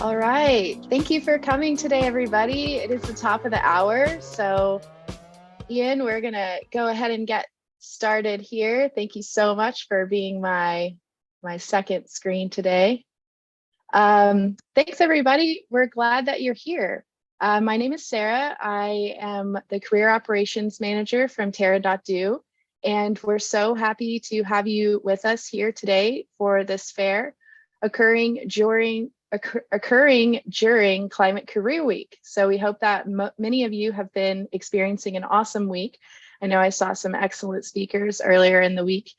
All right, thank you for coming today, everybody. It is the top of the hour. So Ian, we're gonna go ahead and get started here. Thank you so much for being my second screen today. Thanks everybody, we're glad that you're here. My name is Sarah. I am the Career Operations Manager from Terra.do, and we're so happy to have you with us here today for this fair occurring during Climate Career Week. So we hope that many of you have been experiencing an awesome week. I know I saw some excellent speakers earlier in the week,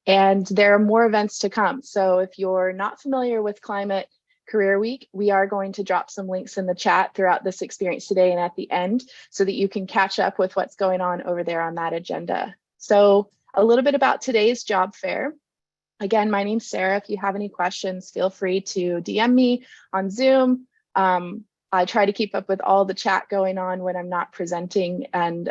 and there are more events to come. So if you're not familiar with Climate Career Week, we are going to drop some links in the chat throughout this experience today and at the end so that you can catch up with what's going on over there on that agenda. So a little bit about today's job fair. Again, my name's Sarah. If you have any questions, feel free to DM me on Zoom. I try to keep up with all the chat going on when I'm not presenting and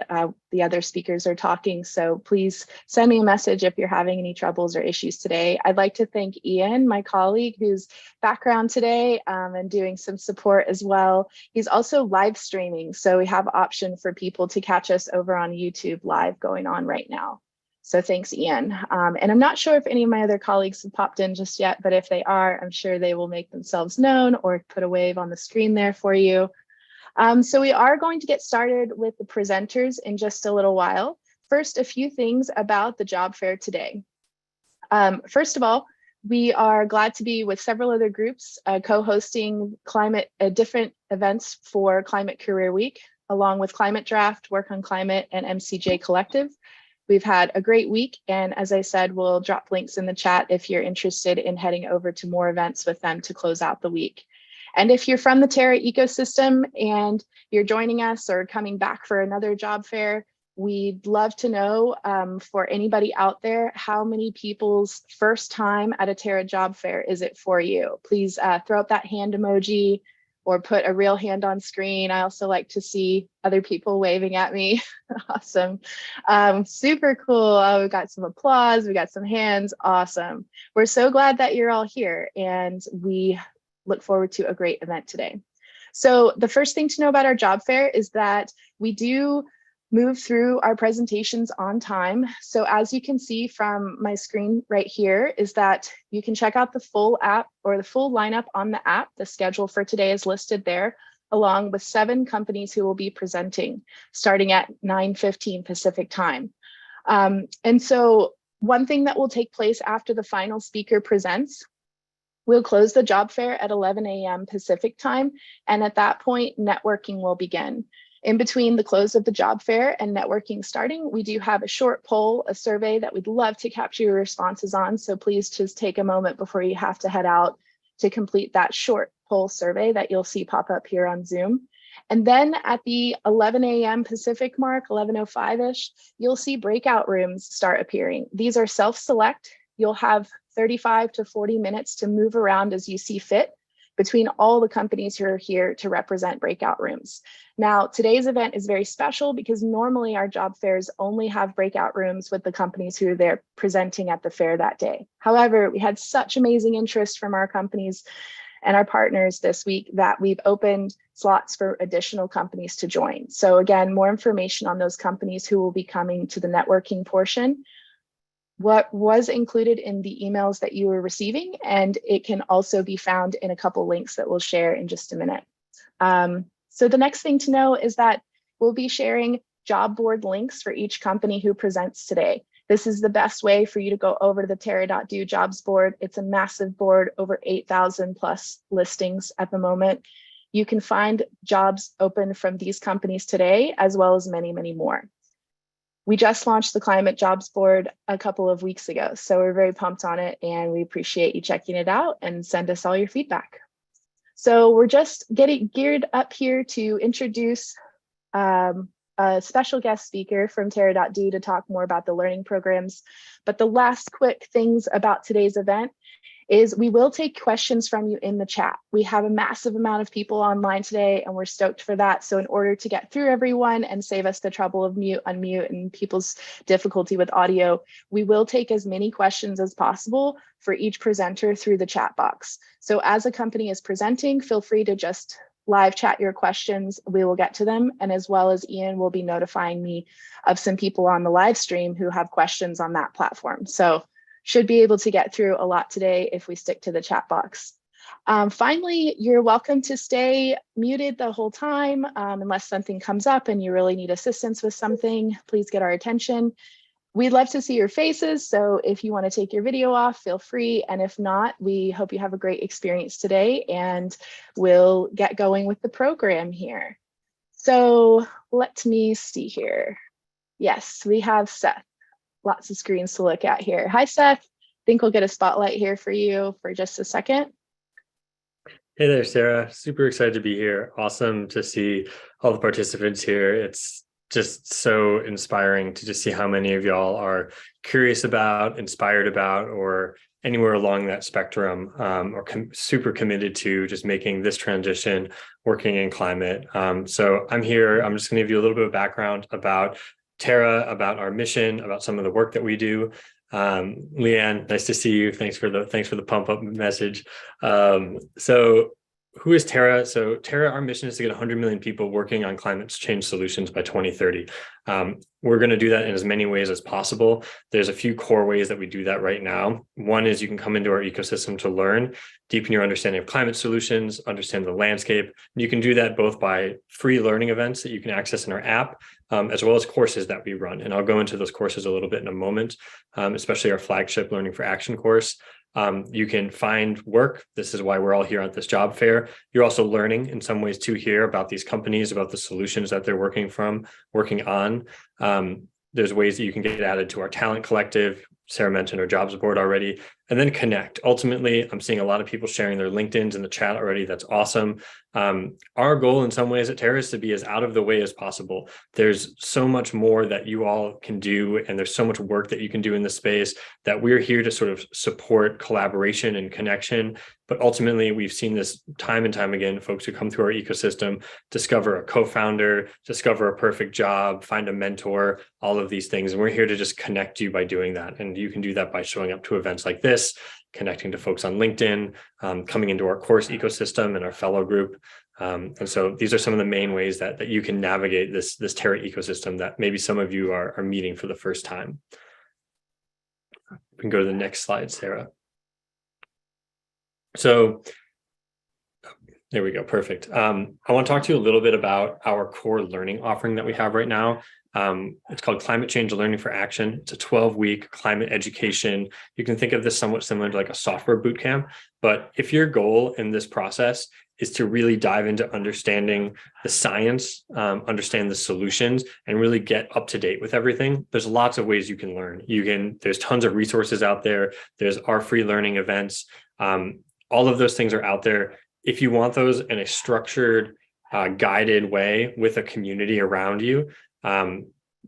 the other speakers are talking. So please send me a message if you're having any troubles or issues today. I'd like to thank Ian, my colleague, who's background today and doing some support as well. He's also live streaming. So we have option for people to catch us over on YouTube live going on right now. So thanks, Ian. And I'm not sure if any of my other colleagues have popped in just yet, but if they are, I'm sure they will make themselves known or put a wave on the screen there for you. So we are going to get started with the presenters in just a little while. First, a few things about the job fair today. First of all, we are glad to be with several other groups co-hosting different events for Climate Career Week, along with Climate Draft, Work on Climate, and MCJ Collective. We've had a great week, and as I said, we'll drop links in the chat if you're interested in heading over to more events with them to close out the week. And if you're from the Terra ecosystem and you're joining us or coming back for another job fair, we'd love to know for anybody out there, how many people's first time at a Terra job fair is it for you? Please throw up that hand emoji or put a real hand on screen. I also like to see other people waving at me. Awesome. Super cool. Oh, we got some applause. We got some hands. Awesome. We're so glad that you're all here, and we look forward to a great event today. So the first thing to know about our job fair is that we do move through our presentations on time. So as you can see from my screen right here, is that you can check out the full app or the full lineup on the app. The schedule for today is listed there, along with 7 companies who will be presenting starting at 9:15 Pacific time. And so one thing that will take place after the final speaker presents, we'll close the job fair at 11 a.m. Pacific time. And at that point, networking will begin. In between the close of the job fair and networking starting, we do have a short poll, a survey that we'd love to capture your responses on. So please just take a moment before you have to head out to complete that short poll survey that you'll see pop up here on Zoom. And then at the 11 a.m. Pacific mark, 11:05-ish, you'll see breakout rooms start appearing. These are self-select. You'll have 35 to 40 minutes to move around as you see fit between all the companies who are here to represent breakout rooms. Now, today's event is very special because normally our job fairs only have breakout rooms with the companies who are there presenting at the fair that day. However, we had such amazing interest from our companies and our partners this week that we've opened slots for additional companies to join. So again, more information on those companies who will be coming to the networking portion. What was included in the emails that you were receiving, and it can also be found in a couple links that we'll share in just a minute. So the next thing to know is that we'll be sharing job board links for each company who presents today. This is the best way for you to go over to the Terra.do jobs board. It's a massive board, over 8,000 plus listings at the moment. You can find jobs open from these companies today, as well as many, many more. We just launched the Climate Jobs Board a couple of weeks ago, so we're very pumped on it, and we appreciate you checking it out and send us all your feedback. So we're just getting geared up here to introduce a special guest speaker from Terra.do to talk more about the learning programs. But the last quick things about today's event is we will take questions from you in the chat. We have a massive amount of people online today, and we're stoked for that. So in order to get through everyone and save us the trouble of mute, unmute, and people's difficulty with audio, we will take as many questions as possible for each presenter through the chat box. So as a company is presenting, feel free to just live chat your questions. We will get to them. And as well as Ian will be notifying me of some people on the live stream who have questions on that platform. So should be able to get through a lot today if we stick to the chat box. Finally, you're welcome to stay muted the whole time unless something comes up and you really need assistance with something, please get our attention. We'd love to see your faces, so if you want to take your video off, feel free. And if not, we hope you have a great experience today, and we'll get going with the program here. So let me see here. Yes, we have Seth. Lots of screens to look at here. Hi, Seth. I think we'll get a spotlight here for you for just a second. Hey there, Sarah. Super excited to be here. Awesome to see all the participants here. It's just so inspiring to just see how many of y'all are curious about, inspired about, or anywhere along that spectrum, or super committed to just making this transition, working in climate. So I'm here. I'm just going to give you a little bit of background about Terra, about our mission, about some of the work that we do. Leanne, nice to see you. Thanks for the pump up message. So who is Terra? So Terra, our mission is to get 100 million people working on climate change solutions by 2030. We're going to do that in as many ways as possible. There's a few core ways that we do that right now. One is you can come into our ecosystem to learn, deepen your understanding of climate solutions, understand the landscape. You can do that both by free learning events that you can access in our app, as well as courses that we run. And I'll go into those courses a little bit in a moment, especially our flagship Learning for Action course. You can find work. This is why we're all here at this job fair. You're also learning in some ways too here about these companies, about the solutions that they're working on. There's ways that you can get added to our talent collective. Sarah mentioned our jobs board already, and then connect. Ultimately, I'm seeing a lot of people sharing their LinkedIns in the chat already. That's awesome. Our goal in some ways at Terra is to be as out of the way as possible. There's so much more that you all can do, and there's so much work that you can do in this space that we're here to sort of support collaboration and connection. But ultimately, we've seen this time and time again, folks who come through our ecosystem, discover a co-founder, discover a perfect job, find a mentor, all of these things. And we're here to just connect you by doing that. And you can do that by showing up to events like this, connecting to folks on LinkedIn, coming into our course ecosystem and our fellow group. And so these are some of the main ways that you can navigate this Terra ecosystem that maybe some of you are meeting for the first time. We can go to the next slide, Sarah. So there we go. Perfect. I want to talk to you a little bit about our core learning offering that we have right now. It's called Climate Change Learning for Action. It's a 12-week climate education. You can think of this somewhat similar to like a software boot camp. But if your goal in this process is to really dive into understanding the science, understand the solutions, and really get up to date with everything, there's lots of ways you can learn. There's tons of resources out there. There's our free learning events. All of those things are out there. if you want those in a structured, guided way with a community around you,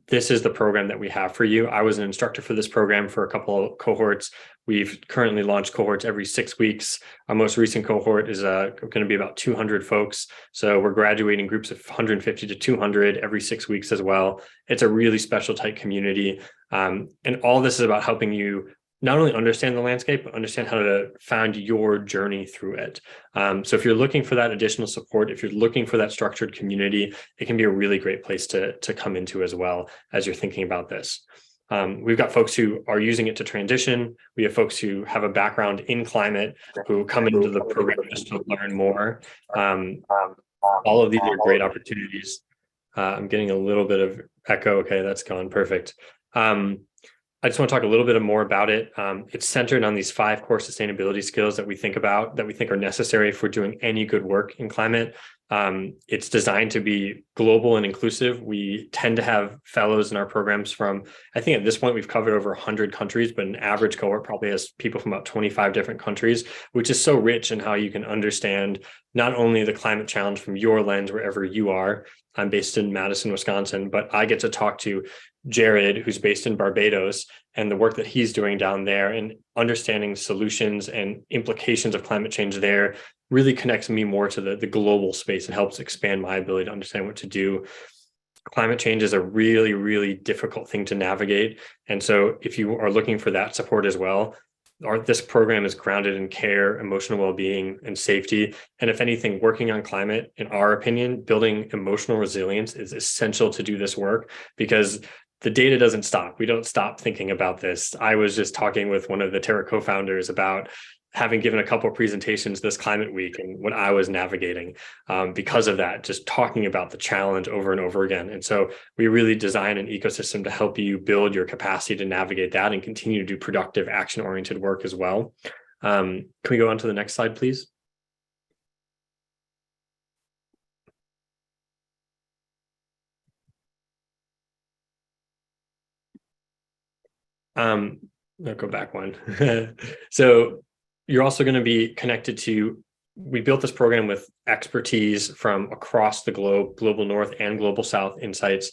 this is the program that we have for you. I was an instructor for this program for a couple of cohorts. We've currently launched cohorts every 6 weeks. Our most recent cohort is going to be about 200 folks. So we're graduating groups of 150 to 200 every 6 weeks as well. It's a really special tight community. And all this is about helping you not only understand the landscape, but understand how to find your journey through it. So if you're looking for that additional support, if you're looking for that structured community, it can be a really great place to come into as well as you're thinking about this. We've got folks who are using it to transition. We have folks who have a background in climate who come into the program just to learn more. All of these are great opportunities. I'm getting a little bit of echo. Okay, that's gone. Perfect. I just want to talk a little bit more about it. It's centered on these 5 core sustainability skills that we think about, that we think are necessary for doing any good work in climate. It's designed to be global and inclusive. We tend to have fellows in our programs from, I think at this point, we've covered over 100 countries, but an average cohort probably has people from about 25 different countries, which is so rich in how you can understand not only the climate challenge from your lens, wherever you are. I'm based in Madison, Wisconsin, but I get to talk to Jared, who's based in Barbados, and the work that he's doing down there, and understanding solutions and implications of climate change there really connects me more to the global space and helps expand my ability to understand what to do. Climate change is a really, really difficult thing to navigate. And so if you are looking for that support as well, this program is grounded in care, emotional well-being, and safety. And if anything, working on climate, in our opinion, building emotional resilience is essential to do this work, because the data doesn't stop. We don't stop thinking about this. I was just talking with one of the Terra co-founders about having given a couple of presentations this climate week and what I was navigating because of that, just talking about the challenge over and over again. And so we really design an ecosystem to help you build your capacity to navigate that and continue to do productive, action-oriented work as well. Can we go on to the next slide, please? I'll go back one. So you're also going to be connected to, we built this program with expertise from across the globe, global north and global south insights.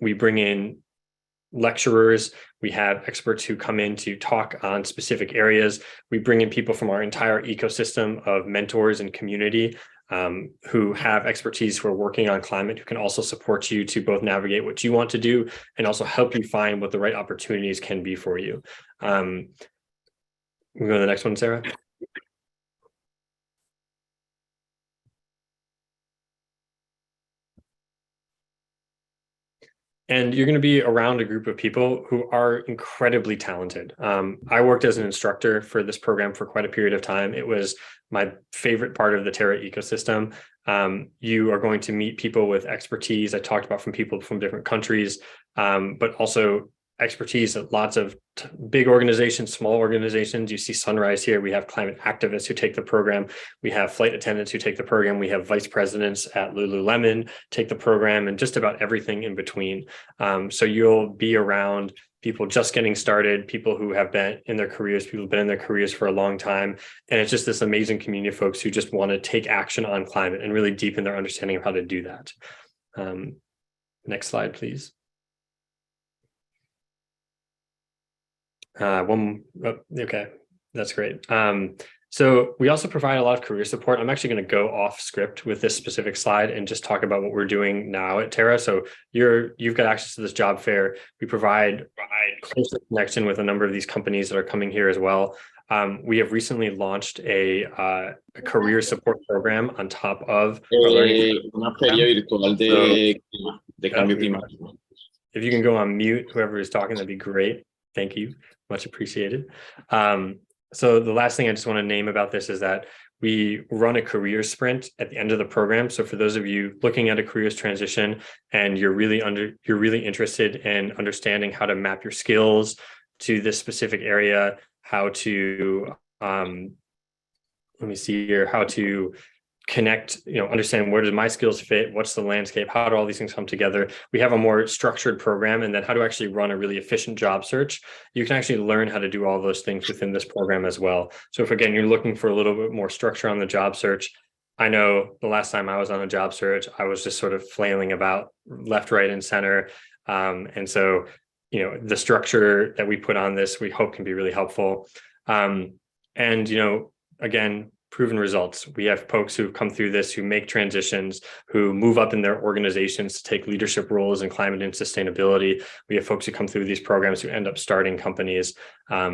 We bring in lecturers. We have experts who come in to talk on specific areas. We bring in people from our entire ecosystem of mentors and community who have expertise, who are working on climate, who can also support you to both navigate what you want to do and also help you find what the right opportunities can be for you. We go to the next one, Sarah. And you're going to be around a group of people who are incredibly talented. I worked as an instructor for this program for quite a period of time. It was my favorite part of the Terra ecosystem. You are going to meet people with expertise. I talked about from people from different countries, but also expertise at lots of big organizations, small organizations. You see Sunrise here. We have climate activists who take the program. We have flight attendants who take the program. We have vice presidents at Lululemon take the program, and just about everything in between. So you'll be around people just getting started, people who have been in their careers, people who've been in their careers for a long time. And it's just this amazing community of folks who just want to take action on climate and really deepen their understanding of how to do that. Next slide, please. Okay, that's great. So we also provide a lot of career support. I'm actually going to go off script with this specific slide and just talk about what we're doing now at Terra. So you've got access to this job fair. We provide close connection with a number of these companies that are coming here as well. We have recently launched a career support program on top of our learning. Una feria virtual de cambio climático. If you can go on mute, whoever is talking, that'd be great. Thank you. Much appreciated. So the last thing I just want to name about this is that we run a career sprint at the end of the program. So for those of you looking at a careers transition and you're really interested in understanding how to map your skills to this specific area, how to let me see here, how to connect, understand where do my skills fit, what's the landscape, how do all these things come together. We have a more structured program, and then how to actually run a really efficient job search. You can actually learn how to do all those things within this program as well. So if, again, you're looking for a little bit more structure on the job search, I know the last time I was on a job search, I was just sort of flailing about left, right, and center. And so, the structure that we put on this, we hope can be really helpful. And, again, proven results. We have folks who've come through this, who make transitions, who move up in their organizations to take leadership roles in climate and sustainability. We have folks who come through these programs who end up starting companies.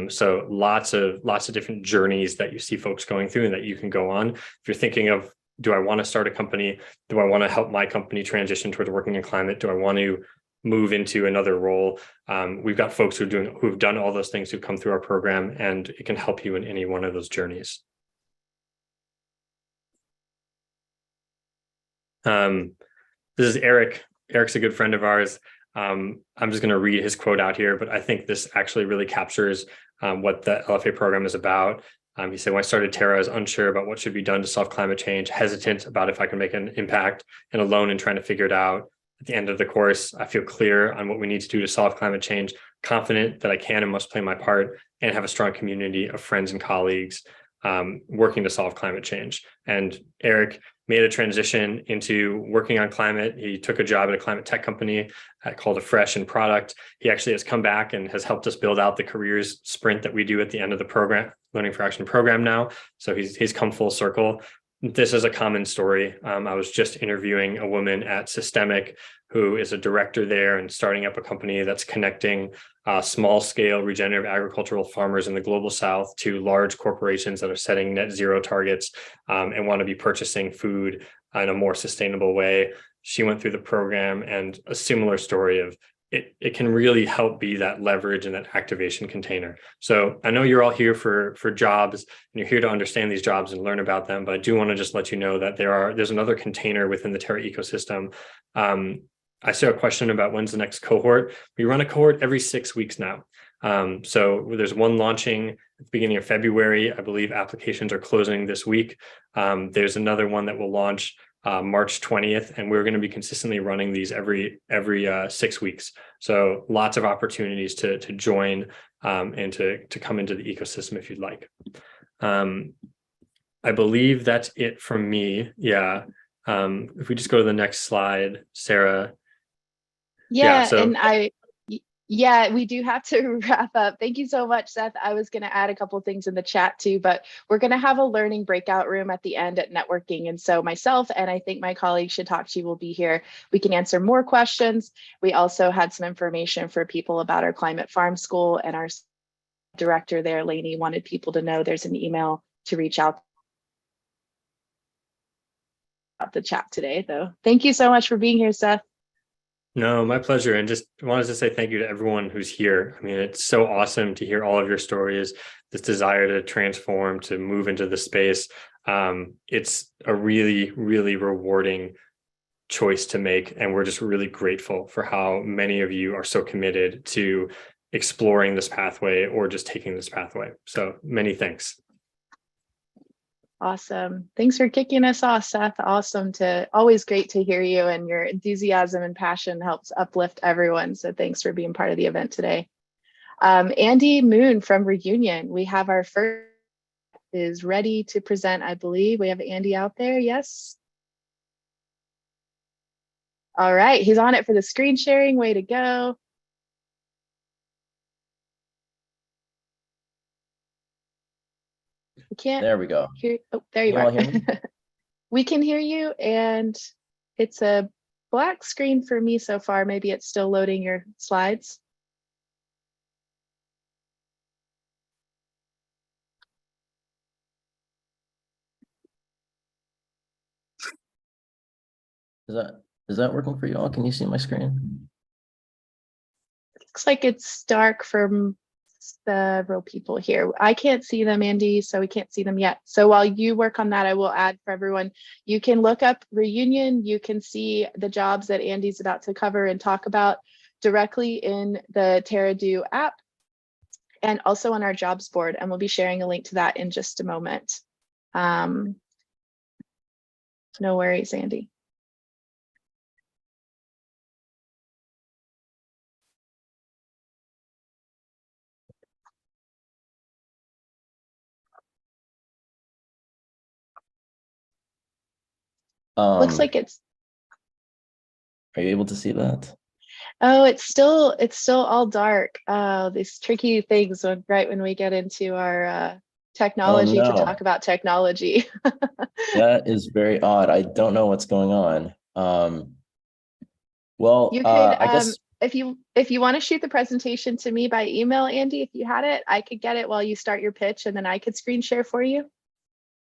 So lots of different journeys that you see folks going through and that you can go on. If you're thinking of, do I want to start a company? Do I want to help my company transition towards working in climate? Do I want to move into another role? We've got folks who've done all those things, who've come through our program, and it can help you in any one of those journeys. This is Eric. Eric's a good friend of ours. I'm just going to read his quote out here, but I think this actually really captures what the LFA program is about. He said, when I started Terra, I was unsure about what should be done to solve climate change, hesitant about if I can make an impact, and alone in trying to figure it out. At the end of the course, I feel clear on what we need to do to solve climate change, confident that I can and must play my part, and have a strong community of friends and colleagues working to solve climate change. And Eric made a transition into working on climate. He took a job at a climate tech company called Fresh and Product. He actually has come back and has helped us build out the careers sprint that we do at the end of the program, Learning for Action program now. So he's come full circle. This is a common story. I was just interviewing a woman at Systemic who is a director there and starting up a company that's connecting small-scale regenerative agricultural farmers in the global south to large corporations that are setting net zero targets and want to be purchasing food in a more sustainable way. She went through the program, and a similar story of it can really help be that leverage and that activation container. So I know you're all here for jobs, and you're here to understand these jobs and learn about them, but I do want to just let you know that there's another container within the Terra ecosystem. I saw a question about when's the next cohort. We run a cohort every 6 weeks now. So there's one launching at the beginning of February. I believe applications are closing this week. There's another one that will launch March 20th, and we're going to be consistently running these every 6 weeks. So lots of opportunities to join and to come into the ecosystem if you'd like. I believe that's it from me. Yeah. If we just go to the next slide, Sarah. Yeah, we do have to wrap up. Thank you so much, Seth. I was going to add a couple of things in the chat too, but we're going to have a learning breakout room at the end at networking. And so myself, and I think my colleague Shitachi will be here. We can answer more questions. We also had some information for people about our climate farm school, and our director there, Lainey, wanted people to know there's an email to reach out about the chat today, though. Thank you so much for being here, Seth. No, my pleasure. And just wanted to say thank you to everyone who's here. I mean, it's so awesome to hear all of your stories, this desire to transform, to move into the space. It's a really, really rewarding choice to make. And we're just really grateful for how many of you are so committed to exploring this pathway or just taking this pathway. So many thanks. Awesome. Thanks for kicking us off, Seth. Always great to hear you, and your enthusiasm and passion helps uplift everyone. So thanks for being part of the event today. Andy Moon from Reunion. We have our first is ready to present, I believe. We have Andy out there, yes? All right, he's on it for the screen sharing. Way to go. We can't. There we go. Hear, oh, there you are. Hear me? We can hear you, and it's a black screen for me so far. Maybe it's still loading your slides. Is that working for you all? Can you see my screen? Looks like it's dark for several people here. I can't see them, Andy, so we can't see them yet. So while you work on that, I will add for everyone, you can look up Reunion. You can see the jobs that Andy's about to cover and talk about directly in the Terra.do app and also on our jobs board. And we'll be sharing a link to that in just a moment. No worries, Andy. Looks like it's. Are you able to see that? Oh, it's still all dark. These tricky things right when we get into our technology to talk about technology. That is very odd. I don't know what's going on. Well, You could, I guess if you want to shoot the presentation to me by email, Andy, if you had it, I could get it while you start your pitch, and then I could screen share for you.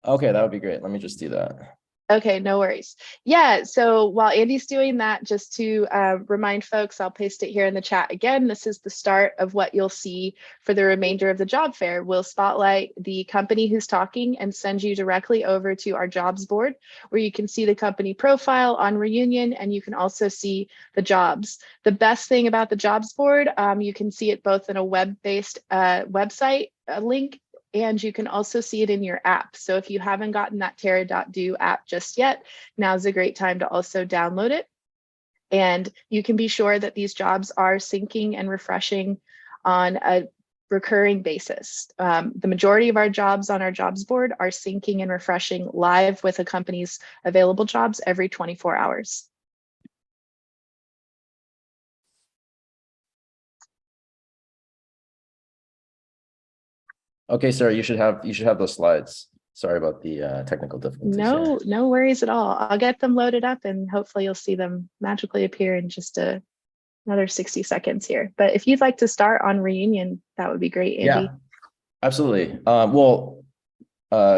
okay, that would be great. Let me just do that. Okay, no worries. Yeah, so while Andy's doing that, just to remind folks, I'll paste it here in the chat again. This is the start of what you'll see for the remainder of the job fair. We'll spotlight the company who's talking and send you directly over to our jobs board, where you can see the company profile on Reunion, and you can also see the jobs. The best thing about the jobs board, you can see it both in a web-based website link, and you can also see it in your app. So if you haven't gotten that Terra.do app just yet, now's a great time to also download it. And you can be sure that these jobs are syncing and refreshing on a recurring basis. The majority of our jobs on our jobs board are syncing and refreshing live with a company's available jobs every 24 hours. Okay, Sarah, you should have those slides. Sorry about the technical difficulties here. No worries at all. I'll get them loaded up, and hopefully you'll see them magically appear in just another 60 seconds here. But if you'd like to start on Reunion, that would be great, Andy. Yeah, absolutely.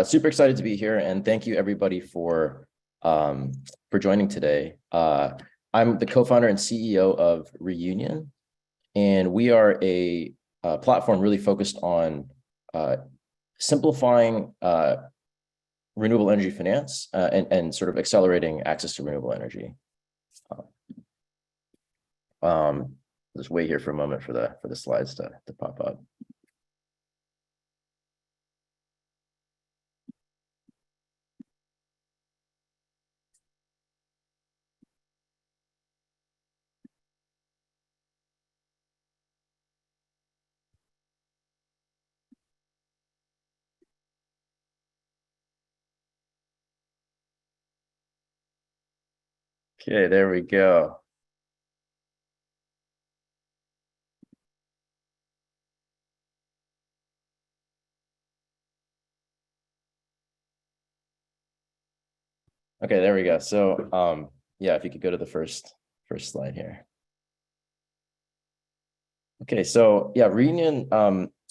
Super excited to be here, and thank you everybody for joining today. I'm the co-founder and CEO of Reunion, and we are a platform really focused on simplifying renewable energy finance and sort of accelerating access to renewable energy. Just wait here for a moment for the slides to pop up. Okay, there we go. Okay, there we go. So yeah, if you could go to the first slide here. Okay, so yeah, Reunion,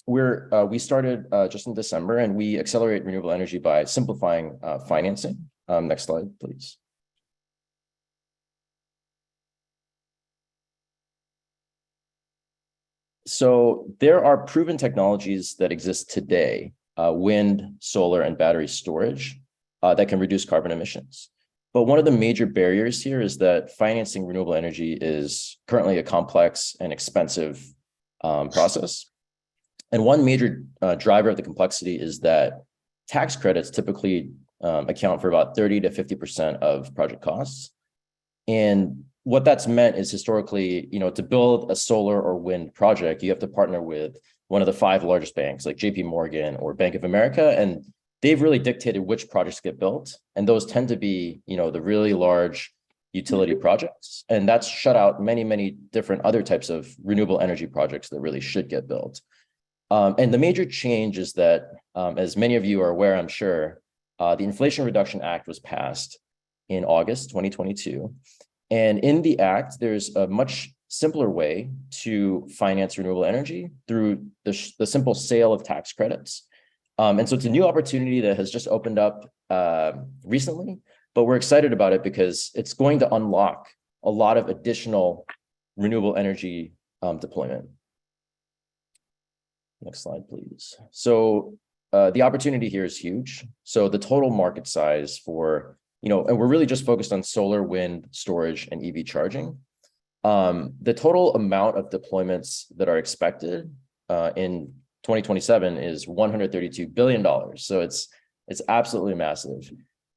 we started just in December, and we accelerate renewable energy by simplifying financing. Next slide, please. So there are proven technologies that exist today, wind, solar, and battery storage, that can reduce carbon emissions. But one of the major barriers here is that financing renewable energy is currently a complex and expensive process. And one major driver of the complexity is that tax credits typically account for about 30 to 50% of project costs. And what that's meant is historically, to build a solar or wind project, you have to partner with one of the 5 largest banks like JP Morgan or Bank of America. And they've really dictated which projects get built. And those tend to be, the really large utility projects. And that's shut out many, many different other types of renewable energy projects that really should get built. And the major change is that, as many of you are aware, I'm sure, the Inflation Reduction Act was passed in August 2022. And in the act, there's a much simpler way to finance renewable energy through the simple sale of tax credits. And so it's a new opportunity that has just opened up recently, but we're excited about it because it's going to unlock a lot of additional renewable energy deployment. Next slide, please. So the opportunity here is huge. So the total market size for, and we're really just focused on solar, wind, storage, and EV charging. The total amount of deployments that are expected in 2027 is $132 billion. So it's absolutely massive.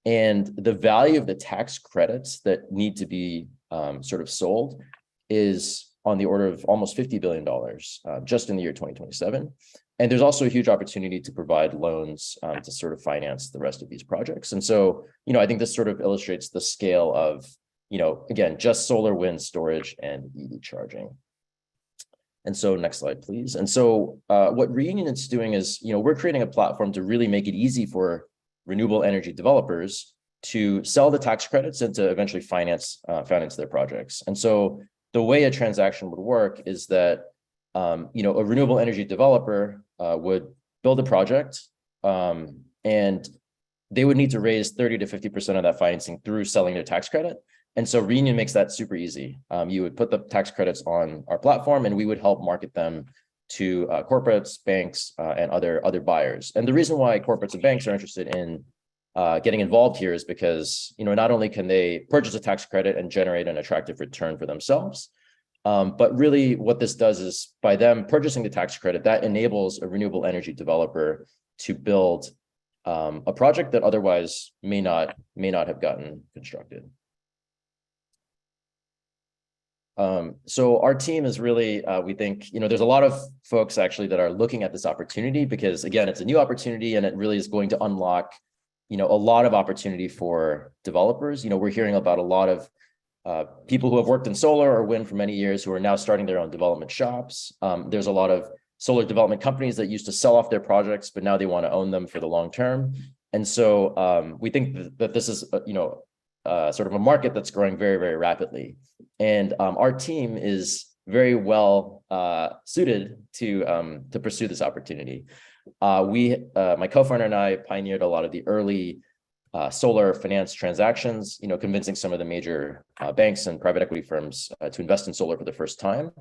And the value of the tax credits that need to be sort of sold is on the order of almost $50 billion just in the year 2027. And there's also a huge opportunity to provide loans to sort of finance the rest of these projects. And so, I think this sort of illustrates the scale of, again, just solar, wind, storage, and EV charging. And so next slide, please. And so what Reunion is doing is, we're creating a platform to really make it easy for renewable energy developers to sell the tax credits and to eventually finance their projects. And so the way a transaction would work is that a renewable energy developer would build a project, and they would need to raise 30 to 50% of that financing through selling their tax credit. And so Reunion makes that super easy. You would put the tax credits on our platform, and we would help market them to corporates, banks, and other buyers. And the reason why corporates and banks are interested in getting involved here is because, not only can they purchase a tax credit and generate an attractive return for themselves, but really what this does is by them purchasing the tax credit, that enables a renewable energy developer to build a project that otherwise may not have gotten constructed. So our team is really, we think, there's a lot of folks actually that are looking at this opportunity because, again, it's a new opportunity and it really is going to unlock, a lot of opportunity for developers. We're hearing about a lot of people who have worked in solar or wind for many years who are now starting their own development shops. There's a lot of solar development companies that used to sell off their projects, but now they want to own them for the long term. And so we think that this is, sort of a market that's growing very, very rapidly. And our team is very well suited to pursue this opportunity. My co-founder and I pioneered a lot of the early solar finance transactions, convincing some of the major banks and private equity firms to invest in solar for the first time.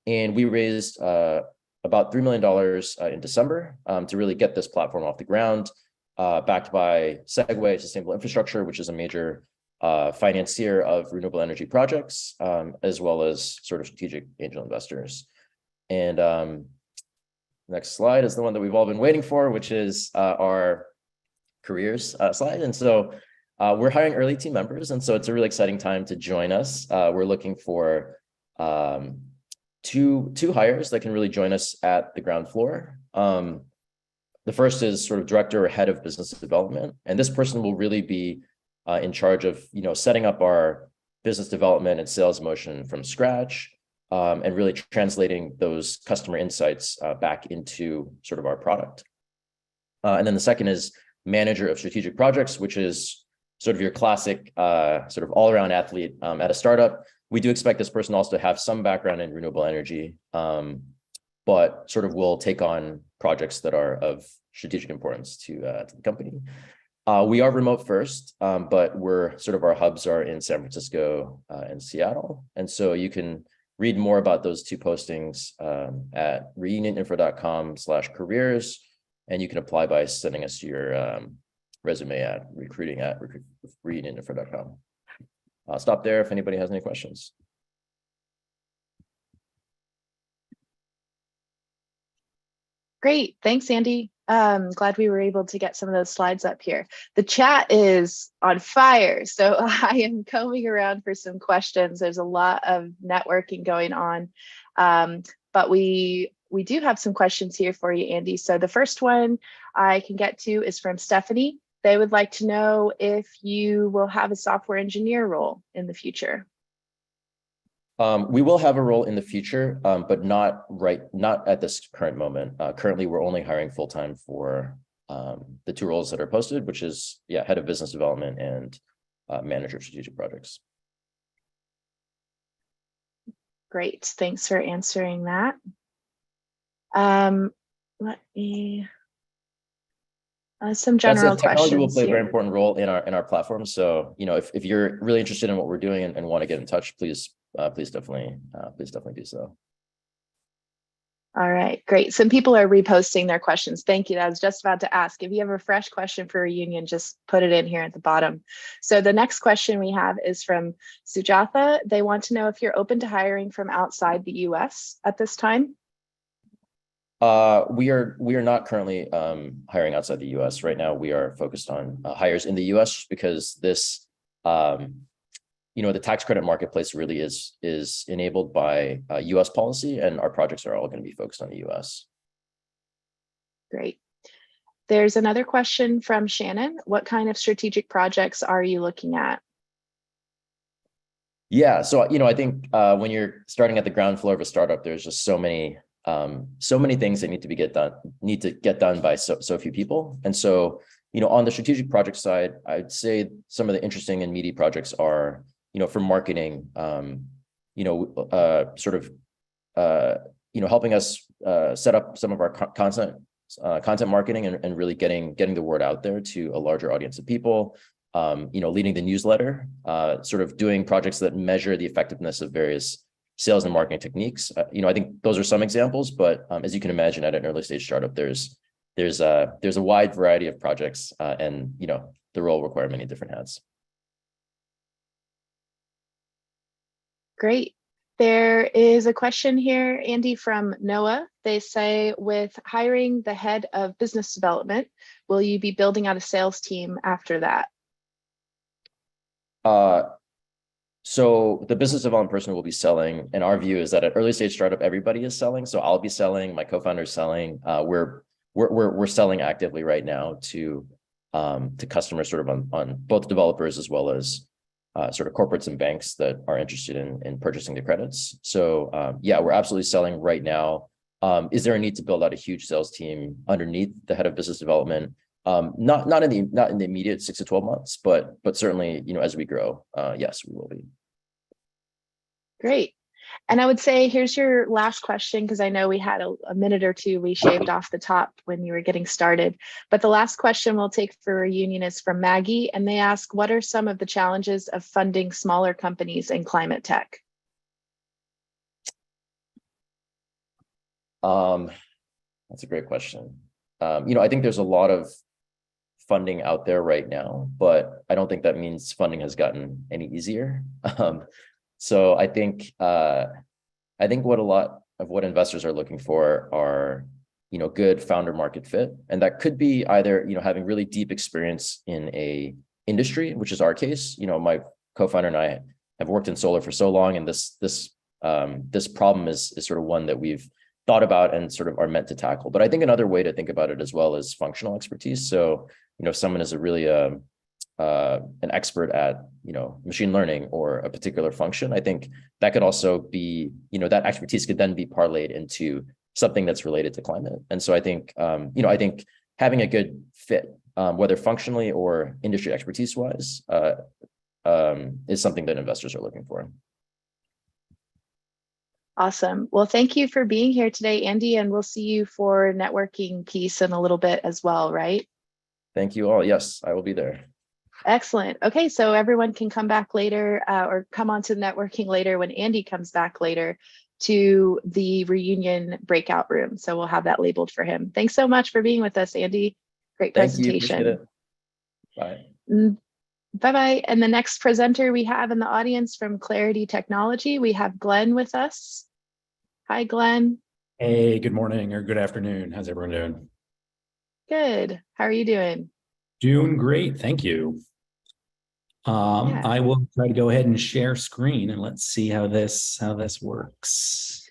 And we raised about $3 million in December to really get this platform off the ground, backed by Segway Sustainable Infrastructure, which is a major financier of renewable energy projects, as well as sort of strategic angel investors. And next slide is the one that we've all been waiting for, which is our careers slide. And so we're hiring early team members. And so it's a really exciting time to join us. We're looking for two hires that can really join us at the ground floor. The first is sort of director or head of business development. And this person will really be in charge of, setting up our business development and sales motion from scratch, and really translating those customer insights back into sort of our product. And then the second is manager of strategic projects, which is sort of your classic sort of all-around athlete at a startup. We do expect this person also to have some background in renewable energy, but sort of will take on projects that are of strategic importance to the company. We are remote first, but our hubs are in San Francisco and Seattle. And so you can read more about those two postings at reunioninfra.com/careers. And you can apply by sending us your resume at recruiting@reunioninfra.com. I'll stop there if anybody has any questions. Great. Thanks, Andy. Glad we were able to get some of those slides up here. The chat is on fire, so I am combing around for some questions. There's a lot of networking going on, but we do have some questions here for you, Andy. So the first one I can get to is from Stephanie. They would like to know if you will have a software engineer role in the future. We will have a role in the future, but not at this current moment. Currently, we're only hiring full-time for the two roles that are posted, which is head of business development and manager of strategic projects. Great, thanks for answering that. Let me some general questions. Technology will play a very important role in our platform. So if you're really interested in what we're doing and want to get in touch, please definitely do so. All right, great. Some people are reposting their questions. Thank you. I was just about to ask. If you have a fresh question for Reunion, just put it in here at the bottom. So the next question we have is from Sujatha. They want to know if you're open to hiring from outside the US at this time. We are not currently hiring outside the U.S. right now. We are focused on hires in the U.S. because this, the tax credit marketplace really is enabled by U.S. policy, and our projects are all going to be focused on the U.S. Great. There's another question from Shannon. What kind of strategic projects are you looking at? Yeah, so I think when you're starting at the ground floor of a startup, there's just so many things that need to get done by so few people. And so, on the strategic project side, I'd say some of the interesting and meaty projects are, for marketing, helping us set up some of our content marketing and really getting the word out there to a larger audience of people. Leading the newsletter, sort of doing projects that measure the effectiveness of various sales and marketing techniques. I think those are some examples, but as you can imagine, at an early stage startup, there's a wide variety of projects, and the role require many different hats. Great. There is a question here, Andy, from Noah. They say, with hiring the head of business development, will you be building out a sales team after that? So the business development person will be selling, and our view is that at early stage startup, everybody is selling. So I'll be selling, my co-founder is selling. We're selling actively right now to customers, sort of on both developers as well as sort of corporates and banks that are interested in purchasing the credits. So yeah, we're absolutely selling right now. Is there a need to build out a huge sales team underneath the head of business development? Not in the immediate 6 to 12 months, but certainly, as we grow, yes, we will be. Great. And I would say, here's your last question, because I know we had a minute or two we shaved off the top when you were getting started. But the last question we'll take for Reunion is from Maggie, and they ask, what are some of the challenges of funding smaller companies in climate tech? That's a great question. I think there's a lot of funding out there right now, but I don't think that means funding has gotten any easier. So I think what a lot of what investors are looking for are, good founder market fit. And that could be either, having really deep experience in a industry, which is our case. My co-founder and I have worked in solar for so long, and this problem is sort of one that we've thought about and sort of are meant to tackle. But I think another way to think about it as well is functional expertise. So, if someone is a really an expert at, machine learning or a particular function, I think that could also be, that expertise could then be parlayed into something that's related to climate. And so I think, having a good fit, whether functionally or industry expertise wise, is something that investors are looking for. Awesome. Well, thank you for being here today, Andy, and we'll see you for networking piece in a little bit as well, right? Thank you all. Yes, I will be there. Excellent. Okay, so everyone can come back later or come on to networking later when Andy comes back later to the Reunion breakout room. So we'll have that labeled for him. Thanks so much for being with us, Andy. Great presentation. Thank you. Appreciate it. Bye. Bye-bye. And the next presenter we have in the audience from Clarity Technology, we have Glenn with us. Hi, Glenn. Hey, good morning or good afternoon. How's everyone doing? Good. How are you doing? Doing great. Thank you. Yeah. I will try to go ahead and share screen, and let's see how this works.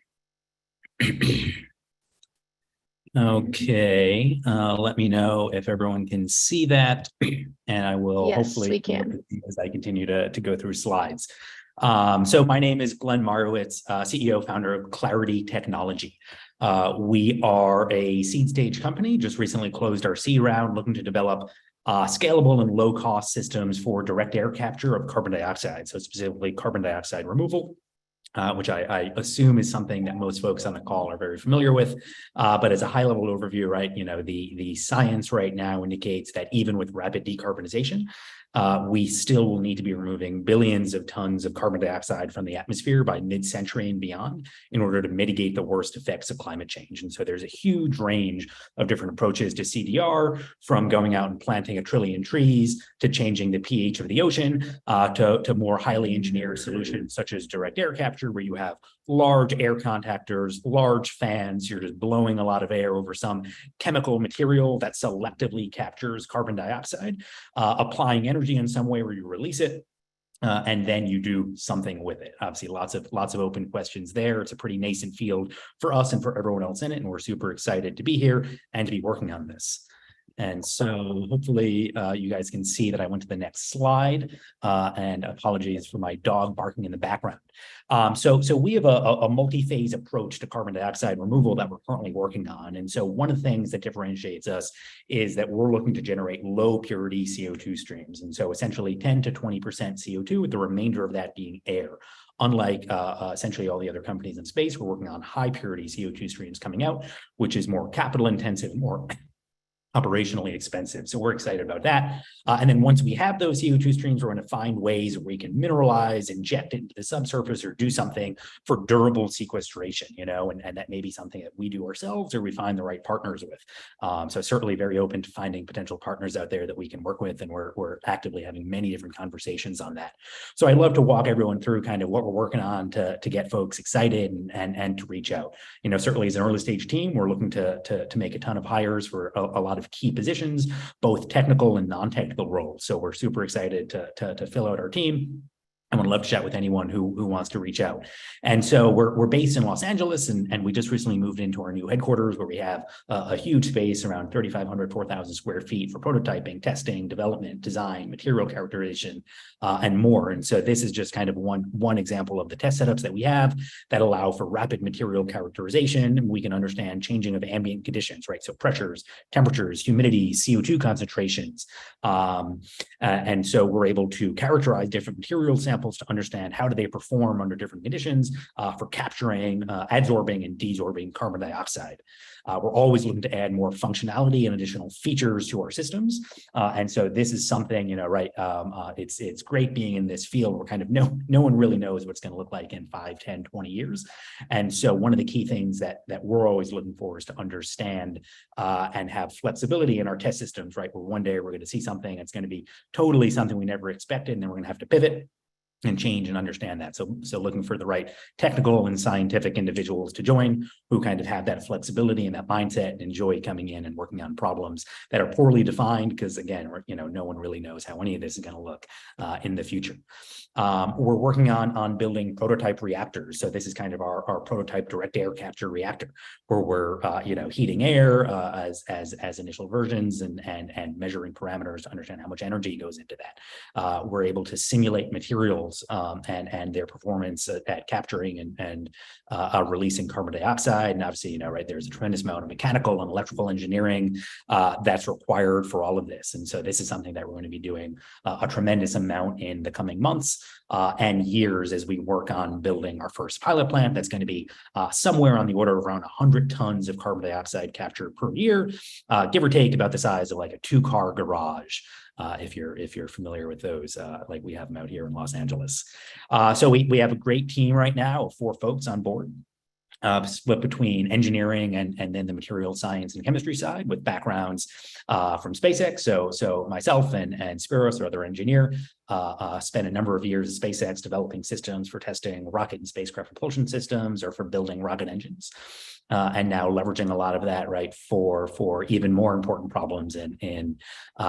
Okay, let me know if everyone can see that, and I will hopefully we can as I continue to go through slides. So my name is Glenn Marowitz, CEO, founder of Clarity Technology. We are a seed stage company, just recently closed our seed round, looking to develop scalable and low-cost systems for direct air capture of carbon dioxide, so specifically carbon dioxide removal, which I assume is something that most folks on the call are very familiar with. But as a high-level overview, right, the science right now indicates that even with rapid decarbonization, we still will need to be removing billions of tons of carbon dioxide from the atmosphere by mid-century and beyond in order to mitigate the worst effects of climate change. And so there's a huge range of different approaches to CDR, from going out and planting 1 trillion trees to changing the pH of the ocean, to more highly engineered solutions such as direct air capture, where you have large air contactors, large fans. You're just blowing a lot of air over some chemical material that selectively captures carbon dioxide, applying energy in some way where you release it, and then you do something with it. Obviously, lots of open questions there. It's a pretty nascent field for us and for everyone else in it, and we're super excited to be here and to be working on this. And so hopefully you guys can see that I went to the next slide, and apologies for my dog barking in the background. So we have a multi-phase approach to carbon dioxide removal that we're currently working on. And so one of the things that differentiates us is that we're looking to generate low purity CO2 streams. And so essentially 10 to 20% CO2, with the remainder of that being air. Unlike essentially all the other companies in space, we're working on high purity CO2 streams coming out, which is more capital intensive, more operationally expensive. So we're excited about that. And then once we have those CO2 streams, we're going to find ways where we can mineralize, inject it into the subsurface, or do something for durable sequestration, and that may be something that we do ourselves or we find the right partners with. So certainly very open to finding potential partners out there that we can work with. And we're actively having many different conversations on that. So I'd love to walk everyone through kind of what we're working on to get folks excited and to reach out. Certainly as an early stage team, we're looking to make a ton of hires for a lot of key positions, both technical and non-technical roles. So we're super excited to fill out our team. I would love to chat with anyone who wants to reach out. And so we're based in Los Angeles, and we just recently moved into our new headquarters, where we have a huge space, around 3,500, 4,000 square feet, for prototyping, testing, development, design, material characterization, and more. And so this is just kind of one example of the test setups that we have that allow for rapid material characterization. We can understand changing of ambient conditions, right? So pressures, temperatures, humidity, CO2 concentrations. And so we're able to characterize different material samples to understand how do they perform under different conditions for capturing, adsorbing, and desorbing carbon dioxide. We're always looking to add more functionality and additional features to our systems. And so this is something, right, it's great being in this field where kind of no one really knows what it's going to look like in 5, 10, 20 years. And so one of the key things that we're always looking for is to understand and have flexibility in our test systems, right? Where one day we're going to see something that's going to be totally something we never expected, and then we're going to have to pivot and change and understand that. So looking for the right technical and scientific individuals to join who kind of have that flexibility and that mindset and enjoy coming in and working on problems that are poorly defined, because again, no one really knows how any of this is going to look in the future. We're working on building prototype reactors. So this is kind of our prototype direct air capture reactor, where we're heating air as initial versions and measuring parameters to understand how much energy goes into that. We're able to simulate materials and their performance at capturing and releasing carbon dioxide. And obviously, right, there's a tremendous amount of mechanical and electrical engineering that's required for all of this. And so this is something that we're going to be doing a tremendous amount in the coming months and years as we work on building our first pilot plant that's going to be somewhere on the order of around 100 tons of carbon dioxide captured per year, give or take about the size of like a 2-car garage. If you're familiar with those, like we have them out here in Los Angeles. So we have a great team right now of 4 folks on board. Split between engineering and then the material science and chemistry side, with backgrounds from SpaceX. So myself and Spiros, our other engineer, spent a number of years at SpaceX developing systems for testing rocket and spacecraft propulsion systems, or for building rocket engines. And now leveraging a lot of that, right, for even more important problems in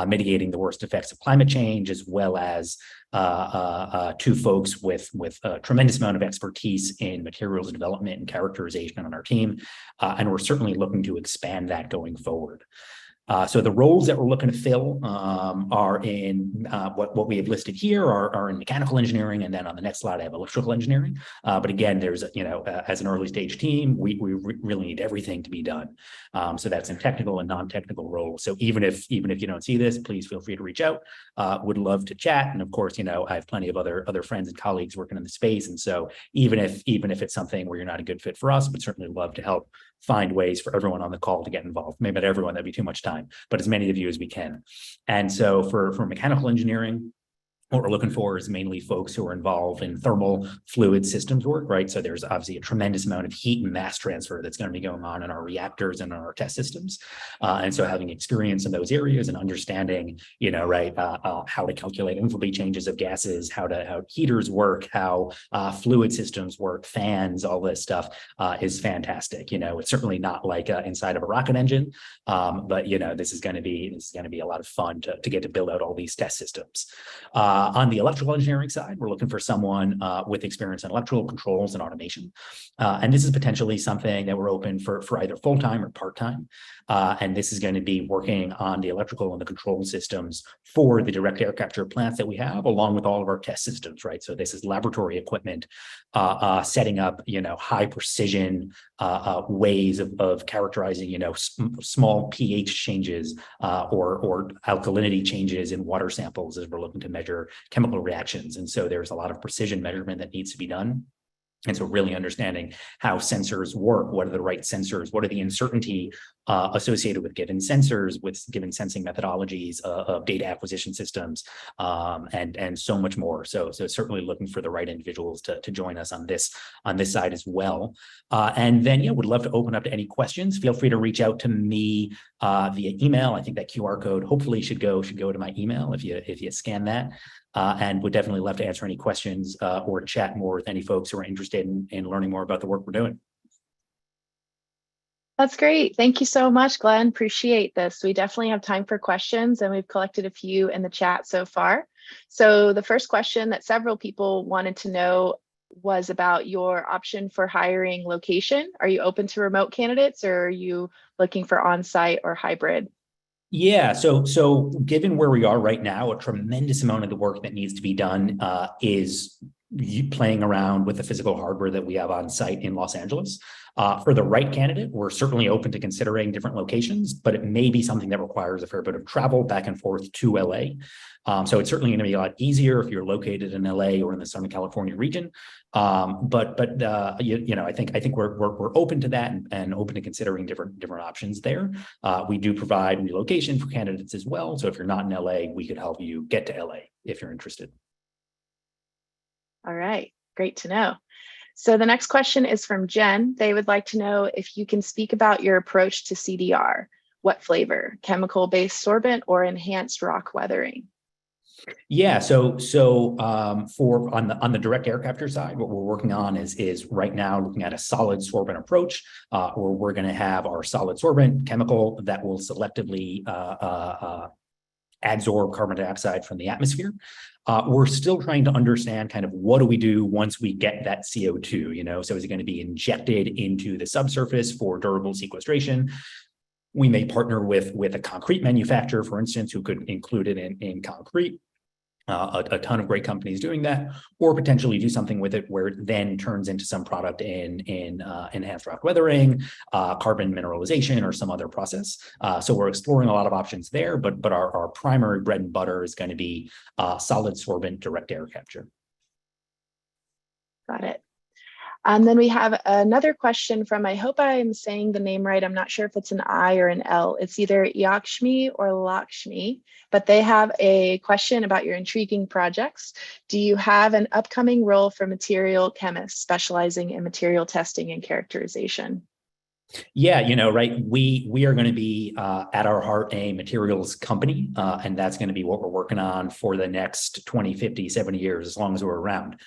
mitigating the worst effects of climate change, as well as 2 folks with a tremendous amount of expertise in materials development and characterization on our team. And we're certainly looking to expand that going forward. So the roles that we're looking to fill are in what we have listed here are in mechanical engineering, and then on the next slide I have electrical engineering. But again, there's as an early stage team, we really need everything to be done. So that's in technical and non-technical roles. So even if you don't see this, please feel free to reach out. Would love to chat, and of course, I have plenty of other friends and colleagues working in the space, and so even if it's something where you're not a good fit for us, but certainly love to help find ways for everyone on the call to get involved. Maybe not everyone, that'd be too much time. time, but as many of you as we can. And so for mechanical engineering, what we're looking for is mainly folks who are involved in thermal fluid systems work, right? So there's obviously a tremendous amount of heat and mass transfer that's going to be going on in our reactors and in our test systems. And so having experience in those areas and understanding, how to calculate enthalpy changes of gases, how heaters work, how fluid systems work, fans, all this stuff is fantastic. It's certainly not like inside of a rocket engine, but this is going to be a lot of fun to get to build out all these test systems. On the electrical engineering side, we're looking for someone with experience in electrical controls and automation. And this is potentially something that we're open for either full-time or part-time. And this is going to be working on the electrical and the control systems for the direct air capture plants that we have, along with all of our test systems, right? So this is laboratory equipment, setting up, high precision ways of characterizing, small pH changes or alkalinity changes in water samples as we're looking to measure chemical reactions. And so there's a lot of precision measurement that needs to be done. And so really understanding how sensors work, what are the right sensors, what are the uncertainty associated with given sensors, with given sensing methodologies of data acquisition systems, and so much more. So certainly looking for the right individuals to join us on this side as well. And then, would love to open up to any questions. Feel free to reach out to me via email. I think that QR code hopefully should go to my email if you scan that. And would definitely love to answer any questions or chat more with any folks who are interested in learning more about the work we're doing. That's great. Thank you so much, Glenn. Appreciate this. We definitely have time for questions, and we've collected a few in the chat so far. So the first question that several people wanted to know was about your option for hiring location. Are you open to remote candidates, or are you looking for on-site or hybrid? Yeah, so given where we are right now, a tremendous amount of the work that needs to be done is playing around with the physical hardware that we have on site in Los Angeles. For the right candidate, we're certainly open to considering different locations, but it may be something that requires a fair bit of travel back and forth to LA. So it's certainly going to be a lot easier if you're located in LA or in the Southern California region. But I think we're open to that and open to considering different options there. We do provide relocation for candidates as well. So if you're not in LA, we could help you get to LA if you're interested. All right, great to know. So the next question is from Jen. They would like to know if you can speak about your approach to CDR. What flavor, chemical-based sorbent or enhanced rock weathering? Yeah, so for on the direct air capture side, what we're working on is right now looking at a solid sorbent approach, where we're going to have our solid sorbent chemical that will selectively adsorb carbon dioxide from the atmosphere. We're still trying to understand kind of what do we do once we get that CO2, so is it going to be injected into the subsurface for durable sequestration? We may partner with a concrete manufacturer, for instance, who could include it in concrete. A ton of great companies doing that, or potentially do something with it where it then turns into some product in enhanced rock weathering, carbon mineralization, or some other process. So we're exploring a lot of options there, but our primary bread and butter is going to be solid sorbent direct air capture. Got it. And then we have another question from, I hope I'm saying the name right. I'm not sure if it's an I or an L. It's either Yakshmi or Lakshmi, but they have a question about your intriguing projects. Do you have an upcoming role for material chemists specializing in material testing and characterization? Yeah, right. We are going to be at our heart a materials company, and that's going to be what we're working on for the next 20, 50, 70 years, as long as we're around.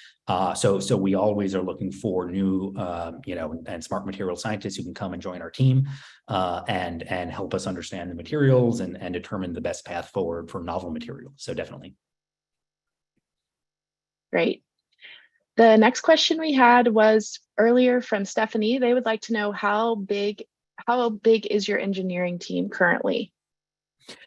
So we always are looking for new, and smart material scientists who can come and join our team and help us understand the materials and determine the best path forward for novel materials. So definitely. Great. The next question we had was earlier from Stephanie. They would like to know how big is your engineering team currently?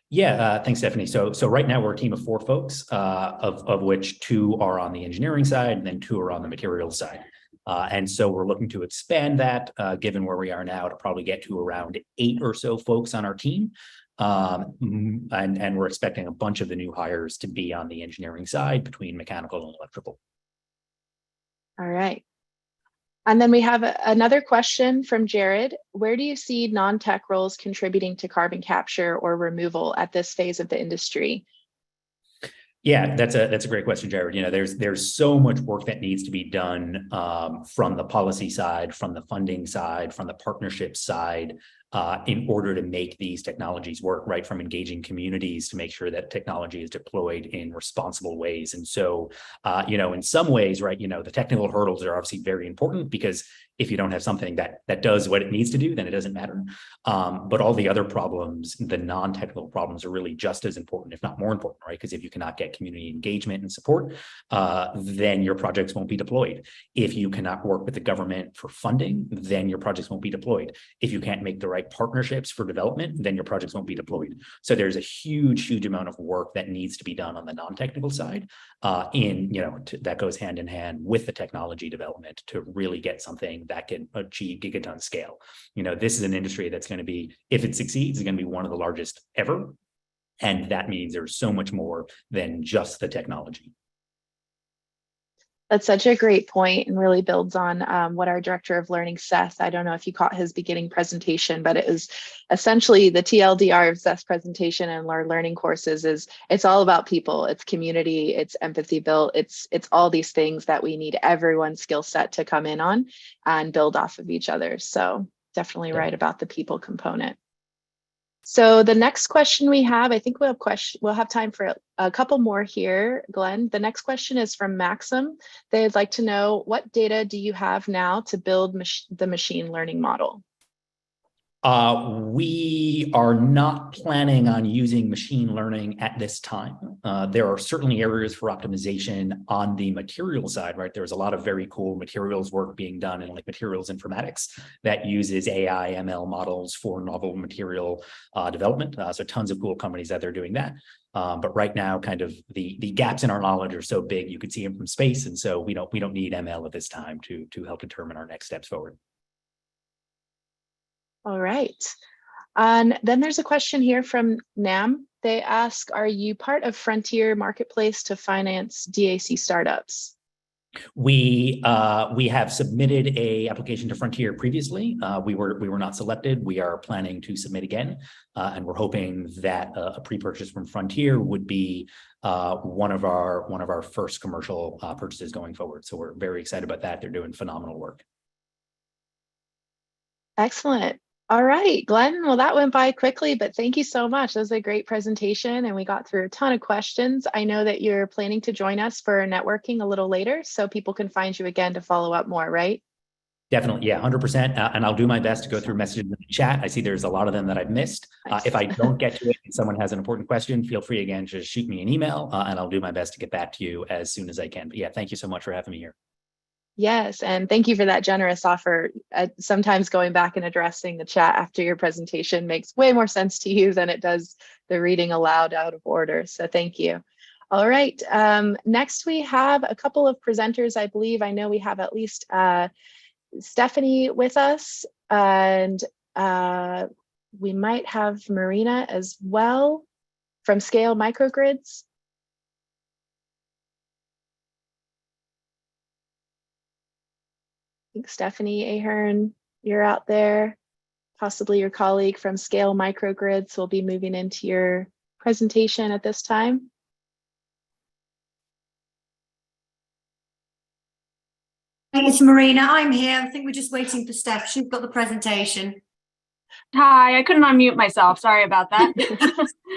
Yeah, thanks, Stephanie. So right now we're a team of 4 folks, of which 2 are on the engineering side and then 2 are on the materials side. And so we're looking to expand that, given where we are now, to probably get to around 8 or so folks on our team. And we're expecting a bunch of the new hires to be on the engineering side between mechanical and electrical. All right. And then we have another question from Jared. Where do you see non-tech roles contributing to carbon capture or removal at this phase of the industry? Yeah, that's a great question, Jared. You know, there's so much work that needs to be done from the policy side, from the funding side, from the partnership side, in order to make these technologies work, right? From engaging communities to make sure that technology is deployed in responsible ways. And so, you know, in some ways, right, you know, the technical hurdles are obviously very important, because if you don't have something that does what it needs to do, then it doesn't matter. But all the other problems, the non-technical problems, are really just as important, if not more important, right? Because if you cannot get community engagement and support, then your projects won't be deployed. If you cannot work with the government for funding, then your projects won't be deployed. If you can't make the right partnerships for development, then your projects won't be deployed. So there's a huge amount of work that needs to be done on the non-technical side, that goes hand in hand with the technology development to really get something that can achieve gigaton scale. You know, this is an industry that's going to be, if it succeeds, is going to be one of the largest ever. And that means there's so much more than just the technology. That's such a great point, and really builds on what our director of learning, Seth, I don't know if you caught his beginning presentation, but it was essentially the TLDR of Seth's presentation and our learning courses is it's all about people, it's community, it's empathy built, it's all these things that we need everyone's skill set to come in on and build off of each other. So definitely right about the people component. So the next question we have, I think we'll have time for a couple more here, Glenn. The next question is from Maxim. They'd like to know, what data do you have now to build the machine learning model? We are not planning on using machine learning at this time. There are certainly areas for optimization on the material side, right? There's a lot of very cool materials work being done in like materials informatics that uses AI, ML models for novel material development. So tons of cool companies out there doing that. But right now, kind of the gaps in our knowledge are so big, you could see them from space. And so we don't need ML at this time to help determine our next steps forward. All right. And then there's a question here from NAM. They ask, are you part of Frontier Marketplace to finance DAC startups? We have submitted a application to Frontier previously. We were not selected. We are planning to submit again, and we're hoping that a pre-purchase from Frontier would be one of our first commercial purchases going forward. So we're very excited about that. They're doing phenomenal work. Excellent. All right, Glenn, well, that went by quickly, but thank you so much. That was a great presentation and we got through a ton of questions. I know that you're planning to join us for networking a little later so people can find you again to follow up more, right? Definitely, yeah, 100%. And I'll do my best to go through messages in the chat. I see there's a lot of them that I've missed. Nice. If I don't get to it and someone has an important question, feel free again to shoot me an email and I'll do my best to get back to you as soon as I can. But yeah, thank you so much for having me here. Yes, and thank you for that generous offer. Sometimes going back and addressing the chat after your presentation makes way more sense to you than it does the reading aloud out of order. So thank you. All right, next we have a couple of presenters, I believe. I know we have at least Stephanie with us, and we might have Marina as well from Scale Microgrids. I think Stephanie Ahern, you're out there. Possibly your colleague from Scale Microgrids will be moving into your presentation at this time. It's Marina. I'm here. I think we're just waiting for Steph. She's got the presentation. Hi, I couldn't unmute myself. Sorry about that.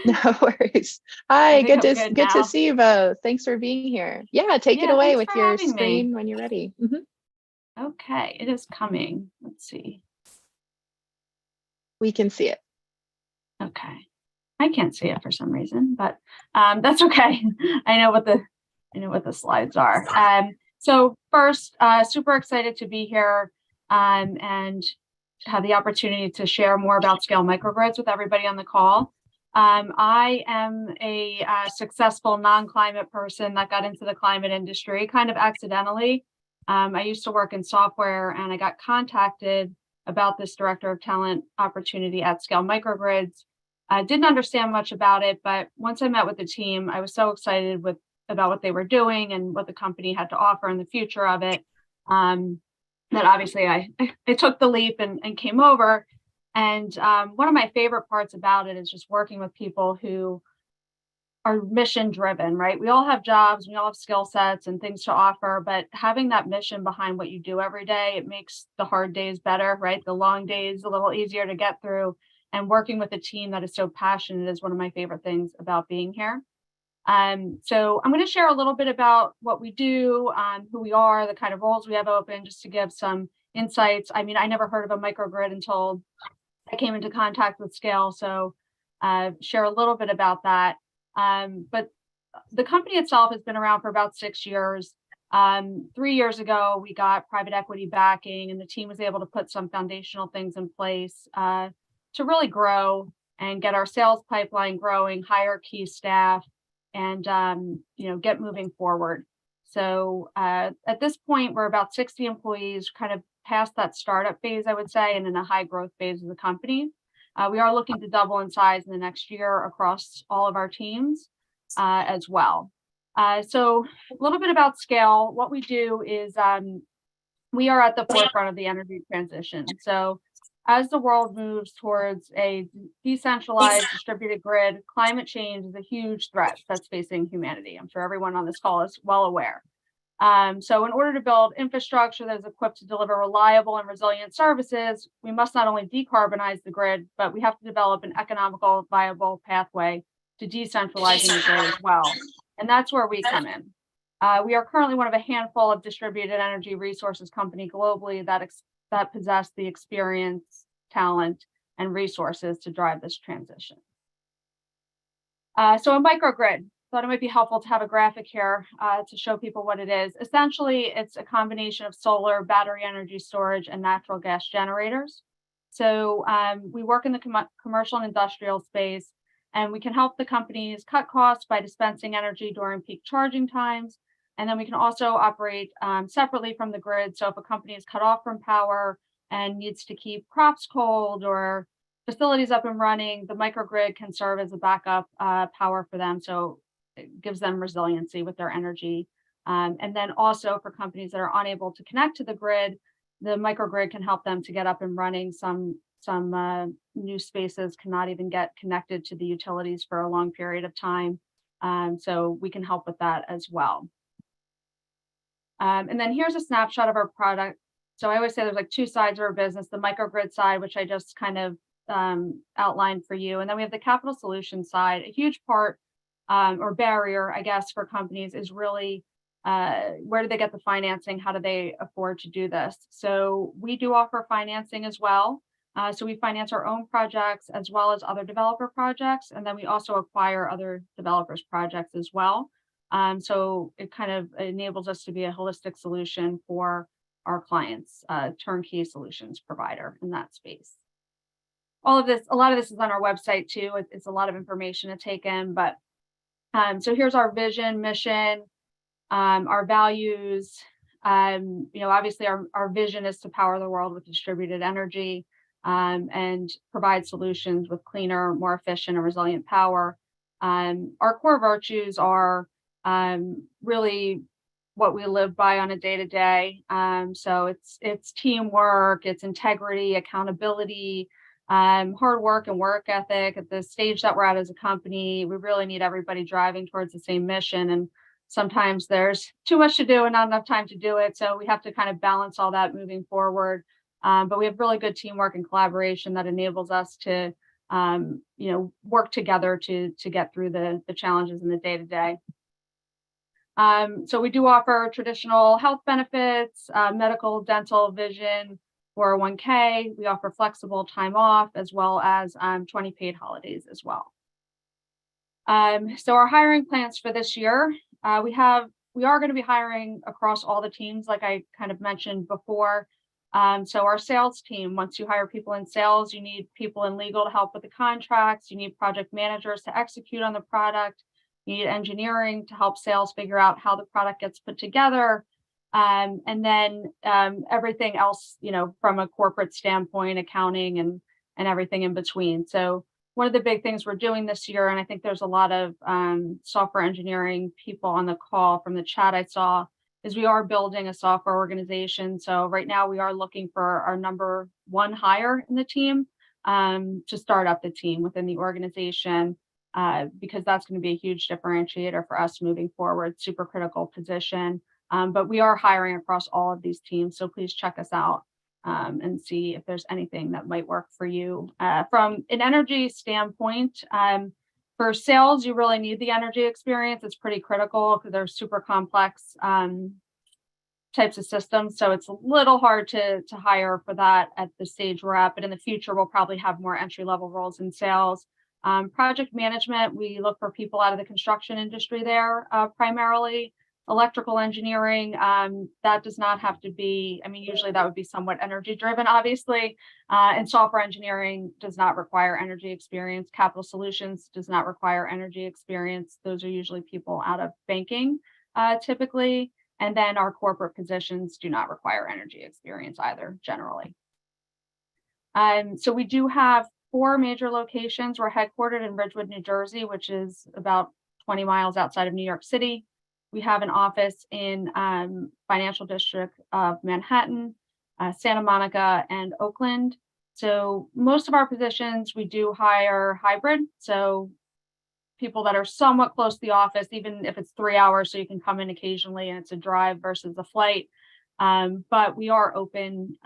No worries. Hi, good now. to see you both. Thanks for being here. Yeah, take it away with your screen when you're ready. Okay, it is coming. Let's see. We can see it. Okay. I can't see it for some reason, but that's okay. I know what the slides are. So first, super excited to be here and have the opportunity to share more about Scale Microgrids with everybody on the call. I am a successful non-climate person that got into the climate industry kind of accidentally. I used to work in software and I got contacted about this director of talent opportunity at Scale Microgrids. I didn't understand much about it, but once I met with the team, I was so excited about what they were doing and what the company had to offer and the future of it. that obviously I took the leap and came over. And one of my favorite parts about it is just working with people who are mission driven, right? We all have jobs, we all have skill sets and things to offer, but having that mission behind what you do every day, it makes the hard days better, right? The long days a little easier to get through. And working with a team that is so passionate is one of my favorite things about being here. So I'm going to share a little bit about what we do, who we are, the kind of roles we have open, just to give some insights. I mean, I never heard of a microgrid until I came into contact with Scale, so share a little bit about that. But the company itself has been around for about 6 years. 3 years ago, we got private equity backing, and the team was able to put some foundational things in place to really grow and get our sales pipeline growing, hire key staff, and get moving forward. So at this point, we're about 60 employees, kind of past that startup phase, I would say, and in a high growth phase of the company. We are looking to double in size in the next year across all of our teams as well. So a little bit about Scale. What we do is we are at the forefront of the energy transition. So as the world moves towards a decentralized distributed grid, climate change is a huge threat that's facing humanity. I'm sure everyone on this call is well aware. So in order to build infrastructure that is equipped to deliver reliable and resilient services, we must not only decarbonize the grid, but we have to develop an economical, viable pathway to decentralizing the grid as well. And that's where we come in. We are currently one of a handful of distributed energy resources company globally that possess the experience, talent, and resources to drive this transition. So a microgrid. Thought it might be helpful to have a graphic here to show people what it is. Essentially, it's a combination of solar, battery energy storage, and natural gas generators. So we work in the commercial and industrial space, and we can help the companies cut costs by dispensing energy during peak charging times. And then we can also operate separately from the grid. So if a company is cut off from power and needs to keep crops cold or facilities up and running, the microgrid can serve as a backup power for them. So it gives them resiliency with their energy. And then also for companies that are unable to connect to the grid, the microgrid can help them to get up and running. Some new spaces cannot even get connected to the utilities for a long period of time. So we can help with that as well. And then here's a snapshot of our product. So I always say there's like two sides of our business, the microgrid side, which I just kind of outlined for you. And then we have the capital solutions side. A huge part or barrier, I guess, for companies is really where do they get the financing? How do they afford to do this? So we do offer financing as well. So we finance our own projects as well as other developer projects. And then we also acquire other developers' projects as well. So it kind of enables us to be a holistic solution for our clients, turnkey solutions provider in that space. All of this, a lot of this is on our website too. It's a lot of information to take in, but so here's our vision, mission, our values. Obviously our vision is to power the world with distributed energy and provide solutions with cleaner, more efficient and resilient power. Our core virtues are really what we live by on a day-to-day. So it's teamwork, it's integrity, accountability, hard work and work ethic. At the stage that we're at as a company, we really need everybody driving towards the same mission. And sometimes there's too much to do and not enough time to do it. So we have to kind of balance all that moving forward. But we have really good teamwork and collaboration that enables us to work together to get through the challenges in the day-to-day. So we do offer traditional health benefits, medical, dental, vision, 401k. We offer flexible time off as well as 20 paid holidays as well. So our hiring plans for this year, we are going to be hiring across all the teams, like I kind of mentioned before. So our sales team, once you hire people in sales, you need people in legal to help with the contracts. You need project managers to execute on the product. You need engineering to help sales figure out how the product gets put together. And then everything else, from a corporate standpoint, accounting and everything in between. So one of the big things we're doing this year, and I think there's a lot of software engineering people on the call from the chat I saw, is we are building a software organization. So right now we are looking for our number one hire in the team to start up the team within the organization, because that's going to be a huge differentiator for us moving forward, super critical position. But we are hiring across all of these teams. So please check us out and see if there's anything that might work for you. From an energy standpoint, for sales, you really need the energy experience. It's pretty critical because they're super complex types of systems. So it's a little hard to hire for that at the stage we're at. But in the future, we'll probably have more entry-level roles in sales. Project management, we look for people out of the construction industry there, primarily. Electrical engineering, that does not have to be, I mean, usually that would be somewhat energy driven, obviously. And software engineering does not require energy experience. Capital solutions does not require energy experience. Those are usually people out of banking, typically. And then our corporate positions do not require energy experience either, generally. So we do have 4 major locations. We're headquartered in Ridgewood, New Jersey, which is about 20 miles outside of New York City. We have an office in financial district of Manhattan, Santa Monica, and Oakland. So most of our positions, we do hire hybrid. So people that are somewhat close to the office, even if it's 3 hours, so you can come in occasionally and it's a drive versus a flight. But we are open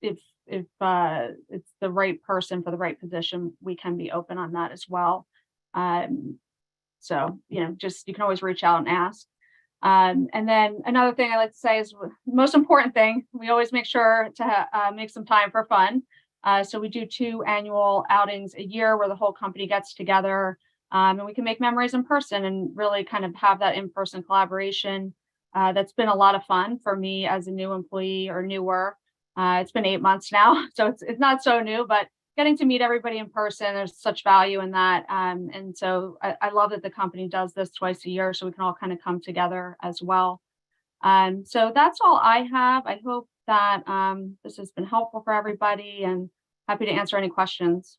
if it's the right person for the right position, we can be open on that as well. So, just you can always reach out and ask. And then another thing I like to say is the most important thing, we always make sure to make some time for fun. So we do 2 annual outings a year where the whole company gets together and we can make memories in person and really kind of have that in-person collaboration. That's been a lot of fun for me as a new employee or newer. It's been 8 months now, so it's not so new, but getting to meet everybody in person, there's such value in that. And so I love that the company does this twice a year so we can all kind of come together as well. So that's all I have. I hope that this has been helpful for everybody and happy to answer any questions.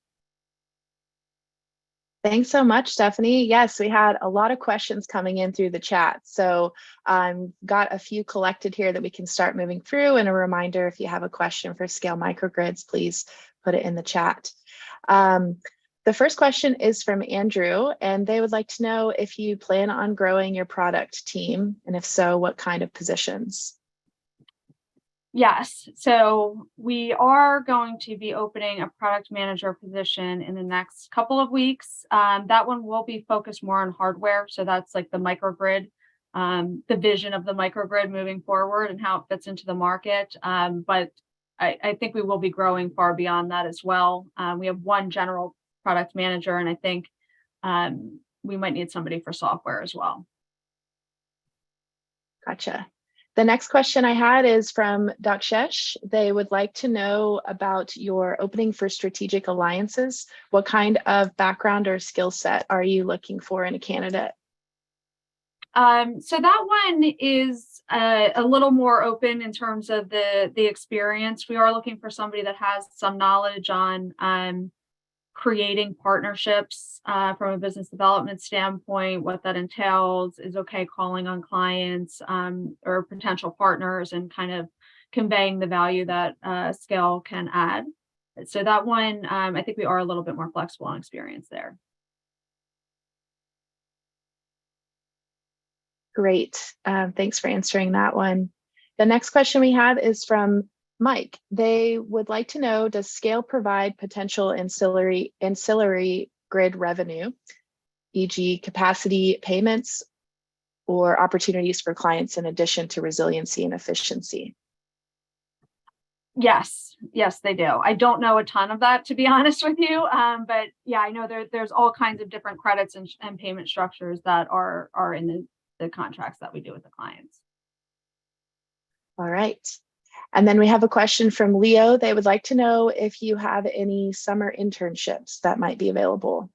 Thanks so much, Stephanie. Yes, we had a lot of questions coming in through the chat. So got a few collected here that we can start moving through. And a reminder, if you have a question for Scale Microgrids, please put it in the chat. The first question is from Andrew, and they would like to know if you plan on growing your product team, and if so, what kind of positions? Yes, so we are going to be opening a product manager position in the next couple of weeks. That one will be focused more on hardware. So that's like the microgrid, the vision of the microgrid moving forward and how it fits into the market. But I think we will be growing far beyond that as well. We have one general product manager, and I think we might need somebody for software as well. Gotcha. The next question I had is from Dakshesh. They would like to know about your opening for strategic alliances. What kind of background or skill set are you looking for in a candidate? So that one is a little more open in terms of the experience. We are looking for somebody that has some knowledge on creating partnerships from a business development standpoint, what that entails, is okay calling on clients or potential partners and kind of conveying the value that Scale can add. So that one, I think we are a little bit more flexible on experience there. Great. Thanks for answering that one. The next question we have is from Mike. They would like to know, does Scale provide potential ancillary grid revenue, e.g. capacity payments or opportunities for clients in addition to resiliency and efficiency? Yes, they do. I don't know a ton of that, to be honest with you. But yeah, I know there's all kinds of different credits and payment structures that are in the contracts that we do with the clients. All right. And then we have a question from Leo. They would like to know if you have any summer internships that might be available.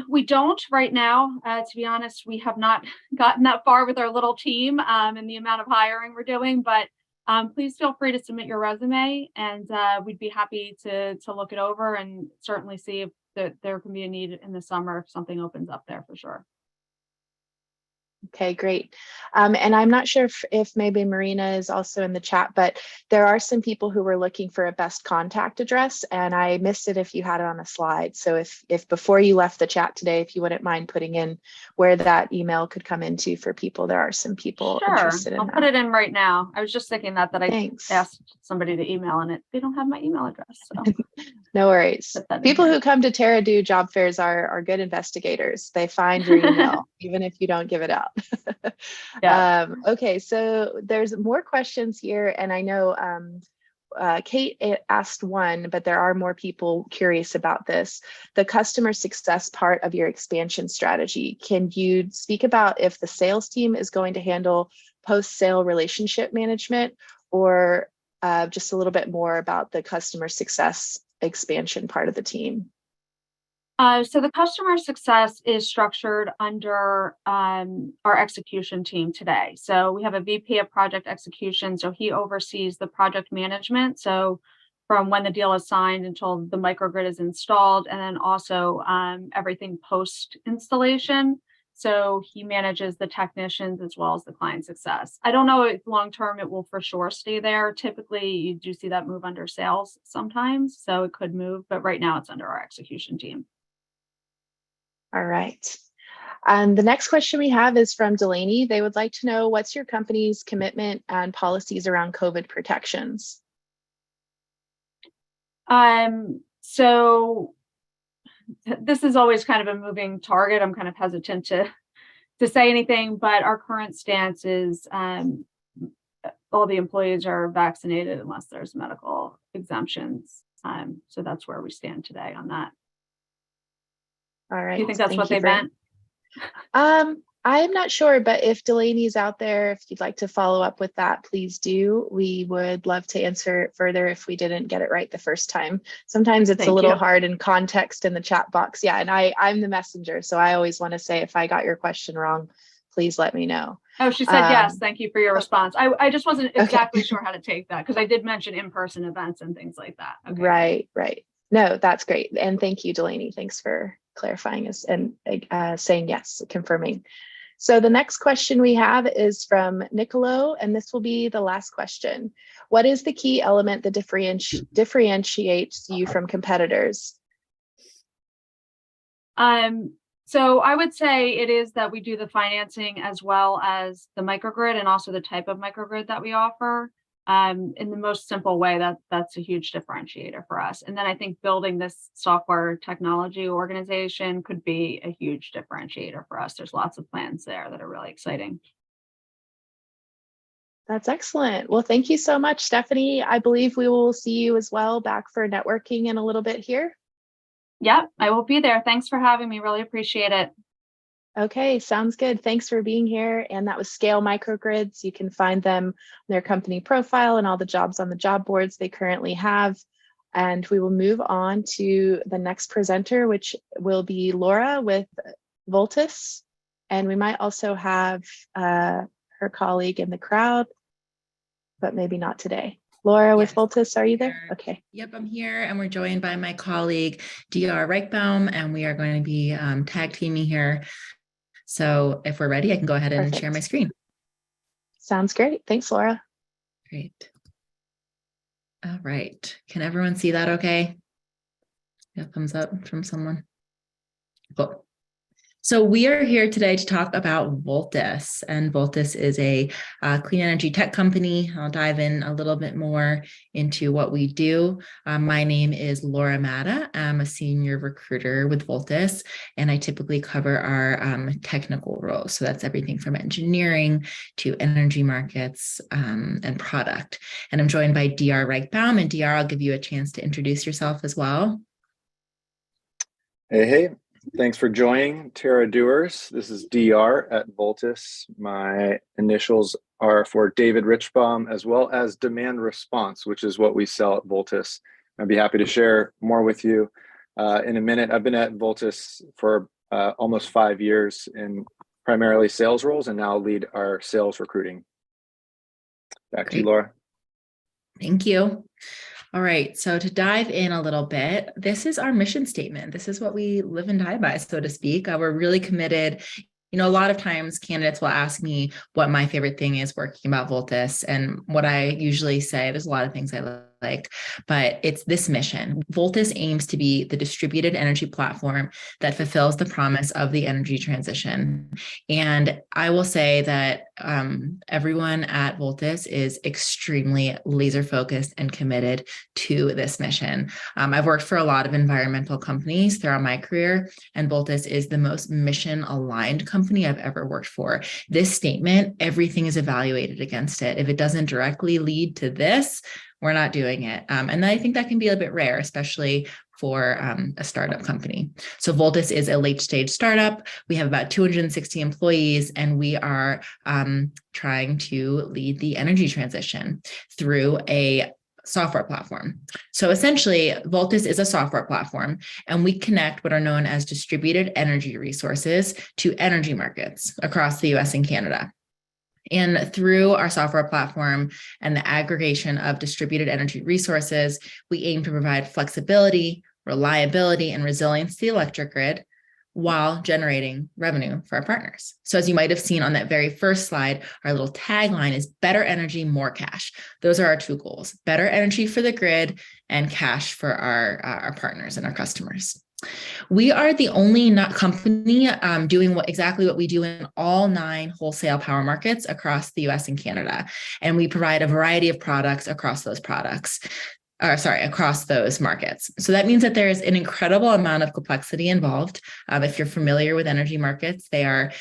We don't right now. To be honest, we have not gotten that far with our little team and the amount of hiring we're doing, but please feel free to submit your resume and we'd be happy to look it over and certainly see if there can be a need in the summer if something opens up there for sure. Okay, great. And I'm not sure if maybe Marina is also in the chat, but there are some people who were looking for a best contact address, and I missed it if you had it on a slide. So if before you left the chat today, if you wouldn't mind putting in where that email could come into for people, there are some people interested in I'll that. put it in right now. I was just thinking that I Thanks. asked somebody to email and they don't have my email address. So No worries. put that in People here. who come to Terra.do Job Fairs are good investigators. They find your email, even if you don't give it out. Yeah. Okay, so there's more questions here, and I know Kate asked one, but there are more people curious about this. The customer success part of your expansion strategy. Can you speak about if the sales team is going to handle post-sale relationship management, or just a little bit more about the customer success expansion part of the team? So the customer success is structured under our execution team today. So we have a VP of project execution. So he oversees the project management. So from when the deal is signed until the microgrid is installed, and then also everything post installation. So he manages the technicians as well as the client success. I don't know if long term it will for sure stay there. Typically, you do see that move under sales sometimes. So it could move, but right now it's under our execution team. All right. And the next question we have is from Delaney. They would like to know, what's your company's commitment and policies around COVID protections? So this is always kind of a moving target. I'm kind of hesitant to say anything, but our current stance is all the employees are vaccinated unless there's medical exemptions. So that's where we stand today on that. All right. Do you think that's what they meant? I'm not sure, but if Delaney's out there, if you'd like to follow up with that, please do. We would love to answer it further if we didn't get it right the first time. Sometimes it's a little hard in context in the chat box. Yeah, and I'm the messenger, so I always want to say, if I got your question wrong, please let me know. Oh, she said yes. Thank you for your response. I just wasn't exactly sure how to take that, because I did mention in-person events and things like that. Okay. Right. No, that's great. And thank you, Delaney. Thanks for clarifying us and saying yes, confirming. So the next question we have is from Nicolo, and this will be the last question. What is the key element that differentiates you from competitors? So I would say it is that we do the financing as well as the microgrid, and also the type of microgrid that we offer. In the most simple way, that's a huge differentiator for us. And then I think building this software technology organization could be a huge differentiator for us. There's lots of plans there that are really exciting. That's excellent. Well, thank you so much, Stephanie. I believe we will see you as well back for networking in a little bit here. Yep, I will be there. Thanks for having me. Really appreciate it. Okay, sounds good. Thanks for being here. And that was Scale Microgrids. You can find them on their company profile and all the jobs on the job boards they currently have. And we will move on to the next presenter, which will be Laura with Voltus. And we might also have her colleague in the crowd, but maybe not today. Laura with Voltus, are you there? Okay. Yep, I'm here, and we're joined by my colleague, Dr. Reichbaum, and we are going to be tag teaming here. So if we're ready, I can go ahead and share my screen. Sounds great. Thanks, Laura. Great. All right. Can everyone see that okay? Yeah, thumbs up from someone. Cool. So we are here today to talk about Voltus, and Voltus is a clean energy tech company. I'll dive in a little bit more into what we do. My name is Laura Matta. I'm a senior recruiter with Voltus, and I typically cover our technical roles. So that's everything from engineering to energy markets and product. And I'm joined by Dr. Reichbaum, and Dr., I'll give you a chance to introduce yourself as well. Hey. Thanks for joining Terra Doers. This is DR at Voltus. My initials are for David Richbaum, as well as demand response, which is what we sell at Voltus. I'd be happy to share more with you in a minute. I've been at Voltus for almost 5 years in primarily sales roles, and now lead our sales recruiting. Back to you, Laura. Thank you. All right, so to dive in a little bit, this is our mission statement. This is what we live and die by, so to speak. We're really committed a lot of times candidates will ask me what my favorite thing is working about Voltus. And what I usually say, there's a lot of things I like, but it's this mission. Voltus aims to be the distributed energy platform that fulfills the promise of the energy transition. And I will say that everyone at Voltus is extremely laser focused and committed to this mission. I've worked for a lot of environmental companies throughout my career, and Voltus is the most mission aligned company I've ever worked for. This statement, everything is evaluated against it. If it doesn't directly lead to this, we're not doing it. And I think that can be a bit rare, especially for a startup company. So Voltus is a late stage startup. We have about 260 employees, and we are trying to lead the energy transition through a software platform. So essentially, Voltus is a software platform, and we connect what are known as distributed energy resources to energy markets across the US and Canada. And through our software platform and the aggregation of distributed energy resources, we aim to provide flexibility, reliability, and resilience to the electric grid while generating revenue for our partners. So as you might have seen on that very first slide, our little tagline is better energy, more cash. Those are our two goals: better energy for the grid and cash for our partners and our customers. We are the only company doing exactly what we do in all 9 wholesale power markets across the US and Canada. And we provide a variety of products across those markets. So that means that there is an incredible amount of complexity involved. If you're familiar with energy markets, they are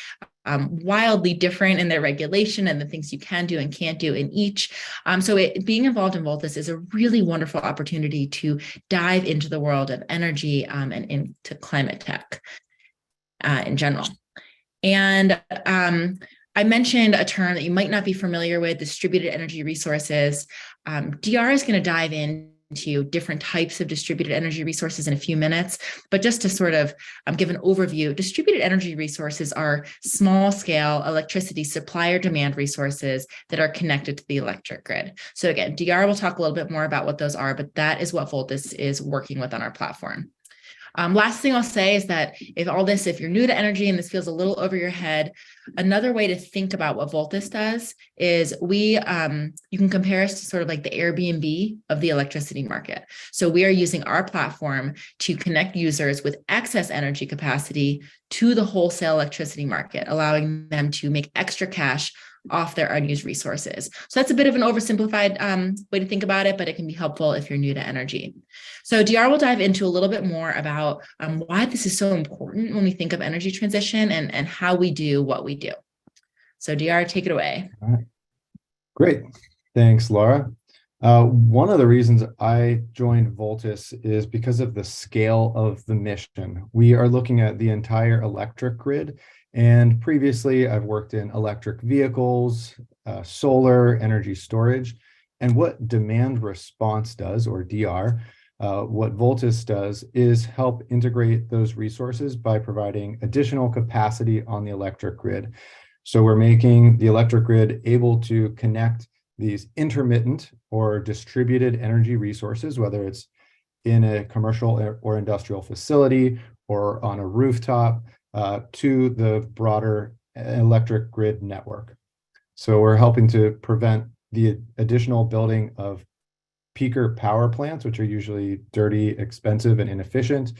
wildly different in their regulation and the things you can do and can't do in each. So being involved in Voltus is a really wonderful opportunity to dive into the world of energy and into climate tech in general. And I mentioned a term that you might not be familiar with, distributed energy resources. DR is going to dive into different types of distributed energy resources in a few minutes, but just to sort of give an overview, distributed energy resources are small scale electricity supply or demand resources that are connected to the electric grid. So again, DR will talk a little bit more about what those are, but that is what Voltus is working with on our platform. Last thing I'll say is that if you're new to energy and this feels a little over your head, another way to think about what Voltus does is you can compare us to sort of like the Airbnb of the electricity market. So we are using our platform to connect users with excess energy capacity to the wholesale electricity market, allowing them to make extra cash off their unused resources. So that's a bit of an oversimplified way to think about it, but it can be helpful if you're new to energy. So DR will dive into a little bit more about why this is so important when we think of energy transition and how we do what we do. So DR, take it away. All right. Great. Thanks, Laura. One of the reasons I joined Voltus is because of the scale of the mission. We are looking at the entire electric grid. And previously, I've worked in electric vehicles, solar, energy storage, and what demand response does, or DR, what Voltus does is help integrate those resources by providing additional capacity on the electric grid. So we're making the electric grid able to connect these intermittent or distributed energy resources, whether it's in a commercial or industrial facility or on a rooftop, to the broader electric grid network. So we're helping to prevent the additional building of peaker power plants, which are usually dirty, expensive, and inefficient.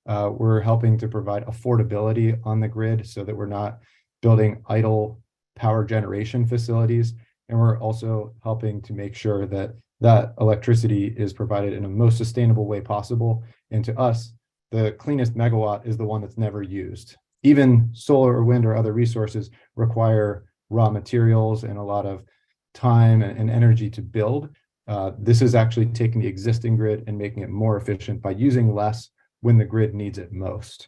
We're helping to provide affordability on the grid so that we're not building idle power generation facilities. And we're also helping to make sure that that electricity is provided in a most sustainable way possible. And to us, the cleanest megawatt is the one that's never used. Even solar or wind or other resources require raw materials and a lot of time and energy to build. This is actually taking the existing grid and making it more efficient by using less when the grid needs it most.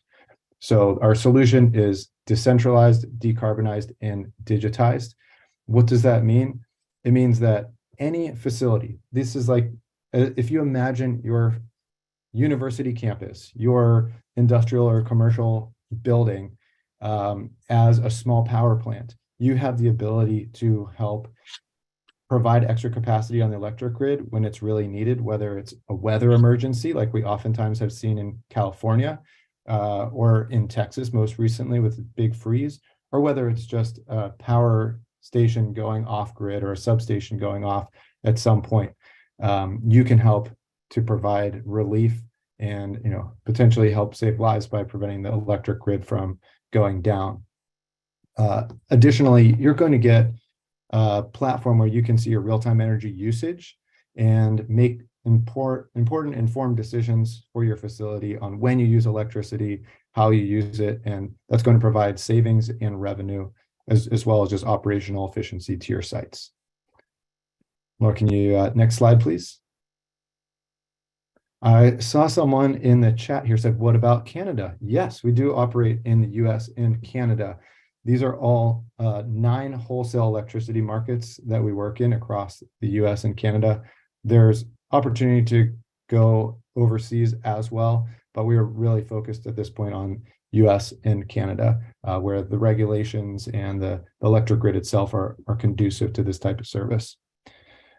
So our solution is decentralized, decarbonized, and digitized. What does that mean? It means that any facility, this is like, if you imagine your university campus, your industrial or commercial building as a small power plant, you have the ability to help provide extra capacity on the electric grid when it's really needed, whether it's a weather emergency, like we oftentimes have seen in California or in Texas most recently with the big freeze, or whether it's just a power station going off grid or a substation going off at some point, you can help to provide relief and potentially help save lives by preventing the electric grid from going down. Additionally, you're going to get a platform where you can see your real-time energy usage and make important informed decisions for your facility on when you use electricity, how you use it, and that's going to provide savings and revenue as well as just operational efficiency to your sites. Laura, can you next slide, please? I saw someone in the chat here said, what about Canada? Yes, we do operate in the US and Canada. These are all 9 wholesale electricity markets that we work in across the US and Canada. There's opportunity to go overseas as well, but we are really focused at this point on US and Canada, where the regulations and the electric grid itself are conducive to this type of service.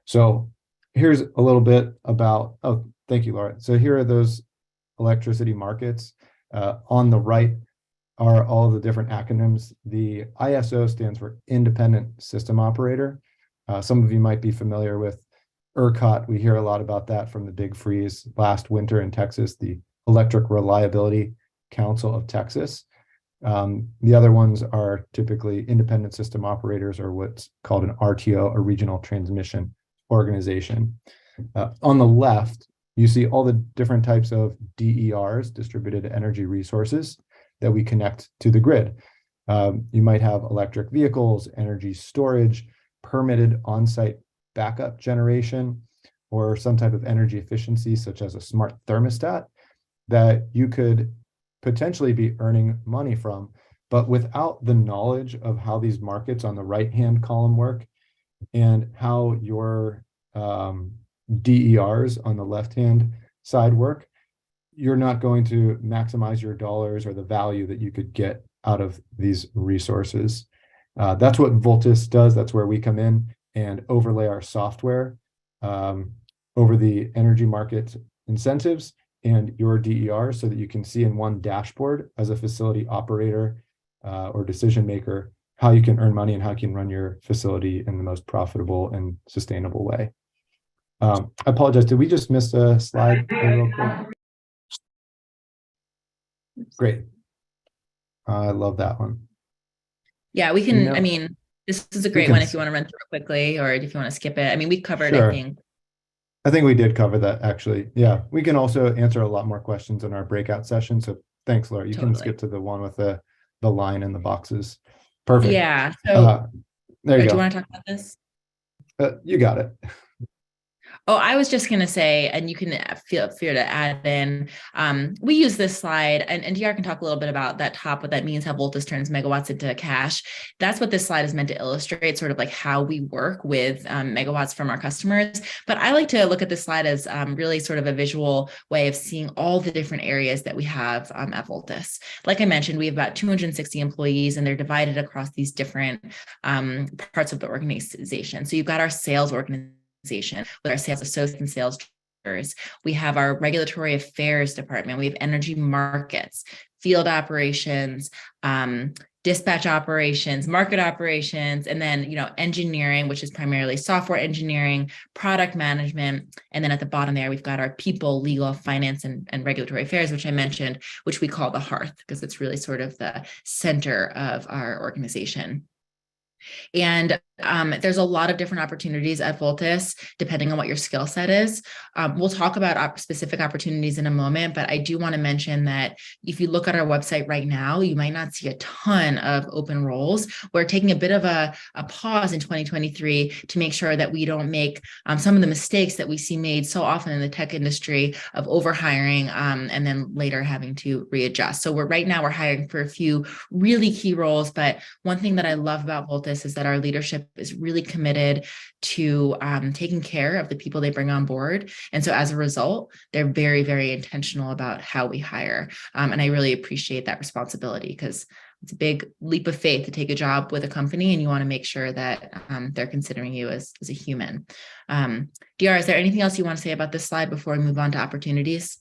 So here's a little bit about, oh, thank you, Laura. So here are those electricity markets. On the right are all the different acronyms. The ISO stands for Independent System Operator. Some of you might be familiar with ERCOT. We hear a lot about that from the big freeze last winter in Texas, the Electric Reliability Council of Texas. The other ones are typically independent system operators, or what's called an RTO, a regional transmission organization. On the left, you see all the different types of DERs, distributed energy resources, that we connect to the grid. You might have electric vehicles, energy storage, permitted on-site backup generation, or some type of energy efficiency, such as a smart thermostat, that you could potentially be earning money from. But without the knowledge of how these markets on the right-hand column work and how your DERs on the left-hand side work, you're not going to maximize your dollars or the value that you could get out of these resources. That's what Voltus does. That's where we come in and overlay our software over the energy market incentives and your DER, so that you can see in one dashboard as a facility operator or decision maker how you can earn money and how you can run your facility in the most profitable and sustainable way. I apologize, did we just miss a slide real quick? Great. I love that one. Yeah, we can, I mean, this is a great one if you want to run through it quickly, or if you want to skip it. I mean, we covered, sure. I think we did cover that, actually. Yeah, we can also answer a lot more questions in our breakout session. So thanks, Laura. You can skip to the one with the line and the boxes. Perfect. Yeah. So there you go. Do you want to talk about this? You got it. Oh, I was just going to say, and you can feel free to add in, we use this slide, and DR can talk a little bit about that top, what that means, how Voltus turns megawatts into cash. That's what this slide is meant to illustrate, sort of like how we work with megawatts from our customers. But I like to look at this slide as really sort of a visual way of seeing all the different areas that we have at Voltus. Like I mentioned, we have about 260 employees, and they're divided across these different parts of the organization. So you've got our sales organization with our sales associates and sales directors. We have our regulatory affairs department. We have energy markets, field operations, dispatch operations, market operations, and then, engineering, which is primarily software engineering, product management. And then at the bottom there, we've got our people, legal, finance, and regulatory affairs, which I mentioned, which we call the hearth, because it's really sort of the center of our organization. And there's a lot of different opportunities at Voltus, depending on what your skill set is. We'll talk about specific opportunities in a moment, but I do want to mention that if you look at our website right now, you might not see a ton of open roles. We're taking a bit of a pause in 2023 to make sure that we don't make some of the mistakes that we see made so often in the tech industry of overhiring and then later having to readjust. So right now we're hiring for a few really key roles, but one thing that I love about Voltus is that our leadership is really committed to taking care of the people they bring on board. And so as a result, they're very, very intentional about how we hire. And I really appreciate that responsibility, because it's a big leap of faith to take a job with a company, and you want to make sure that they're considering you as a human. DR, is there anything else you want to say about this slide before we move on to opportunities?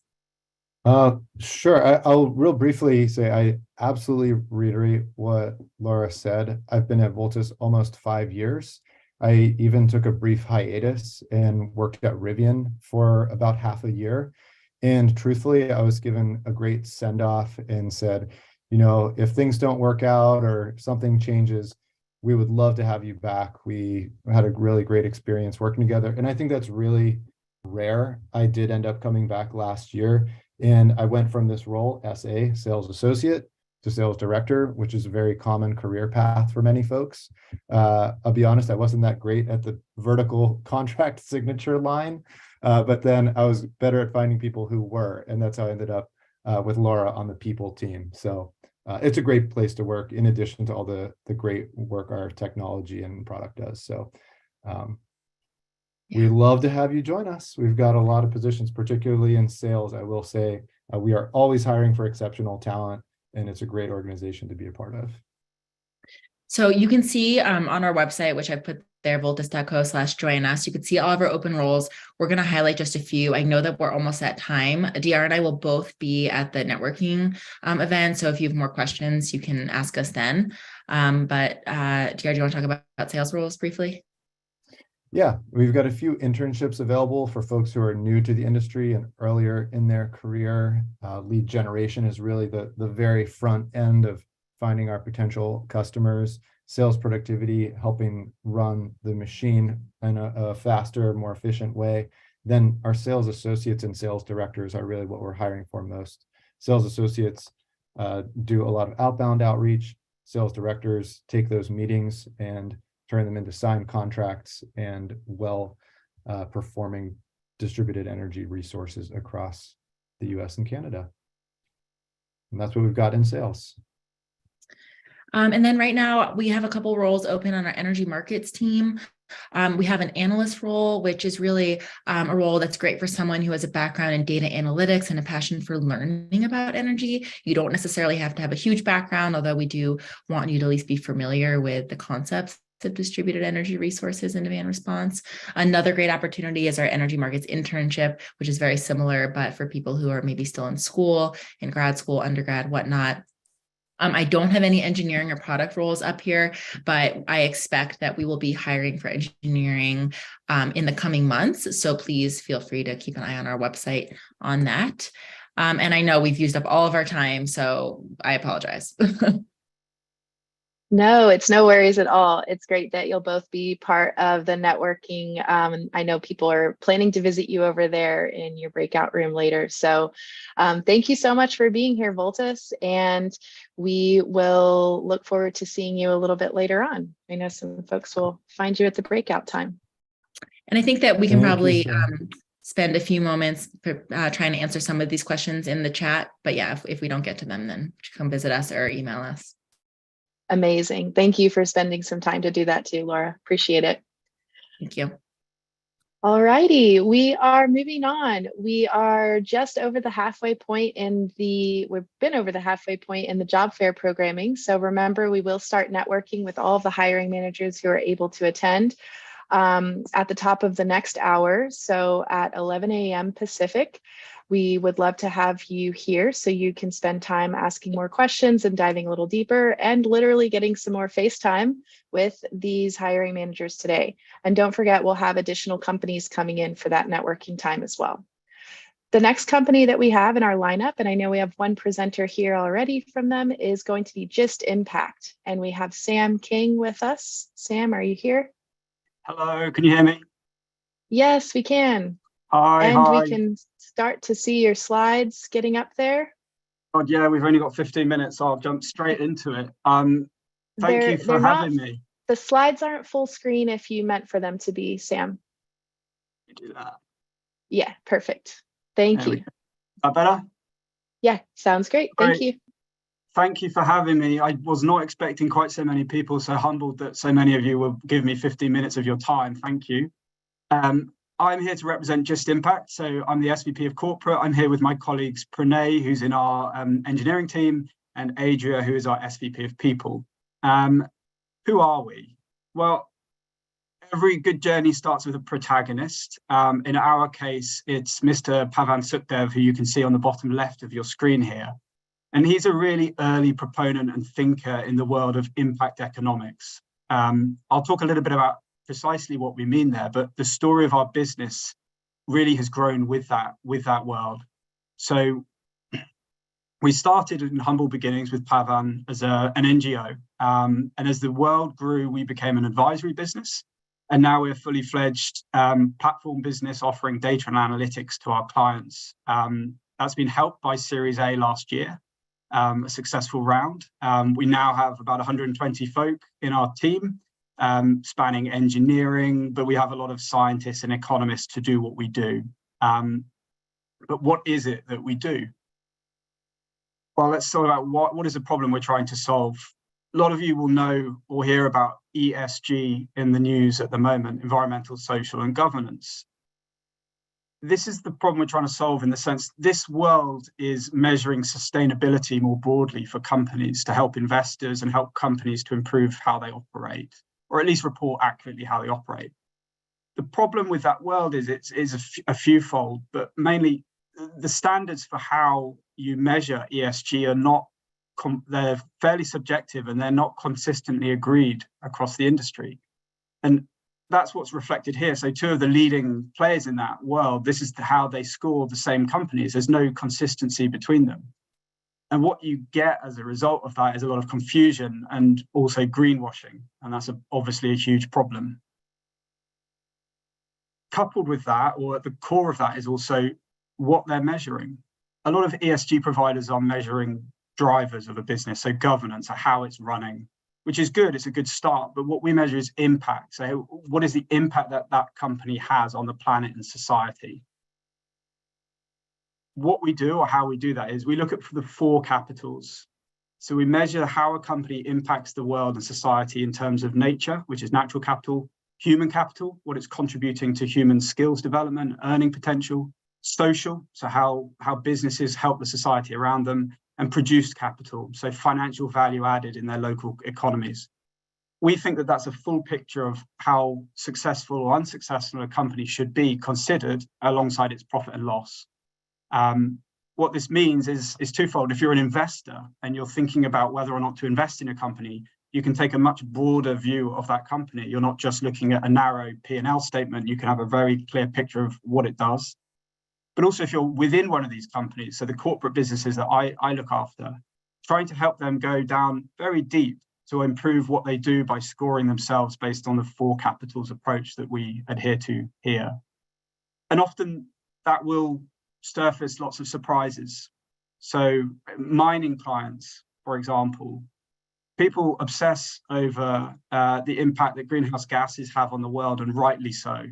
Sure. I'll real briefly say I absolutely reiterate what Laura said. I've been at Voltus almost 5 years. I even took a brief hiatus and worked at Rivian for about half a year. And truthfully, I was given a great send off and said, you know, if things don't work out or something changes, we would love to have you back. We had a really great experience working together. And I think that's really rare. I did end up coming back last year. And I went from this role, SA, sales associate, to sales director, which is a very common career path for many folks. I'll be honest, I wasn't that great at the vertical contract signature line, but then I was better at finding people who were, and that's how I ended up with Laura on the people team. So it's a great place to work, in addition to all the great work our technology and product does. So we'd love to have you join us. We've got a lot of positions, particularly in sales. I will say we are always hiring for exceptional talent, and it's a great organization to be a part of. So you can see on our website, which I put there, voltus.co/join us, you can see all of our open roles. We're going to highlight just a few. I know that we're almost at time. DR and I will both be at the networking event. So if you have more questions, you can ask us then. But DR, do you want to talk about sales roles briefly? Yeah, we've got a few internships available for folks who are new to the industry and earlier in their career. Lead generation is really the very front end of finding our potential customers. Sales productivity, helping run the machine in a faster, more efficient way. Then our sales associates and sales directors are really what we're hiring for most. Sales associates do a lot of outbound outreach. Sales directors take those meetings and turn them into signed contracts and performing distributed energy resources across the US and Canada. And that's what we've got in sales. And then right now we have a couple roles open on our energy markets team. We have an analyst role, which is really a role that's great for someone who has a background in data analytics and a passion for learning about energy. You don't necessarily have to have a huge background, although we do want you to at least be familiar with the concepts of distributed energy resources and demand response. Another great opportunity is our energy markets internship, which is very similar, but for people who are maybe still in school, in grad school, undergrad, whatnot. I don't have any engineering or product roles up here, but I expect that we will be hiring for engineering in the coming months. So please feel free to keep an eye on our website on that. And I know we've used up all of our time, so I apologize. No, it's no worries at all. It's great that you'll both be part of the networking. I know people are planning to visit you over there in your breakout room later. So thank you so much for being here, Voltus. And we will look forward to seeing you a little bit later on. I know some folks will find you at the breakout time. And I think that we can probably spend a few moments trying to answer some of these questions in the chat. But yeah, if we don't get to them, then come visit us or email us. Amazing. Thank you for spending some time to do that too, Laura. Appreciate it. Thank you. All righty, we are moving on. We are just over the halfway point we've been over the halfway point in the job fair programming. So remember, we will start networking with all of the hiring managers who are able to attend at the top of the next hour. So at 11 a.m. Pacific. We would love to have you here so you can spend time asking more questions and diving a little deeper and literally getting some more face time with these hiring managers today. And don't forget, we'll have additional companies coming in for that networking time as well. The next company that we have in our lineup, and I know we have one presenter here already from them, is going to be Just Impact. And we have Sam King with us. Sam, are you here? Hello, can you hear me? Yes, we can. Hi. We can start to see your slides getting up there. God, yeah, we've only got 15 minutes, so I'll jump straight into it. Thank you for having me. The slides aren't full screen if you meant for them to be, Sam. You do that. Yeah, perfect. Thank you. Is that better? Yeah, sounds great. Thank you. Thank you for having me. I was not expecting quite so many people, so humbled that so many of you will give me 15 minutes of your time. Thank you. I'm here to represent Just Impact. So I'm the SVP of Corporate. I'm here with my colleagues Pranay, who's in our engineering team, and Adria, who is our SVP of People. Who are we? Well, every good journey starts with a protagonist. In our case, it's Mr. Pavan Sukhdev, who you can see on the bottom left of your screen here. And he's a really early proponent and thinker in the world of impact economics. I'll talk a little bit about precisely what we mean there, but the story of our business really has grown with that world. So we started in humble beginnings with Pavan as an NGO. And as the world grew, we became an advisory business. And now we're a fully fledged platform business offering data and analytics to our clients. That's been helped by Series A last year. A successful round. We now have about 120 folk in our team, spanning engineering, but we have a lot of scientists and economists to do what we do. But what is it that we do? Well, let's talk about what is the problem we're trying to solve. A lot of you will know or hear about ESG in the news at the moment, environmental, social, and governance. This is the problem we're trying to solve in the sense this world is measuring sustainability more broadly for companies to help investors and help companies to improve how they operate, or at least report accurately how they operate. The problem with that world is it's a fewfold, but mainly the standards for how you measure ESG are not, they're fairly subjective and they're not consistently agreed across the industry. And that's what's reflected here. So two of the leading players in that world, this is how they score the same companies. There's no consistency between them. And what you get as a result of that is a lot of confusion and also greenwashing. And that's obviously a huge problem. Coupled with that, or at the core of that, is also what they're measuring. A lot of ESG providers are measuring drivers of a business, so governance, or how it's running, which is good, it's a good start, but what we measure is impact. So what is the impact that that company has on the planet and society? What we do, or how we do that, is we look at the 4 capitals. So we measure how a company impacts the world and society in terms of nature, which is natural capital, human capital, what it's contributing to human skills development, earning potential, social, so how businesses help the society around them, and produced capital, so financial value added in their local economies. We think that that's a full picture of how successful or unsuccessful a company should be considered alongside its profit and loss. What this means is twofold. If you're an investor and you're thinking about whether or not to invest in a company, you can take a much broader view of that company. You're not just looking at a narrow P&L statement. You can have a very clear picture of what it does. But also if you're within one of these companies, so the corporate businesses that I look after, trying to help them go down very deep to improve what they do by scoring themselves based on the 4 capitals approach that we adhere to here. And often that will surface lots of surprises. So mining clients, for example, people obsess over the impact that greenhouse gases have on the world, and rightly so.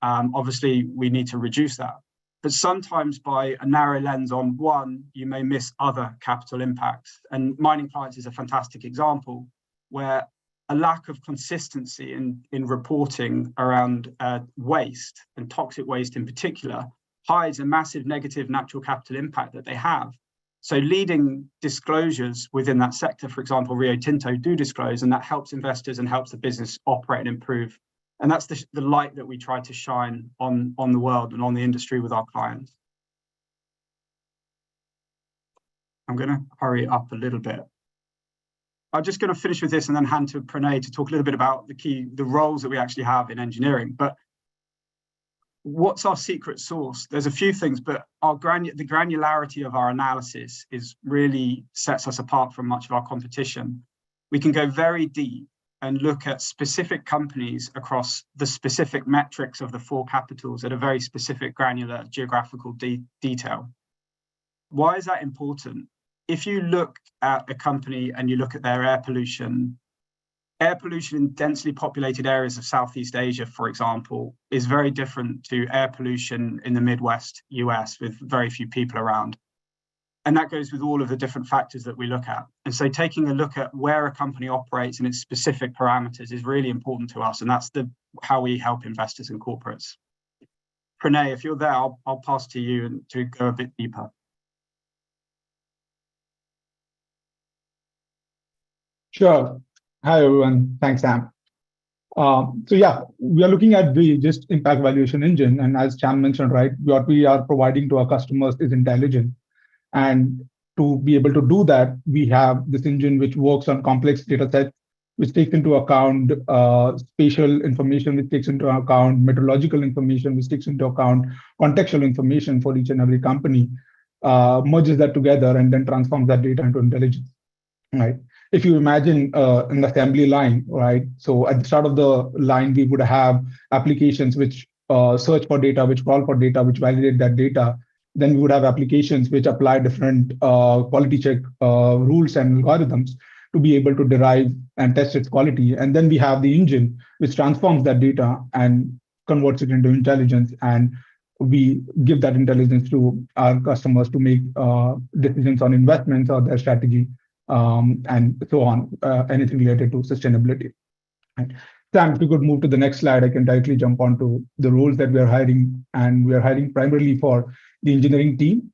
Obviously, we need to reduce that. But sometimes by a narrow lens on one, you may miss other capital impacts. And mining clients is a fantastic example where a lack of consistency in reporting around waste, and toxic waste in particular, hides a massive negative natural capital impact that they have. So leading disclosures within that sector, for example, Rio Tinto do disclose, and that helps investors and helps the business operate and improve. And that's the light that we try to shine on the world and on the industry with our clients. I'm going to hurry up a little bit. I'm just going to finish with this and then hand to Pranay to talk a little bit about the roles that we actually have in engineering. But what's our secret sauce? There's a few things, but the granularity of our analysis really sets us apart from much of our competition. We can go very deep and look at specific companies across the specific metrics of the 4 capitals at a very specific granular geographical detail. Why is that important? If you look at a company and you look at their air pollution in densely populated areas of Southeast Asia, for example, is very different to air pollution in the Midwest US with very few people around. And that goes with all of the different factors that we look at. And so taking a look at where a company operates and its specific parameters is really important to us. And that's how we help investors and corporates. Pranay, if you're there, I'll pass to you and to go a bit deeper. Sure. Hi, everyone. Thanks, Sam. So yeah, we are looking at the just impact valuation engine. And as Chan mentioned, right, what we are providing to our customers is intelligence. And to be able to do that, we have this engine which works on complex data sets, which takes into account spatial information, which takes into account meteorological information, which takes into account contextual information for each and every company, merges that together, and then transforms that data into intelligence. Right. If you imagine an assembly line, right? So at the start of the line, we would have applications which search for data, which crawl for data, which validate that data. Then we would have applications which apply different quality check rules and algorithms to be able to derive and test its quality. And then we have the engine which transforms that data and converts it into intelligence. And we give that intelligence to our customers to make decisions on investments or their strategy, and so on, anything related to sustainability. Right. Sam, if you could move to the next slide, I can directly jump onto the roles that we are hiring, and we are hiring primarily for the engineering team.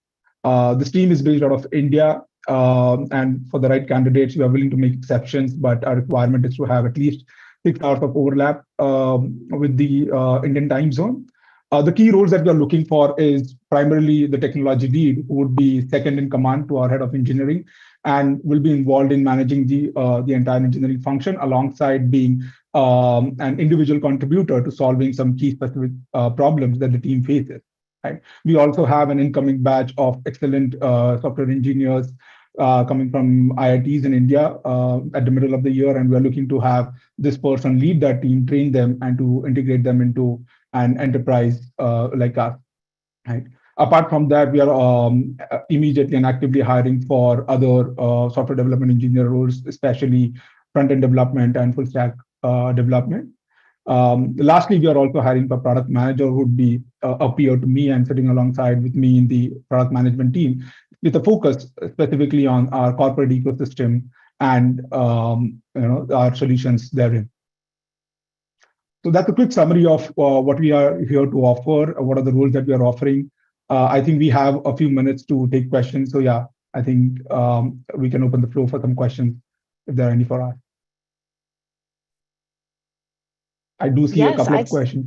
This team is based out of India, and for the right candidates, we are willing to make exceptions, but our requirement is to have at least 6 hours of overlap with the Indian time zone. The key roles that we are looking for is primarily the technology lead, who would be second in command to our head of engineering, and will be involved in managing the entire engineering function, alongside being an individual contributor to solving some key specific problems that the team faces. Right. We also have an incoming batch of excellent software engineers coming from IITs in India at the middle of the year, and we are looking to have this person lead that team, train them, and to integrate them into an enterprise like us. Right. Apart from that, we are immediately and actively hiring for other software development engineer roles, especially front-end development and full stack development. Lastly, we are also hiring for product manager, who would be a peer to me and sitting alongside with me in the product management team, with a focus specifically on our corporate ecosystem and our solutions therein. So that's a quick summary of what we are here to offer, what are the roles that we are offering. I think we have a few minutes to take questions. So yeah, I think we can open the floor for some questions if there are any for us. I do see a couple of questions.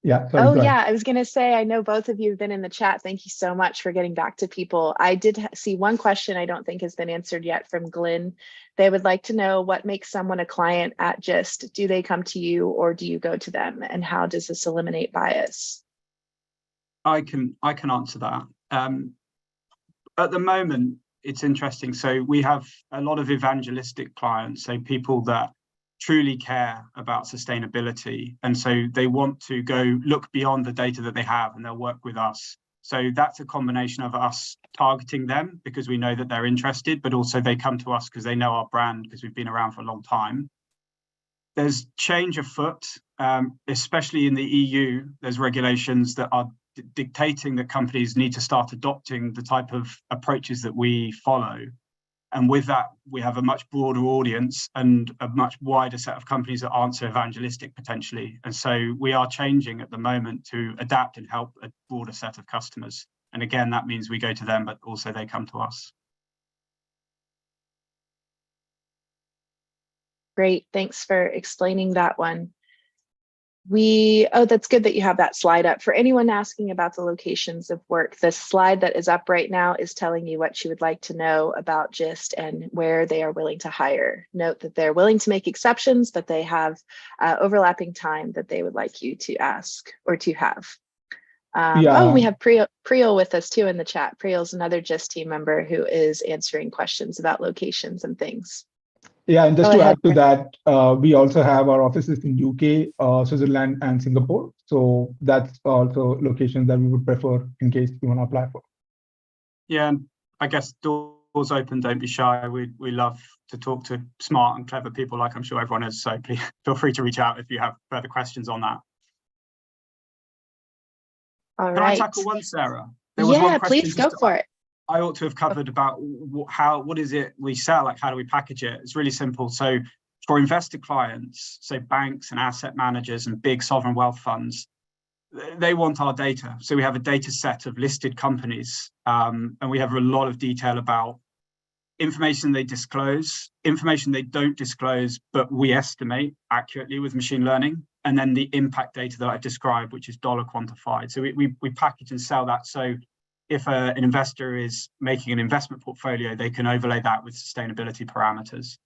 Yeah. Sorry, oh, yeah. I was going to say, I know both of you have been in the chat. Thank you so much for getting back to people. I did see one question I don't think has been answered yet from Glenn. They would like to know what makes someone a client at GIST. Do they come to you or do you go to them? And how does this eliminate bias? I can answer that. At the moment, it's interesting. So we have a lot of evangelistic clients, so people that truly care about sustainability, and so they want to go look beyond the data that they have, and they'll work with us. So that's a combination of us targeting them because we know that they're interested, but also they come to us because they know our brand, because we've been around for a long time. There's change afoot, especially in the EU. There's regulations that are dictating that companies need to start adopting the type of approaches that we follow. And with that, we have a much broader audience and a much wider set of companies that aren't so evangelistic potentially. And so we are changing at the moment to adapt and help a broader set of customers. And again, that means we go to them, but also they come to us. Great, thanks for explaining that one. That's good that you have that slide up. For anyone asking about the locations of work, the slide that is up right now is telling you what you would like to know about GIST and where they are willing to hire. Note that they're willing to make exceptions, but they have overlapping time that they would like you to ask or to have. Oh, we have Priyal with us too in the chat. Priyal's another GIST team member who is answering questions about locations and things. Yeah, and just to add to that, we also have our offices in UK, Switzerland, and Singapore. So that's also locations that we would prefer in case you want to apply for. Yeah, and I guess doors open, don't be shy. We love to talk to smart and clever people, like I'm sure everyone is. So please feel free to reach out if you have further questions on that. All right. Can I tackle one, Sarah? Yeah, please go for it. I ought to have covered about what is it we sell, like how do we package it? It's really simple. So for investor clients, so banks and asset managers and big sovereign wealth funds, they want our data. So we have a data set of listed companies, and we have a lot of detail about information they disclose, information they don't disclose, but we estimate accurately with machine learning, and then the impact data that I've described, which is dollar quantified. So we package and sell that. So if an investor is making an investment portfolio, they can overlay that with sustainability parameters.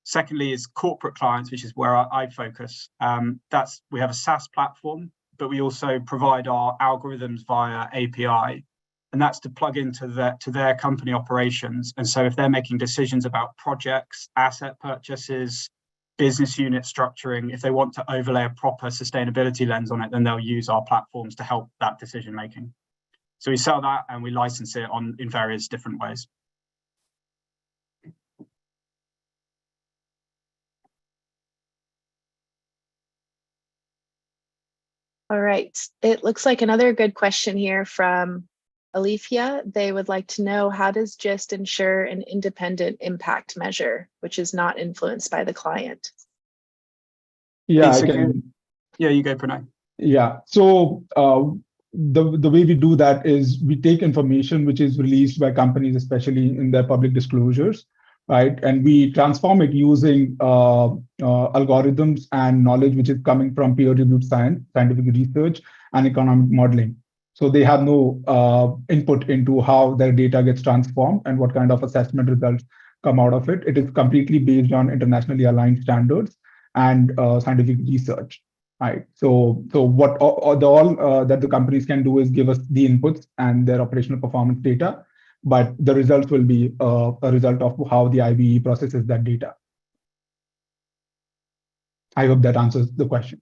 Secondly is corporate clients, which is where I focus. We have a SaaS platform, but we also provide our algorithms via API, and that's to plug into their company operations. And so if they're making decisions about projects, asset purchases, business unit structuring, if they want to overlay a proper sustainability lens on it, then they'll use our platforms to help that decision making. So we sell that and we license it in various different ways. All right. It looks like another good question here from Alifia. They would like to know, how does GIST ensure an independent impact measure, which is not influenced by the client? Yeah, I can. Yeah, you go, Pranay. Yeah. So the way we do that is we take information which is released by companies, especially in their public disclosures, right? And we transform it using algorithms and knowledge which is coming from peer-reviewed scientific research and economic modeling. So they have no input into how their data gets transformed and what kind of assessment results come out of it. It is completely based on internationally aligned standards and scientific research. Right. So what all that the companies can do is give us the inputs and their operational performance data, but the results will be a result of how the IBE processes that data. I hope that answers the question.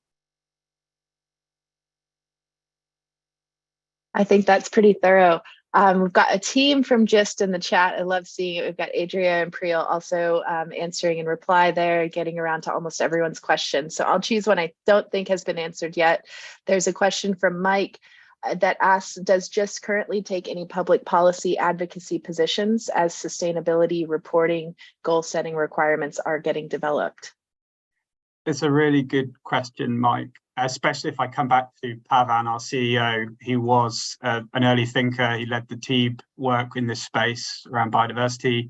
I think that's pretty thorough. We've got a team from GIST in the chat. I love seeing it. We've got Adria and Priel also answering in reply there, getting around to almost everyone's questions. So I'll choose one I don't think has been answered yet. There's a question from Mike that asks, does GIST currently take any public policy advocacy positions as sustainability reporting goal setting requirements are getting developed? It's a really good question, Mike, especially if I come back to Pavan, our CEO. He was an early thinker. He led the TEEB work in this space around biodiversity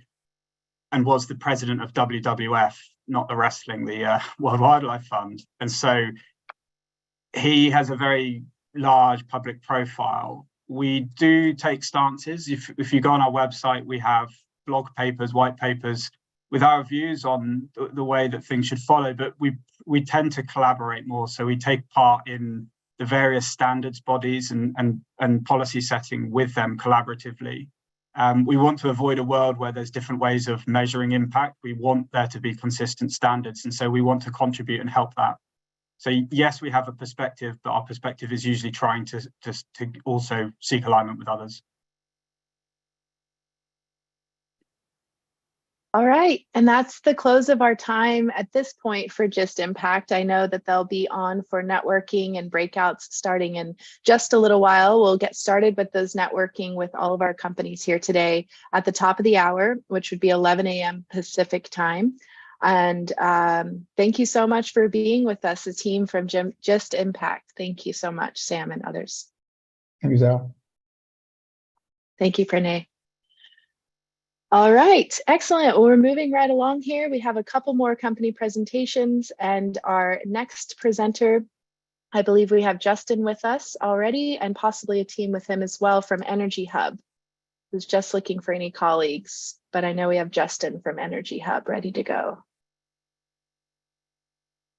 and was the president of WWF, not the wrestling, the World Wildlife Fund. And so he has a very large public profile. We do take stances. If you go on our website, we have blog papers, white papers, with our views on the way that things should follow, but we tend to collaborate more. So we take part in the various standards bodies and policy setting with them collaboratively. We want to avoid a world where there's different ways of measuring impact. We want there to be consistent standards. And so we want to contribute and help that. So yes, we have a perspective, but our perspective is usually trying to also seek alignment with others. All right, and that's the close of our time at this point for GIST Impact. I know that they'll be on for networking and breakouts starting in just a little while. We'll get started with those networking with all of our companies here today at the top of the hour, which would be 11 a.m. Pacific time. And thank you so much for being with us, the team from GIST Impact. Thank you so much, Sam and others. Thank you, Sarah. Thank you, Pranay. All right, excellent. Well, we're moving right along here. We have a couple more company presentations, and our next presenter, I believe we have Justin with us already, and possibly a team with him as well from Energy Hub, who's just looking for any colleagues. But I know we have Justin from Energy Hub ready to go.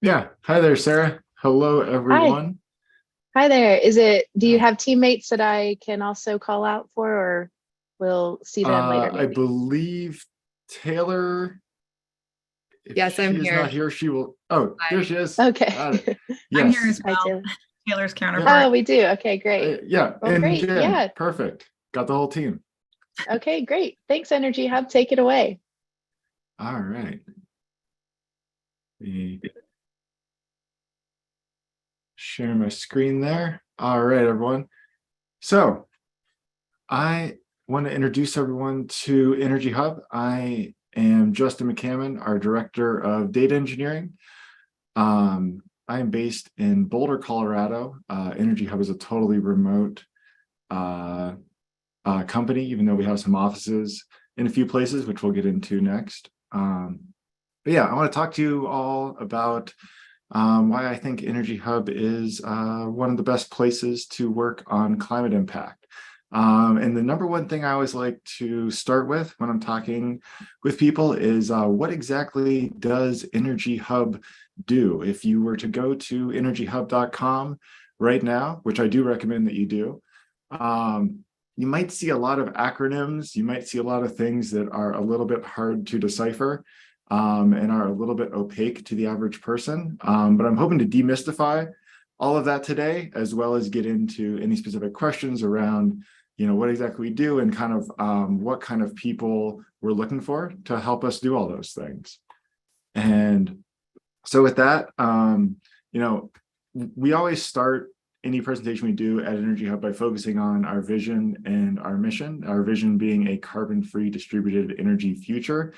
Yeah, hi there, Sarah. Hello, everyone. Hi there. Do you have teammates that I can also call out for, or we'll see them later? Maybe? I believe Taylor. Yes, I'm here. Not here. She will. Oh, Hi. there she is. Okay. Yes. I'm here as well. Hi, Taylor. Taylor's counterpart. Oh, we do. Okay, great. Yeah. Well, and great. Jen, Yeah. perfect. Got the whole team. Okay, great. Thanks, Energy Hub. Take it away. All right. Share my screen there. All right, everyone. So I want to introduce everyone to Energy Hub. I am Justin McCammon, our Director of Data Engineering. I am based in Boulder, Colorado. Energy Hub is a totally remote company, even though we have some offices in a few places, which we'll get into next. But yeah, I want to talk to you all about why I think Energy Hub is one of the best places to work on climate impact. And the number one thing I always like to start with when I'm talking with people is what exactly does Energy Hub do? If you were to go to energyhub.com right now, which I do recommend that you do, you might see a lot of acronyms. You might see a lot of things that are a little bit hard to decipher and are a little bit opaque to the average person. But I'm hoping to demystify all of that today, as well as get into any specific questions around what exactly we do and kind of what kind of people we're looking for to help us do all those things. And so with that, we always start any presentation we do at Energy Hub by focusing on our vision and our mission, our vision being a carbon-free distributed energy future,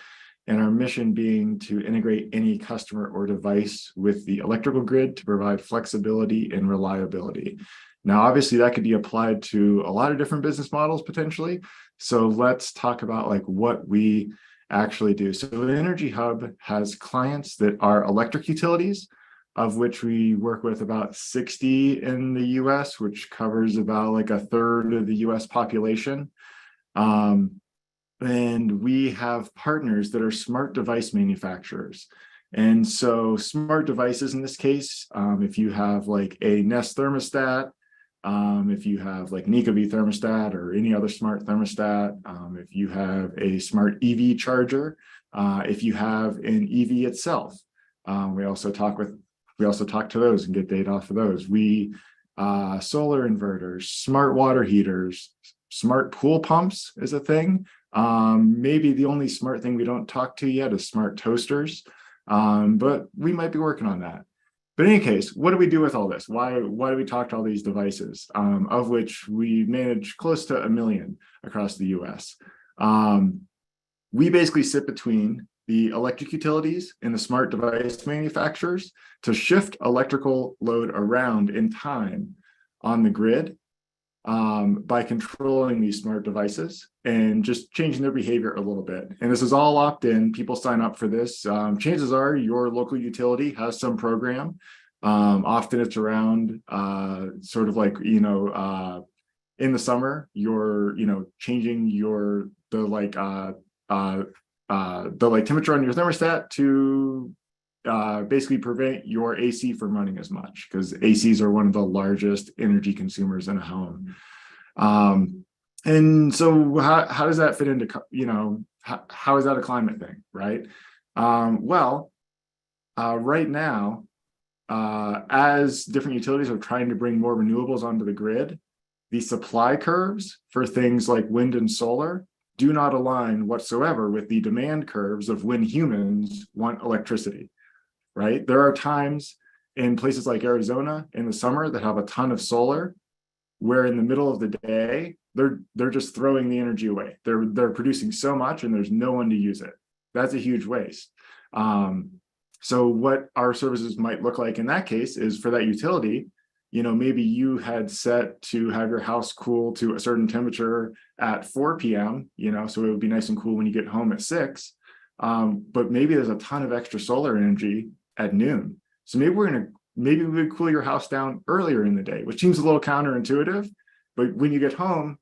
and our mission being to integrate any customer or device with the electrical grid to provide flexibility and reliability. Now, obviously, that could be applied to a lot of different business models potentially. So let's talk about like what we actually do. So Energy Hub has clients that are electric utilities, of which we work with about 60 in the US, which covers about like a third of the US population. And we have partners that are smart device manufacturers. And so smart devices in this case, if you have like a Nest thermostat, if you have like an Ecobee thermostat or any other smart thermostat, if you have a smart EV charger, if you have an EV itself, we also talk to those and get data off of those. Solar inverters, smart water heaters, smart pool pumps is a thing. Maybe the only smart thing we don't talk to yet is smart toasters, but we might be working on that. But in any case, what do we do with all this? Why do we talk to all these devices, of which we manage close to 1 million across the US? We basically sit between the electric utilities and the smart device manufacturers to shift electrical load around in time on the grid by controlling these smart devices and just changing their behavior a little bit. And this is all opt-in. People sign up for this. Chances are your local utility has some program. Often it's around sort of like, in the summer, you're, changing the temperature on your thermostat to basically prevent your AC from running as much, because ACs are one of the largest energy consumers in a home. And so how does that fit into, how is that a climate thing, right? Right now, as different utilities are trying to bring more renewables onto the grid, the supply curves for things like wind and solar do not align whatsoever with the demand curves of when humans want electricity, right? There are times in places like Arizona in the summer that have a ton of solar, where in the middle of the day, they're just throwing the energy away. They're producing so much and there's no one to use it. That's a huge waste. So what our services might look like in that case is for that utility, maybe you had set to have your house cool to a certain temperature at 4 p.m., so it would be nice and cool when you get home at 6. But maybe there's a ton of extra solar energy at noon. So maybe we would cool your house down earlier in the day, which seems a little counterintuitive, but when you get home,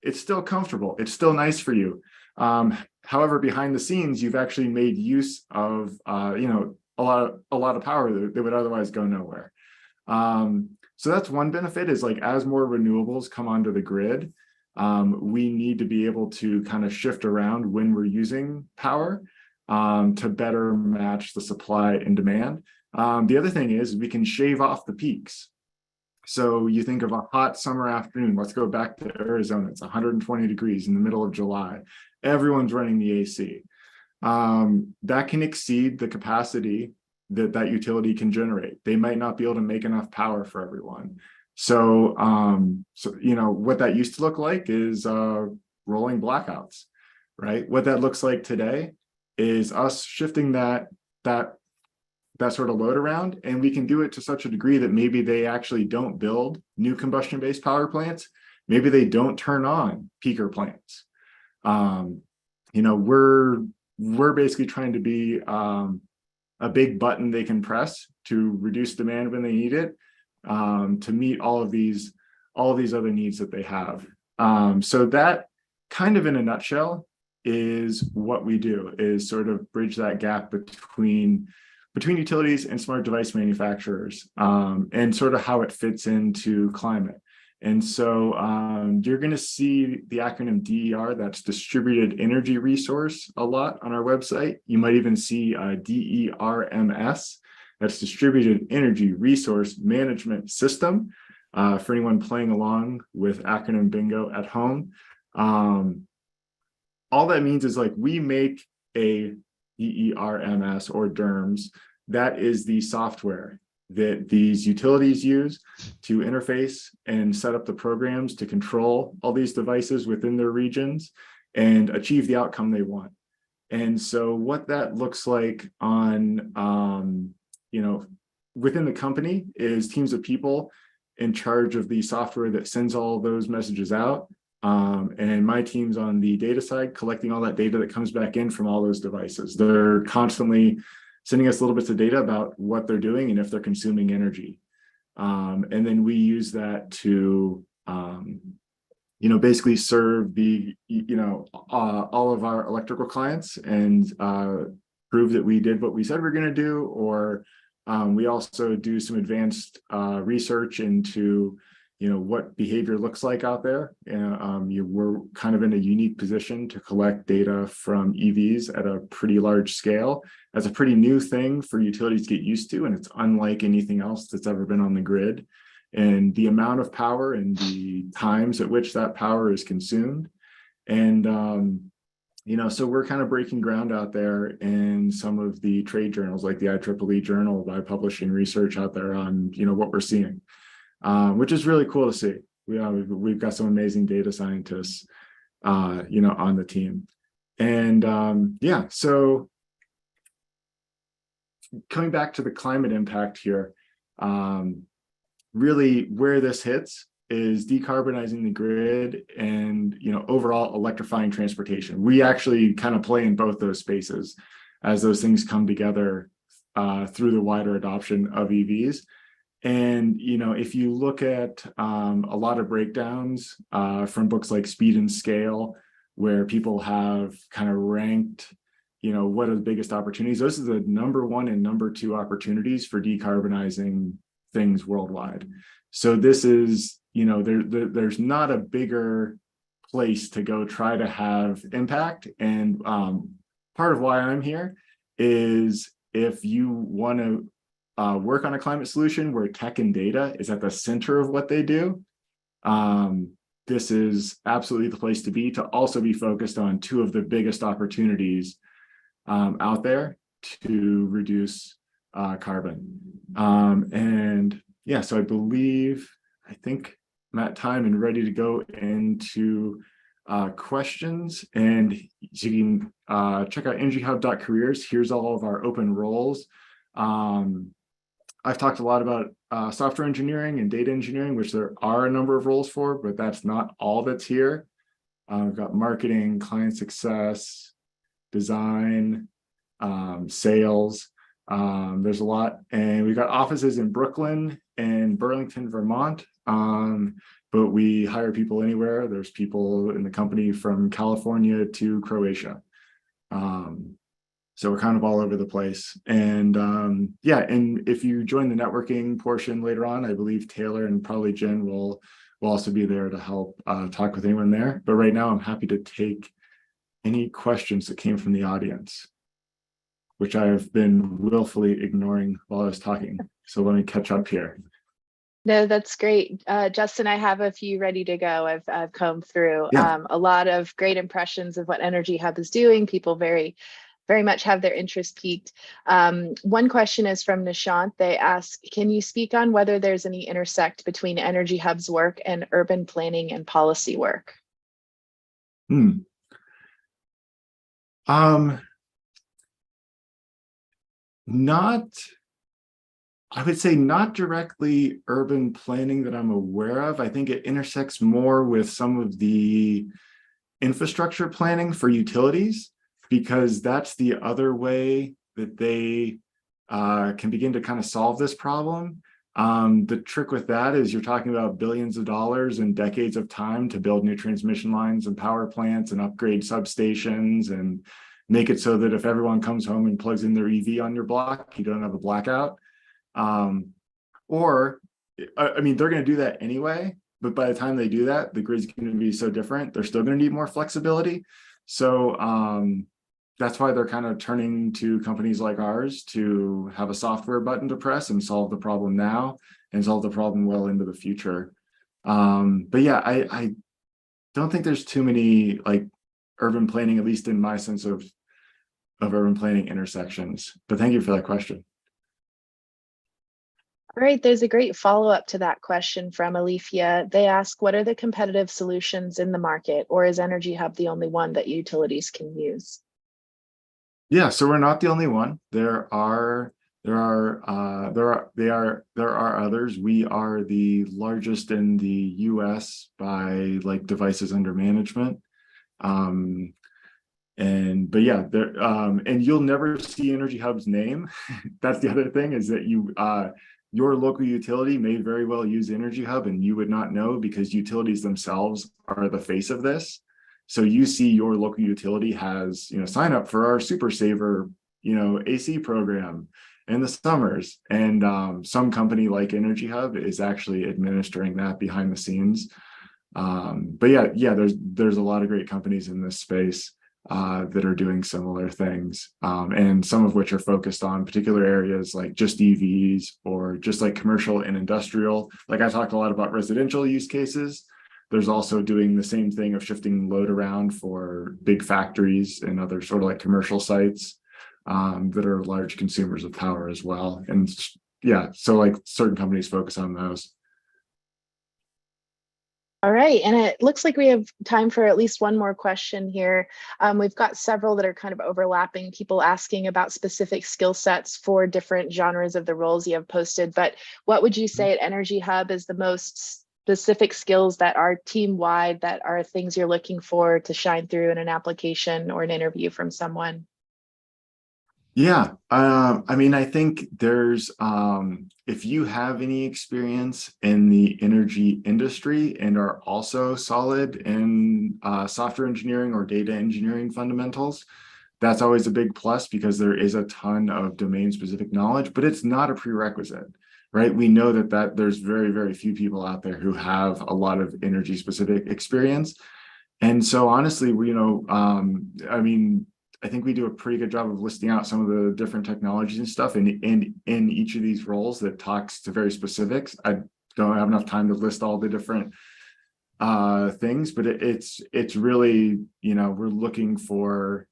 it's still comfortable. It's still nice for you. However, behind the scenes, you've actually made use of, a lot of power that would otherwise go nowhere. So that's one benefit, is like as more renewables come onto the grid, we need to be able to kind of shift around when we're using power to better match the supply and demand. The other thing is we can shave off the peaks. So you think of a hot summer afternoon, let's go back to Arizona, it's 120 degrees in the middle of July. Everyone's running the AC. That can exceed the capacity that utility can generate. They might not be able to make enough power for everyone. So, what that used to look like is rolling blackouts, right? What that looks like today is us shifting that sort of load around, and we can do it to such a degree that maybe they actually don't build new combustion-based power plants. Maybe they don't turn on peaker plants. we're basically trying to be a big button they can press to reduce demand when they need it, to meet all of these other needs that they have. So that kind of in a nutshell is what we do, is sort of bridge that gap between utilities and smart device manufacturers, and sort of how it fits into climate. And so you're going to see the acronym DER, that's Distributed Energy Resource, a lot on our website. You might even see DERMS, that's Distributed Energy Resource Management System, for anyone playing along with acronym bingo at home. All that means is, like, we make a DERMS or DERMS. That is the software that these utilities use to interface and set up the programs to control all these devices within their regions and achieve the outcome they want. And so what that looks like on, within the company is teams of people in charge of the software that sends all those messages out. And my team's on the data side, collecting all that data that comes back in from all those devices. They're constantly sending us little bits of data about what they're doing and if they're consuming energy. And then we use that to, basically serve the, all of our electrical clients and prove that we did what we said we're going to do. Or we also do some advanced research into, what behavior looks like out there. We're kind of in a unique position to collect data from EVs at a pretty large scale. That's a pretty new thing for utilities to get used to, and it's unlike anything else that's ever been on the grid. And the amount of power and the times at which that power is consumed. And, so we're kind of breaking ground out there in some of the trade journals, like the IEEE journal, by publishing research out there on, what we're seeing. Which is really cool to see. We've got some amazing data scientists, on the team. And so coming back to the climate impact here, really where this hits is decarbonizing the grid and, overall electrifying transportation. We actually kind of play in both those spaces as those things come together through the wider adoption of EVs. And, if you look at a lot of breakdowns from books like Speed and Scale, where people have kind of ranked, what are the biggest opportunities, those are the number 1 and number 2 opportunities for decarbonizing things worldwide. So this is, there's not a bigger place to go try to have impact. And part of why I'm here is if you want to work on a climate solution where tech and data is at the center of what they do, this is absolutely the place to be, to also be focused on 2 of the biggest opportunities out there to reduce carbon. So I think I'm at time and ready to go into questions. And you can check out energyhub.careers. Here's all of our open roles. I've talked a lot about software engineering and data engineering, which there are a number of roles for, but that's not all that's here. We've got marketing, client success, design, sales. There's a lot. And we've got offices in Brooklyn and Burlington, Vermont. But we hire people anywhere. There's people in the company from California to Croatia. So we're kind of all over the place. And and if you join the networking portion later on, I believe Taylor and probably Jen will also be there to help talk with anyone there. But right now I'm happy to take any questions that came from the audience, which I have been willfully ignoring while I was talking. So let me catch up here. No, that's great. Justin, I have a few ready to go. I've combed through a lot of great impressions of what Energy Hub is doing. People very much have their interest piqued. One question is from Nishant. They ask, can you speak on whether there's any intersect between Energy Hub's work and urban planning and policy work? I would say not directly urban planning that I'm aware of. I think it intersects more with some of the infrastructure planning for utilities, because that's the other way that they can begin to kind of solve this problem. The trick with that is you're talking about billions of dollars and decades of time to build new transmission lines and power plants and upgrade substations and make it so that if everyone comes home and plugs in their EV on your block, you don't have a blackout. Or, I mean, they're going to do that anyway, but by the time they do that, the grid's going to be so different, they're still going to need more flexibility. So that's why they're kind of turning to companies like ours to have a software button to press and solve the problem now and solve the problem well into the future. But yeah, I don't think there's too many like urban planning, at least in my sense of urban planning intersections. But thank you for that question. All right, there's a great follow-up to that question from Alifia. They ask, what are the competitive solutions in the market, or is Energy Hub the only one that utilities can use? Yeah, so we're not the only one. There are others. We are the largest in the US by like devices under management. But yeah, there and you'll never see Energy Hub's name. That's the other thing, is that your local utility may very well use Energy Hub and you would not know, because utilities themselves are the face of this. So you see your local utility has, sign up for our Super Saver, AC program in the summers. And some company like Energy Hub is actually administering that behind the scenes. But yeah, there's a lot of great companies in this space that are doing similar things, and some of which are focused on particular areas like just EVs or just like commercial and industrial. Like I talked a lot about residential use cases. There's also doing the same thing of shifting load around for big factories and other sort of like commercial sites that are large consumers of power as well. And yeah, so like certain companies focus on those. All right, and it looks like we have time for at least one more question here. We've got several that are kind of overlapping, people asking about specific skill sets for different genres of the roles you have posted. But what would you say at Energy Hub is the most specific skills that are team-wide, that are things you're looking for to shine through in an application or an interview from someone? Yeah, I mean, I think there's, if you have any experience in the energy industry and are also solid in software engineering or data engineering fundamentals, that's always a big plus, because there is a ton of domain-specific knowledge, but it's not a prerequisite, right? We know that there's very, very few people out there who have a lot of energy-specific experience. And so honestly, I mean, I think we do a pretty good job of listing out some of the different technologies and stuff in each of these roles that talks to very specifics. I don't have enough time to list all the different things, but it's really, we're looking for,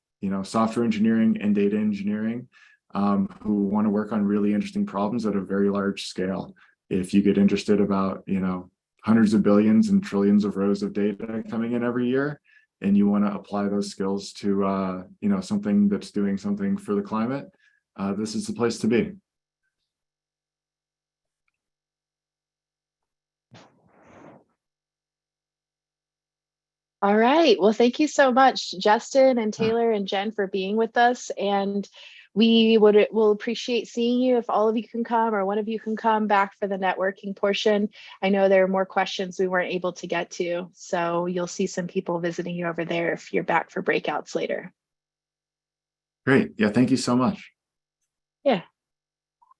software engineering and data engineering who want to work on really interesting problems at a very large scale. If you get interested about, hundreds of billions and trillions of rows of data coming in every year, and you want to apply those skills to, something that's doing something for the climate, this is the place to be. All right. Well, thank you so much, Justin and Taylor and Jen, for being with us. And will appreciate seeing you if all of you can come, or one of you can come back for the networking portion. I know there are more questions we weren't able to get to, so you'll see some people visiting you over there if you're back for breakouts later. Great. Yeah, thank you so much. Yeah.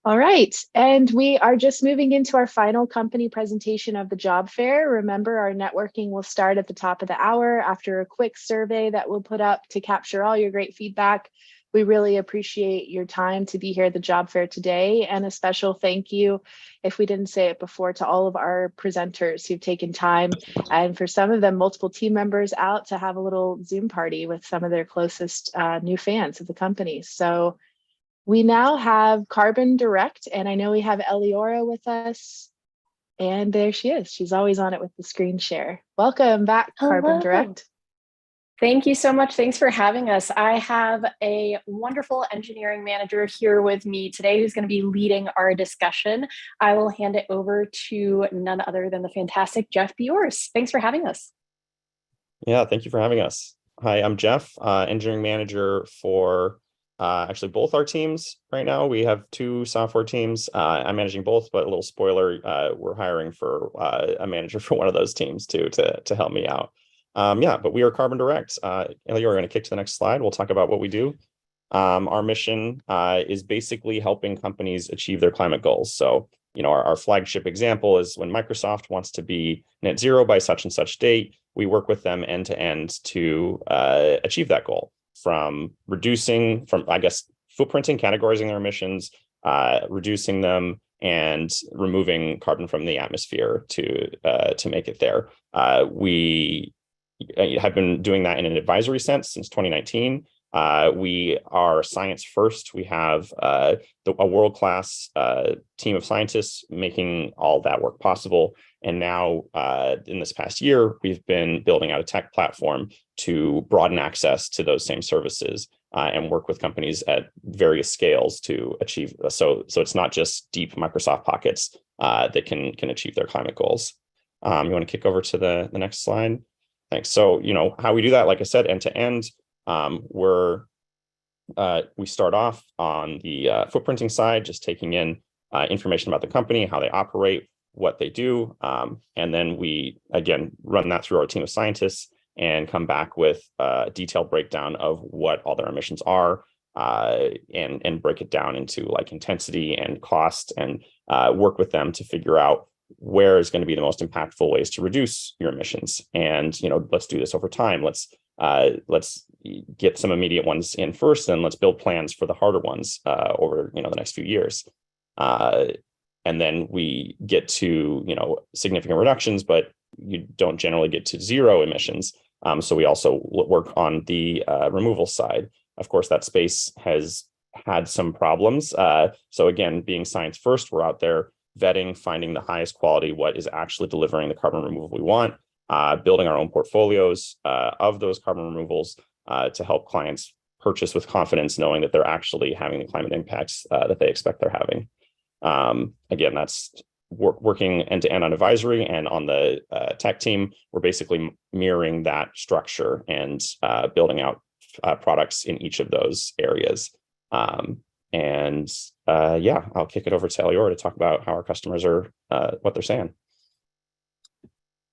All right, and we are just moving into our final company presentation of the job fair. Remember, our networking will start at the top of the hour after a quick survey that we'll put up to capture all your great feedback. We really appreciate your time to be here at the job fair today, and a special thank you, if we didn't say it before, to all of our presenters who've taken time, and for some of them, multiple team members out to have a little Zoom party with some of their closest new fans of the company. So we now have Carbon Direct, and I know we have Eliora with us, and there she is. She's always on it with the screen share. Welcome back, Carbon Direct. Thank you so much. Thanks for having us. I have a wonderful engineering manager here with me today who's going to be leading our discussion. I will hand it over to none other than the fantastic Jeff Biors. Thanks for having us. Yeah, thank you for having us. Hi, I'm Jeff, engineering manager for actually both our teams right now. We have two software teams. I'm managing both, but a little spoiler, we're hiring for a manager for one of those teams too to help me out. Yeah, but we are Carbon Direct. Ellie, we're going to kick to the next slide. We'll talk about what we do. Our mission is basically helping companies achieve their climate goals. So, our flagship example is when Microsoft wants to be net zero by such and such date, we work with them end to end to achieve that goal, from footprinting, categorizing their emissions, reducing them, and removing carbon from the atmosphere to make it there. We have been doing that in an advisory sense since 2019. We are science first. We have a world-class team of scientists making all that work possible. And now in this past year, we've been building out a tech platform to broaden access to those same services and work with companies at various scales to achieve. So it's not just deep Microsoft pockets that can achieve their climate goals. You want to kick over to the next slide? Thanks. So, how we do that, like I said, end to end. We start off on the footprinting side, just taking in information about the company, how they operate, what they do, and then we again run that through our team of scientists and come back with a detailed breakdown of what all their emissions are, and break it down into like intensity and cost, and work with them to figure out where is going to be the most impactful ways to reduce your emissions. And let's do this over time. Let's get some immediate ones in first, and let's build plans for the harder ones over the next few years. And then we get to significant reductions, but you don't generally get to zero emissions. So we also work on the removal side. Of course, that space has had some problems. So again, being science first, we're out there vetting, finding the highest quality, what is actually delivering the carbon removal we want, building our own portfolios of those carbon removals to help clients purchase with confidence, knowing that they're actually having the climate impacts that they expect they're having. Again, that's working end to end on advisory, and on the tech team, we're basically mirroring that structure and building out products in each of those areas. Yeah, I'll kick it over to Eliora to talk about how our customers are, what they're saying.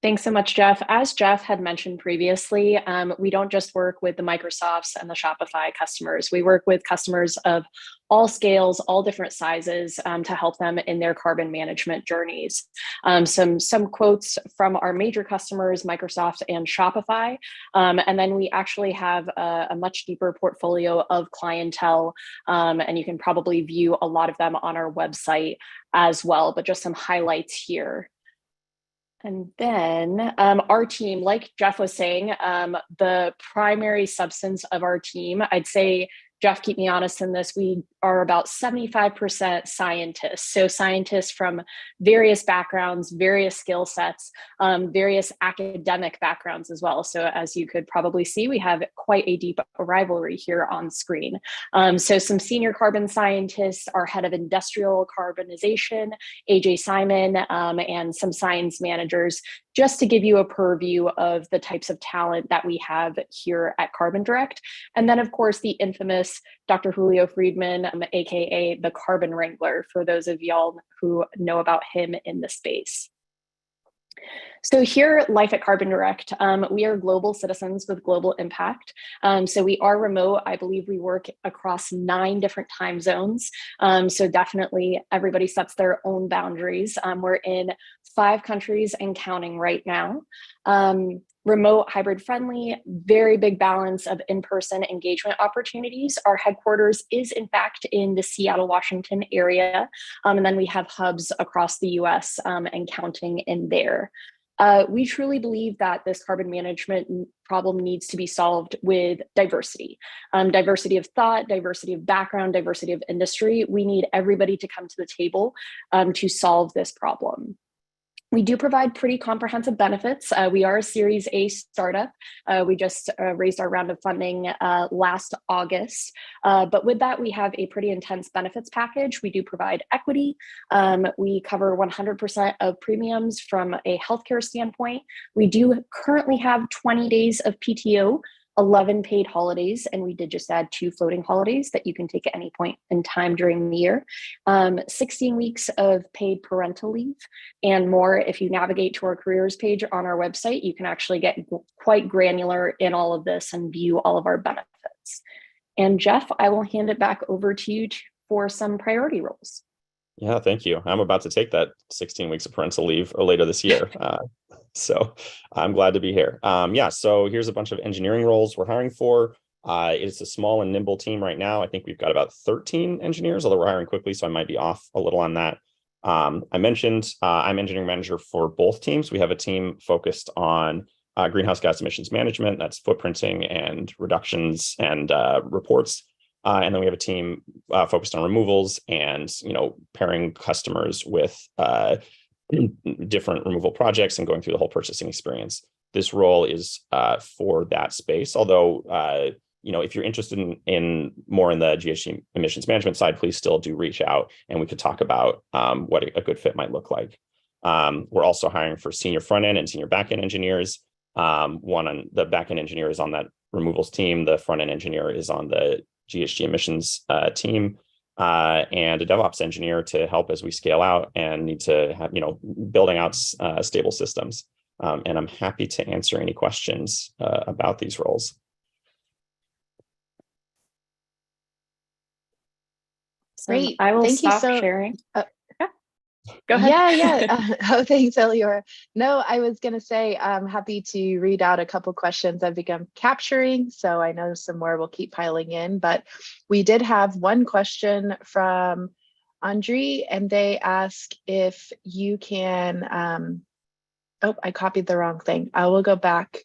Thanks so much, Jeff. As Jeff had mentioned previously, we don't just work with the Microsofts and the Shopify customers. We work with customers of all scales, all different sizes, to help them in their carbon management journeys. Some quotes from our major customers, Microsoft and Shopify. And then we actually have a much deeper portfolio of clientele, and you can probably view a lot of them on our website as well, but just some highlights here. And then our team, like Jeff was saying, the primary substance of our team, I'd say, Jeff, keep me honest in this, we are about 75% scientists. So scientists from various backgrounds, various skill sets, various academic backgrounds as well. So as you could probably see, we have quite a deep rivalry here on screen. So some senior carbon scientists, our head of industrial carbonization, AJ Simon, and some science managers, just to give you a purview of the types of talent that we have here at Carbon Direct. And then of course, the infamous Dr. Julio Friedman, AKA the Carbon Wrangler, for those of y'all who know about him in the space. So here, life at Carbon Direct, we are global citizens with global impact. So we are remote. I believe we work across 9 different time zones. So definitely everybody sets their own boundaries. We're in 5 countries and counting right now. Remote, hybrid friendly, very big balance of in-person engagement opportunities. Our headquarters is in fact in the Seattle, Washington area. And then we have hubs across the US and counting in there. We truly believe that this carbon management problem needs to be solved with diversity. Diversity of thought, diversity of background, diversity of industry. We need everybody to come to the table to solve this problem. We do provide pretty comprehensive benefits. We are a Series A startup. We just raised our round of funding last August. But with that, we have a pretty intense benefits package. We do provide equity. We cover 100% of premiums from a healthcare standpoint. We do currently have 20 days of PTO, 11 paid holidays, and we did just add 2 floating holidays that you can take at any point in time during the year. 16 weeks of paid parental leave and more. If you navigate to our careers page on our website, you can actually get quite granular in all of this and view all of our benefits. And Jeff, I will hand it back over to you for some priority roles. Yeah, thank you. I'm about to take that 16 weeks of parental leave later this year. So I'm glad to be here. Yeah, so here's a bunch of engineering roles we're hiring for. It's a small and nimble team right now. I think we've got about 13 engineers, although we're hiring quickly, so I might be off a little on that. I mentioned I'm engineering manager for both teams. We have a team focused on greenhouse gas emissions management, that's footprinting and reductions and reports. And then we have a team focused on removals and, pairing customers with different removal projects and going through the whole purchasing experience. This role is for that space. Although, if you're interested in more in the GHG emissions management side, please still do reach out and we could talk about what a good fit might look like. We're also hiring for senior front end and senior back end engineers. One on the back end engineer is on that removals team. The front end engineer is on the GHG emissions team, and a DevOps engineer to help as we scale out and need to have, building out stable systems. And I'm happy to answer any questions about these roles. Great. I will Thank you stop so sharing. Go ahead. Yeah. Oh, thanks, Eliora. No, I was going to say I'm happy to read out a couple questions I've begun capturing. So I know some more will keep piling in, but we did have one question from Andre, and they ask if you can, oh, I copied the wrong thing. I will go back.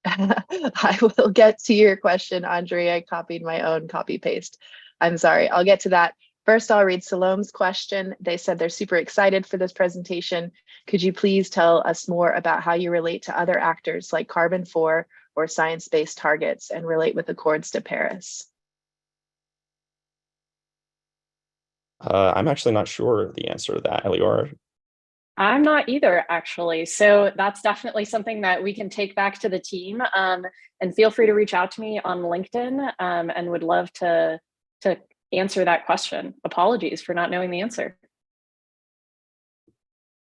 I will get to your question, Andre. I copied my own copy paste. I'm sorry. I'll get to that. First, I'll read Salome's question. They said they're super excited for this presentation. Could you please tell us more about how you relate to other actors like Carbon4 or science-based targets and relate with Accords to Paris? I'm actually not sure the answer to that, Eliora. I'm not either, actually. So that's definitely something that we can take back to the team. And feel free to reach out to me on LinkedIn and would love to answer that question. Apologies for not knowing the answer.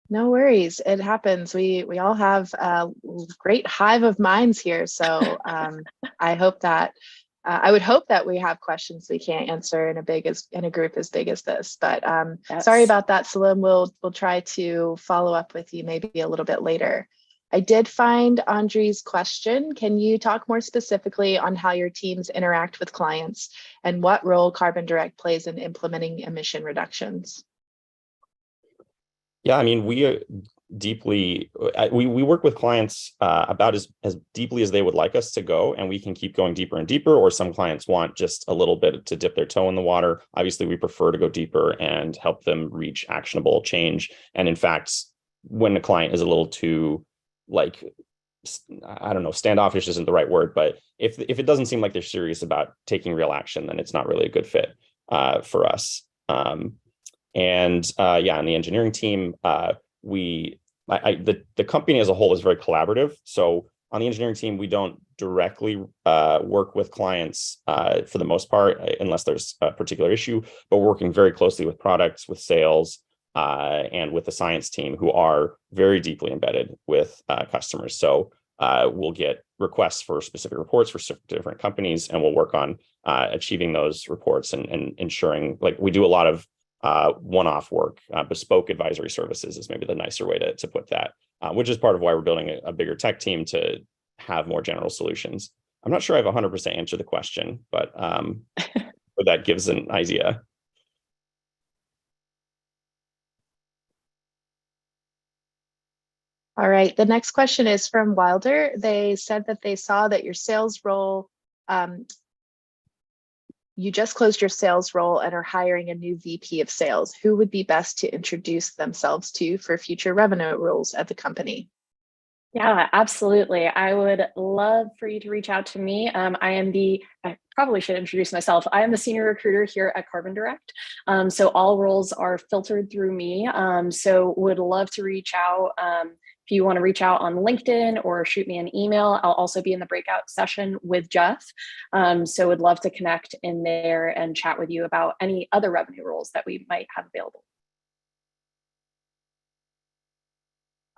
No worries. It happens. We all have a great hive of minds here. So I hope that I would hope that we have questions we can't answer in a group as big as this. But Yes. Sorry about that, Salome. We'll try to follow up with you maybe a little bit later. I did find Andre's question. Can you talk more specifically on how your teams interact with clients and what role Carbon Direct plays in implementing emission reductions? Yeah, I mean, we work with clients about as deeply as they would like us to go, and we can keep going deeper and deeper, or some clients want just a little bit to dip their toe in the water. Obviously, we prefer to go deeper and help them reach actionable change. And in fact, when a client is a little too, I don't know, standoffish isn't the right word, but if it doesn't seem like they're serious about taking real action, then it's not really a good fit for us. And on the engineering team, the company as a whole is very collaborative. So on the engineering team, we don't directly work with clients for the most part, unless there's a particular issue, but we're working very closely with products, with sales, and with the science team, who are very deeply embedded with customers. So we'll get requests for specific reports for different companies, and we'll work on achieving those reports and ensuring, we do a lot of one-off work. Bespoke advisory services is maybe the nicer way to put that, which is part of why we're building a bigger tech team to have more general solutions. I'm not sure I've 100% answered the question, but that gives an idea. All right, the next question is from Wilder. They said that they saw that your sales role you just closed your sales role and are hiring a new VP of sales. Who would be best to introduce themselves to for future revenue roles at the company? Yeah, absolutely. I would love for you to reach out to me. I probably should introduce myself. I am the senior recruiter here at Carbon Direct. So all roles are filtered through me. So would love to reach out. If you want to reach out on LinkedIn or shoot me an email, I'll also be in the breakout session with Jeff. So would love to connect in there and chat with you about any other revenue roles that we might have available.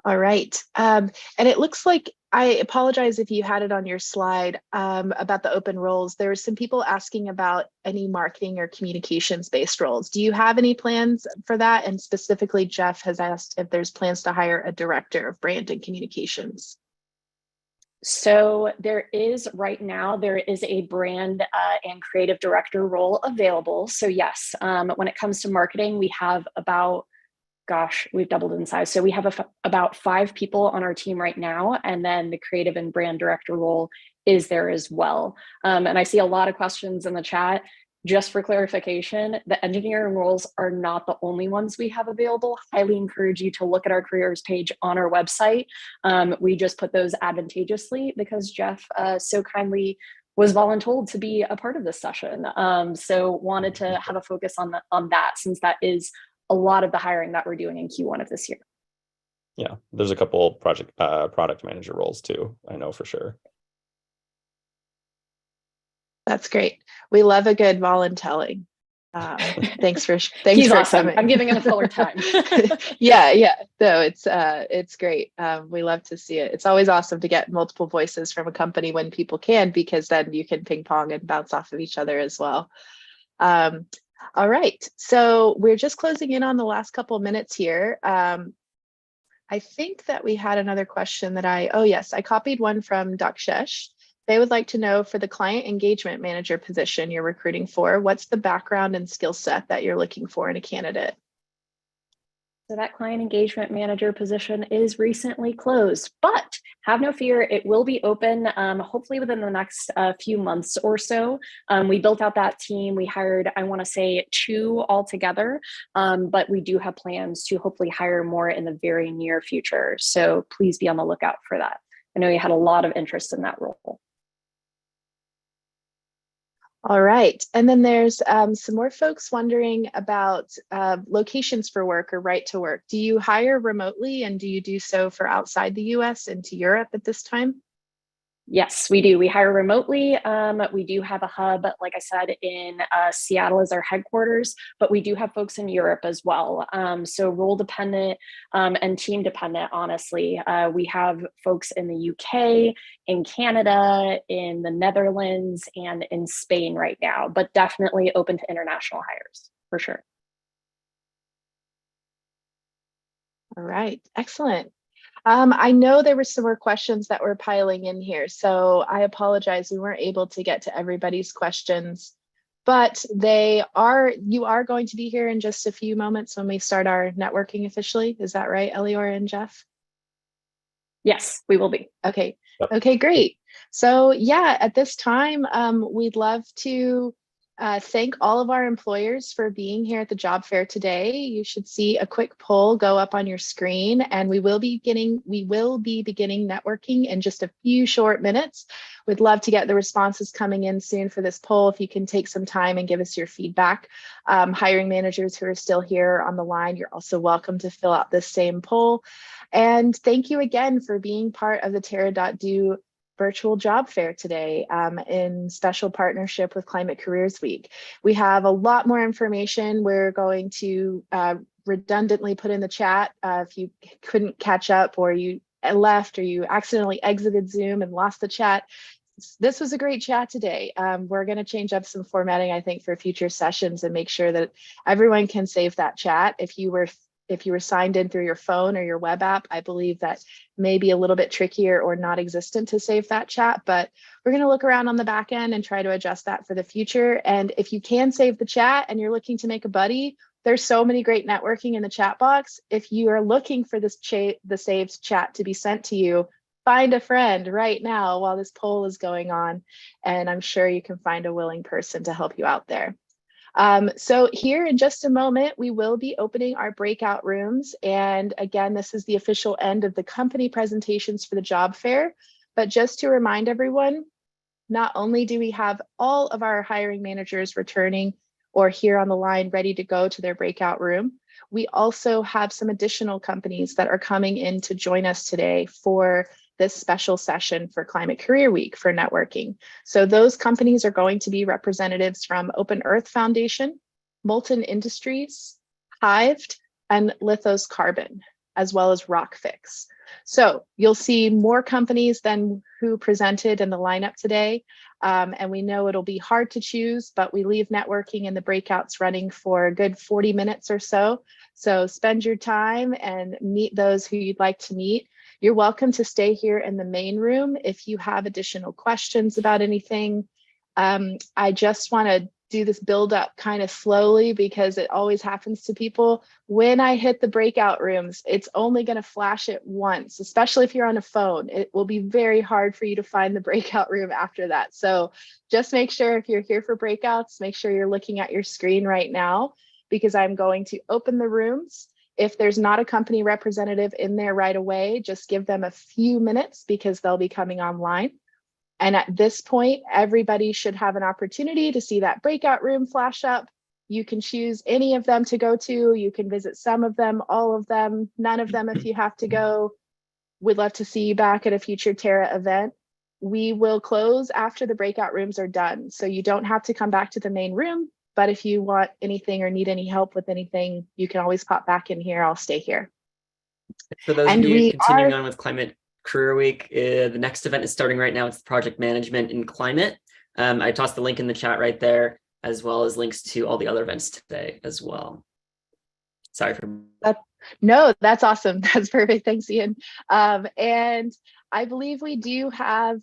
All right. And it looks like, I apologize if you had it on your slide about the open roles. There were some people asking about any marketing or communications-based roles. Do you have any plans for that? And specifically, Jeff has asked if there's plans to hire a director of brand and communications. So there is a brand and creative director role available. So yes, when it comes to marketing, we have we've doubled in size. So we have about 5 people on our team right now. And then the creative and brand director role is there as well. And I see a lot of questions in the chat. Just for clarification, the engineering roles are not the only ones we have available. Highly encourage you to look at our careers page on our website. We just put those advantageously because Jeff so kindly was voluntold to be a part of this session. So wanted to have a focus on that, since that is a lot of the hiring that we're doing in Q1 of this year. Yeah, there's a couple product manager roles too, I know for sure. That's great. We love a good voluntelling. Thanks for He's for awesome. coming. I'm giving him a fuller time. yeah. No, it's great. We love to see it. It's always awesome to get multiple voices from a company when people can, because then you can ping pong and bounce off of each other as well. All right, so we're just closing in on the last couple of minutes here. I think that we had another question that I copied one from Dakshesh. They would like to know, for the client engagement manager position you're recruiting for, what's the background and skill set that you're looking for in a candidate? So that client engagement manager position is recently closed, but have no fear, it will be open hopefully within the next few months or so. We built out that team. We hired, I want to say, 2 altogether, but we do have plans to hopefully hire more in the very near future. So please be on the lookout for that. I know you had a lot of interest in that role. All right, and then there's some more folks wondering about locations for work or right to work. Do you hire remotely, and do you do so for outside the US into Europe at this time? Yes, we do. We hire remotely. We do have a hub, like I said, in Seattle as our headquarters, but we do have folks in Europe as well. So role dependent and team dependent, honestly. We have folks in the UK, in Canada, in the Netherlands, and in Spain right now, but definitely open to international hires for sure. All right, excellent. I know there were some more questions that were piling in here, so I apologize. We weren't able to get to everybody's questions, but you are going to be here in just a few moments when we start our networking officially. Is that right, Elior and Jeff? Yes, we will be. Okay. Okay, great. So yeah, at this time, we'd love to thank all of our employers for being here at the job fair today. You should see a quick poll go up on your screen, and we will be beginning networking in just a few short minutes. We'd love to get the responses coming in soon for this poll. If you can take some time and give us your feedback. Hiring managers who are still here on the line, you're also welcome to fill out this same poll. And thank you again for being part of the Terra.do virtual job fair today in special partnership with Climate Careers Week. We have a lot more information we're going to redundantly put in the chat if you couldn't catch up, or you left, or you accidentally exited Zoom and lost the chat. This was a great chat today. We're going to change up some formatting, I think, for future sessions and make sure that everyone can save that chat. If you were signed in through your phone or your web app, I believe that may be a little bit trickier or not existent to save that chat, but we're going to look around on the back end and try to adjust that for the future. And if you can save the chat and you're looking to make a buddy, there's so many great networking in the chat box. If you are looking for the saved chat to be sent to you, find a friend right now while this poll is going on, and I'm sure you can find a willing person to help you out there. So here in just a moment, we will be opening our breakout rooms. And again, this is the official end of the company presentations for the job fair. But just to remind everyone, not only do we have all of our hiring managers returning or here on the line ready to go to their breakout room, we also have some additional companies that are coming in to join us today for this special session for Climate Career Week for networking. So those companies are going to be representatives from Open Earth Foundation, Molten Industries, Hived, and Lithos Carbon, as well as Rockfix. So you'll see more companies than who presented in the lineup today. And we know it'll be hard to choose, but we leave networking and the breakouts running for a good 40 minutes or so. So spend your time and meet those who you'd like to meet. You're welcome to stay here in the main room if you have additional questions about anything. I just want to do this build up kind of slowly because it always happens to people. When I hit the breakout rooms, it's only going to flash it once, especially if you're on a phone. It will be very hard for you to find the breakout room after that. So just make sure if you're here for breakouts, make sure you're looking at your screen right now, because I'm going to open the rooms. If there's not a company representative in there right away, just give them a few minutes because they'll be coming online. And at this point, everybody should have an opportunity to see that breakout room flash up. You can choose any of them to go to. You can visit some of them, all of them, none of them if you have to go. We'd love to see you back at a future Terra event. We will close after the breakout rooms are done. So you don't have to come back to the main room, but if you want anything or need any help with anything, you can always pop back in here. I'll stay here. For those of you continuing on with Climate Career Week, the next event is starting right now. It's project management in climate. I tossed the link in the chat right there, as well as links to all the other events today as well. Sorry for that. No, that's awesome. That's perfect. Thanks, Ian. And I believe we do have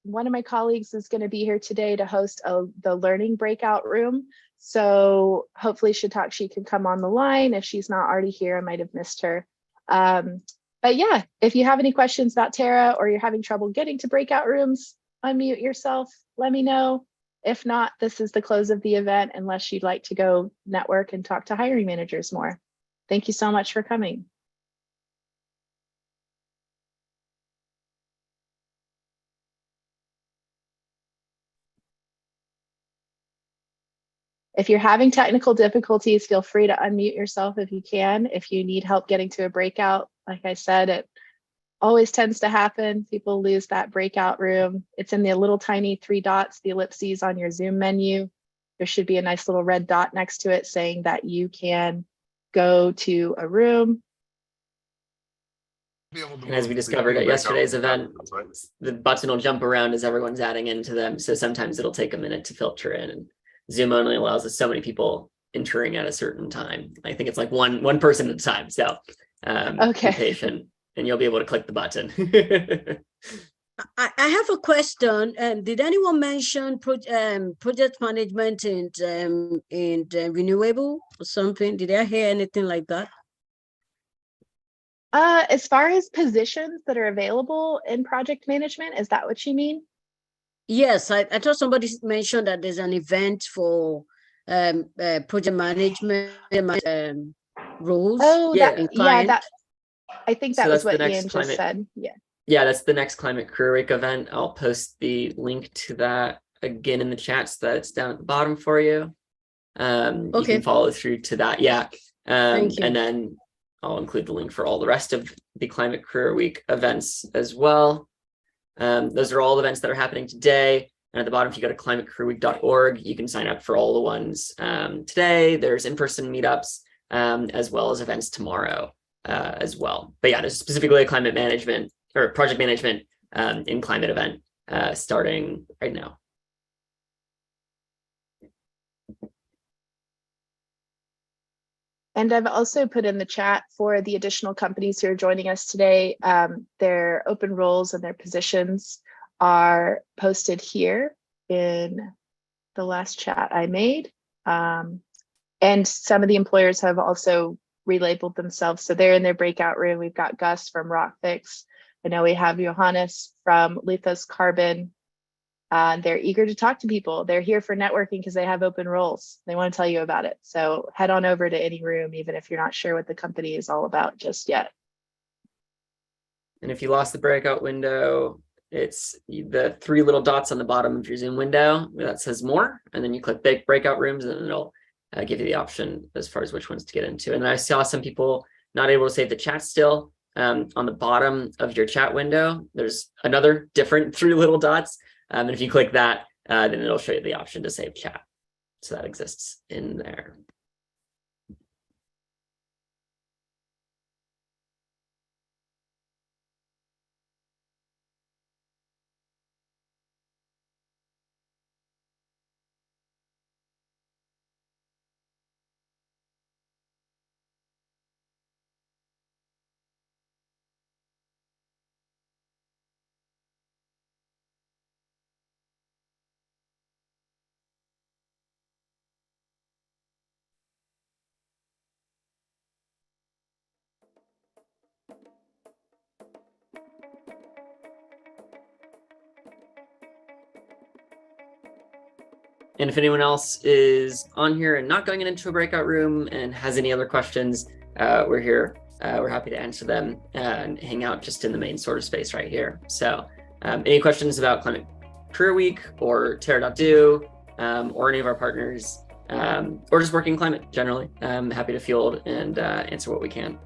one of my colleagues is going to be here today to host the learning breakout room. So hopefully Shitakshi can come on the line. If she's not already here, I might have missed her. But yeah, if you have any questions about Terra or you're having trouble getting to breakout rooms, unmute yourself, let me know. If not, this is the close of the event, unless you'd like to go network and talk to hiring managers more. Thank you so much for coming. If you're having technical difficulties, feel free to unmute yourself if you can. If you need help getting to a breakout, like I said, it always tends to happen. People lose that breakout room. It's in the little tiny 3 dots, the ellipses on your Zoom menu. There should be a nice little red dot next to it saying that you can go to a room. And as we discovered at yesterday's event, the button will jump around as everyone's adding into them. So sometimes it'll take a minute to filter in. And Zoom only allows us so many people entering at a certain time. I think it's like one person at a time. So okay. Be patient and you'll be able to click the button. I have a question. Did anyone mention project management in renewable or something? Did I hear anything like that? As far as positions that are available in project management, is that what you mean? Yes, I thought somebody mentioned that there's an event for project management roles. Oh, yeah, that I think that was what Ian just said. Yeah, that's the next Climate Career Week event. I'll post the link to that again in the chat so that it's down at the bottom for you. You can follow through to that. Yeah. Thank you. And then I'll include the link for all the rest of the Climate Career Week events as well. Those are all the events that are happening today. And at the bottom, if you go to climatecareerweek.org, you can sign up for all the ones today. There's in-person meetups as well as events tomorrow as well. But yeah, there's specifically a climate management or project management in climate event starting right now. And I've also put in the chat for the additional companies who are joining us today, their open roles and their positions are posted here in the last chat I made. And some of the employers have also relabeled themselves. So they're in their breakout room. We've got Gus from Rockfix, I know we have Johannes from Lithos Carbon. They're eager to talk to people. They're here for networking because they have open roles. They want to tell you about it. So head on over to any room, even if you're not sure what the company is all about just yet. And if you lost the breakout window, it's the 3 little dots on the bottom of your Zoom window that says more, and then you click big breakout rooms, and it'll give you the option as far as which ones to get into. And I saw some people not able to save the chat still. On the bottom of your chat window, there's another different 3 little dots. And if you click that, then it'll show you the option to save chat. So that exists in there. And if anyone else is on here and not going into a breakout room and has any other questions, we're here. We're happy to answer them and hang out just in the main sort of space right here. So any questions about Climate Career Week or Terra.do or any of our partners or just working climate generally, I'm happy to field and answer what we can.